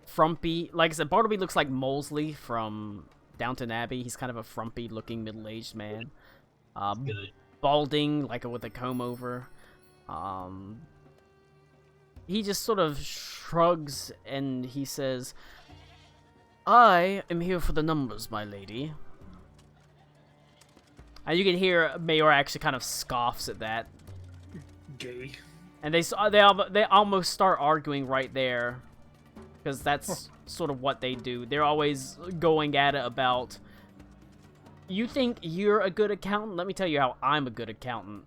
frumpy... Like I said, Bartleby looks like Molesley from Downton Abbey. He's kind of a frumpy-looking middle-aged man. Good. Balding, like with a comb over. He just sort of shrugs and he says, I am here for the numbers, my lady. And you can hear Mayor actually kind of scoffs at that. Gay. And they almost start arguing right there. Because that's sort of what they do. They're always going at it about, you think you're a good accountant? Let me tell you how I'm a good accountant.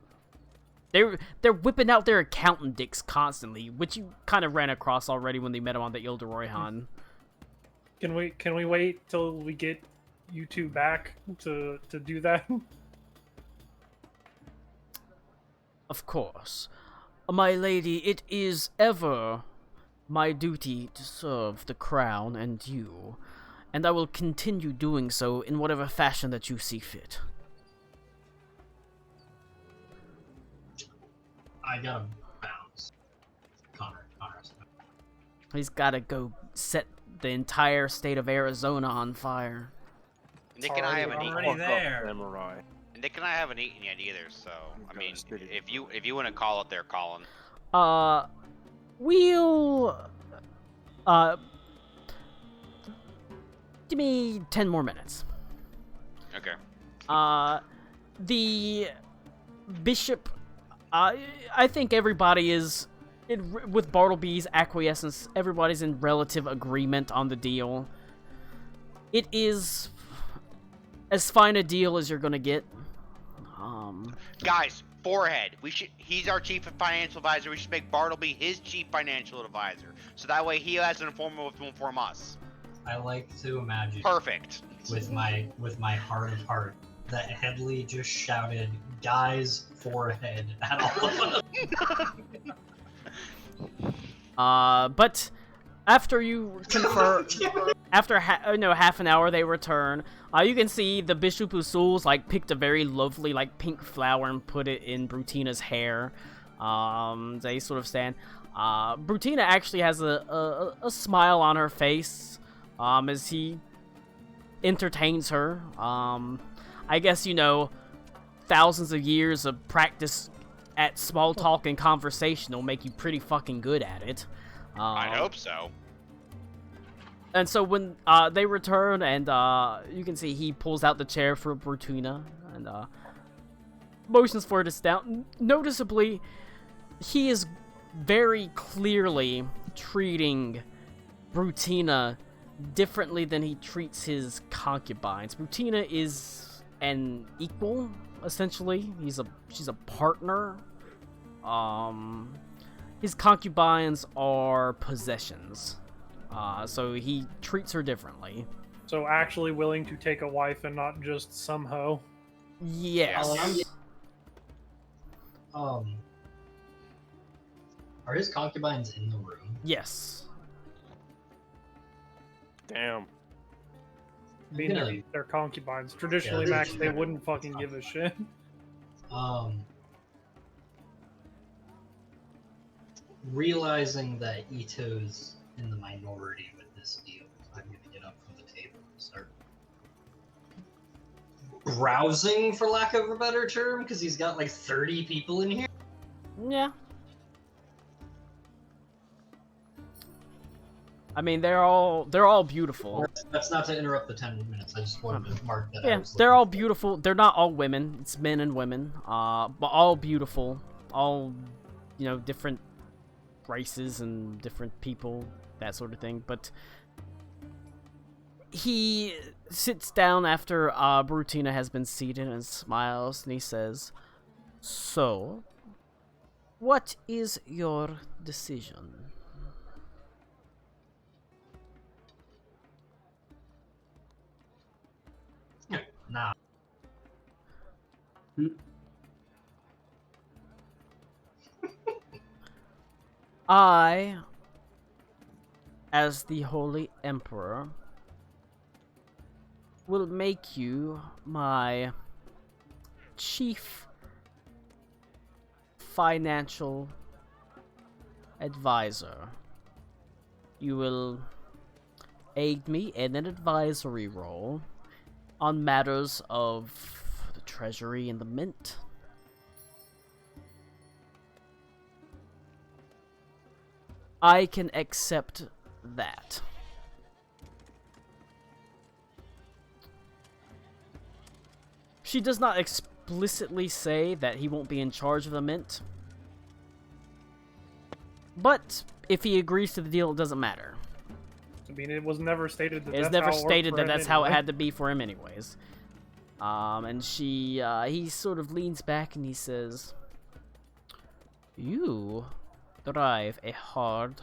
They're whipping out their accountant dicks constantly, which you kind of ran across already when they met him on the Ildoroyhan. Can we wait till we get you two back to do that? Of course. My lady, it is ever my duty to serve the crown and you, and I will continue doing so in whatever fashion that you see fit. I gotta bounce. Connor's. He's gotta go set the entire state of Arizona on fire. Nick and I haven't eaten. Already there. Samurai. Nick and I haven't eaten yet either. So I mean, Steady. if you want to call it there, Colin. We'll give me 10 more minutes. Okay. The bishop, I think everybody is, with Bartleby's acquiescence, everybody's in relative agreement on the deal. It is as fine a deal as you're gonna get. Guys, forehead. He's our chief financial advisor. We should make Bartleby his chief financial advisor, so that way he has an informer to inform us. I like to imagine Perfect. with my heart of heart that Headley just shouted, "Guys, forehead" at all of us. But after you confer, after half an hour, they return. You can see the Bishop Usul's like picked a very lovely like pink flower and put it in Brutina's hair. They sort of stand. Brutina actually has a smile on her face as he entertains her. I guess, thousands of years of practice at small talk and conversation will make you pretty fucking good at it. I hope so. And so when they return, and you can see he pulls out the chair for Brutina and motions for her to sit down. Noticeably, he is very clearly treating Brutina differently than he treats his concubines. Brutina is an equal, essentially. She's a partner. His concubines are possessions. So he treats her differently. So actually willing to take a wife and not just some hoe. Yes. Are his concubines in the room? Yes. Damn. Being their concubines. Traditionally, Yeah, Max, they wouldn't fucking give a shit. Realizing that Ito's in the minority with this deal, I'm gonna get up from the table and start browsing, for lack of a better term, because he's got like 30 people in here. Yeah. I mean, they're all beautiful. That's not to interrupt the 10 minutes. I just wanted to mark that. Yeah, they're all beautiful. They're not all women. It's men and women. But all beautiful. All, different races and different people, that sort of thing. But he sits down after Brutina has been seated and smiles, and he says, "So, what is your decision?" Nah. I, as the Holy Emperor, will make you my chief financial advisor. You will aid me in an advisory role on matters of the Treasury and the Mint. I can accept that. She does not explicitly say that he won't be in charge of the Mint. But if he agrees to the deal, it doesn't matter. I mean, it was never stated that It's that's never how it worked stated for that him that's how it anyway. had to be for him anyways. And he sort of leans back and he says, "You drive a hard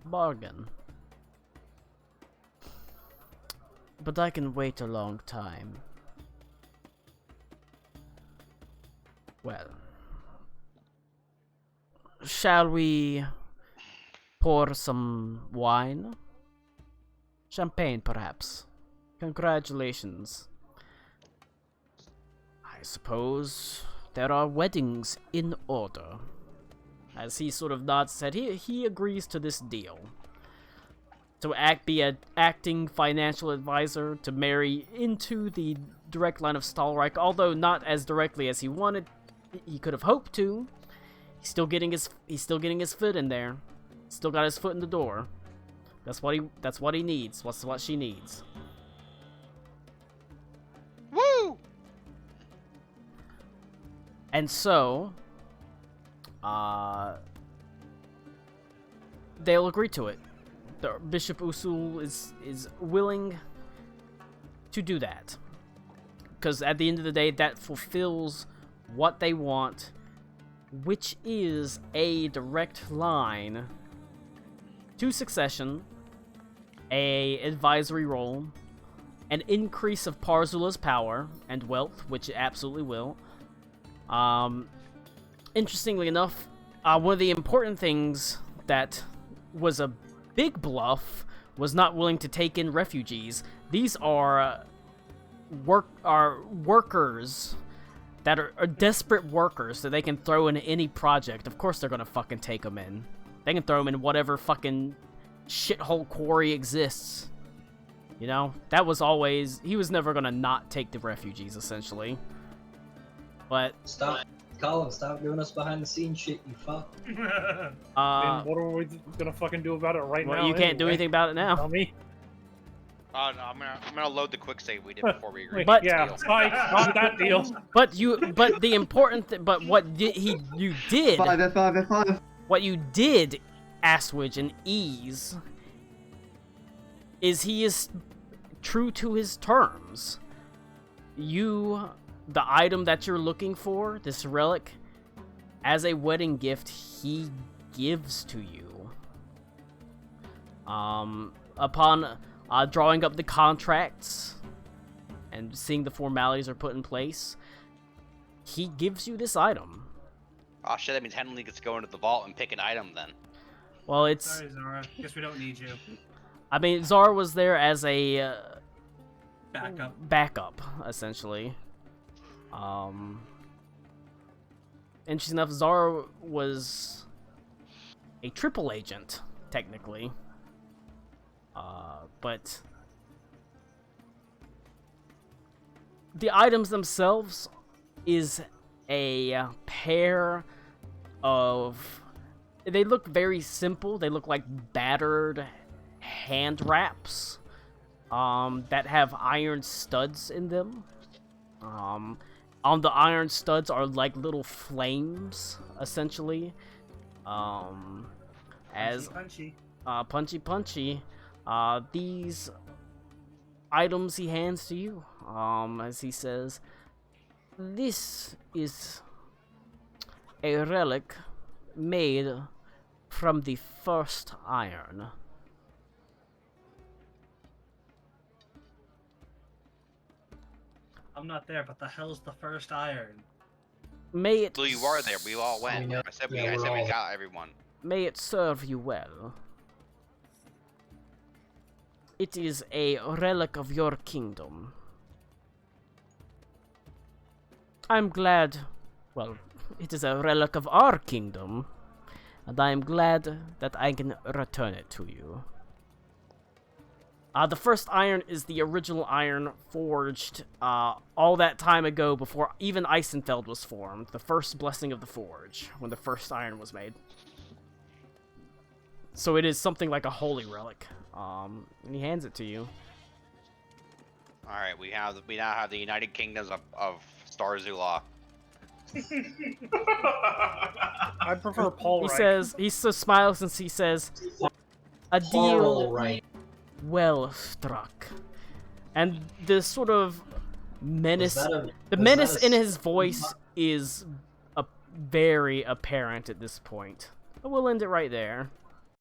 bargain. But I can wait a long time. Well, shall we pour some wine? Champagne, perhaps. Congratulations. I suppose there are weddings in order." As he sort of nods his head, he agrees to this deal. To be an acting financial advisor to marry into the direct line of Stahlreich, although not as directly as he wanted. He could have hoped to. He's still getting his foot in there. Still got his foot in the door. That's what he needs. What she needs. Woo! And so, they'll agree to it. The Bishop Usul is willing to do that. Because at the end of the day, that fulfills what they want, which is a direct line to succession, a advisory role, an increase of Parzula's power and wealth, which it absolutely will. Interestingly enough, one of the important things that was a big bluff was not willing to take in refugees. These are workers that are desperate workers that they can throw in any project. Of course they're gonna fucking take them in. They can throw them in whatever fucking shithole quarry exists. You know? That was always... He was never gonna not take the refugees, essentially. But... Stop. Colin, stop giving us behind the scenes shit, you fuck. And what are we gonna fucking do about it right well, now? you can't do anyway? anything about it now. Tell me. No, I'm gonna load the quick save we did before we agreed. But- to the yeah, deal. not that deal. But the important but what you did, 5 what you did, Aswidge and Ease, is he is true to his terms. The item that you're looking for, this relic, as a wedding gift, he gives to you. Upon drawing up the contracts and seeing the formalities are put in place, he gives you this item. Oh shit, that means Henley gets to go into the vault and pick an item then. Well, it's... Sorry, Zara. Guess we don't need you. I mean, Zara was there as a... Backup. essentially. Interesting enough, Zara was a triple agent, technically. But the items themselves is a pair of... They look very simple. They look like battered hand wraps that have iron studs in them. On the iron studs are like little flames, essentially. As Punchy. punchy. These items he hands to you, as he says, this is a relic made from the first iron. I'm not there, but the hell's the first iron? May it. Well, you are there. We all went. know- I said yeah, we we're all- got everyone. May it serve you well. It is a relic of your kingdom. I'm glad. Well, it is a relic of our kingdom, and I am glad that I can return it to you. The first iron is the original iron forged all that time ago before even Eisenfeld was formed. The first blessing of the forge, when the first iron was made. So it is something like a holy relic. And he hands it to you. All right, we now have the United Kingdoms of Starzula. I prefer Paul He Reich. says, he so smiles and he says, a Paul deal Reich. well struck. And the sort of menace, the was menace that a in his voice is very apparent at this point. But we'll end it right there.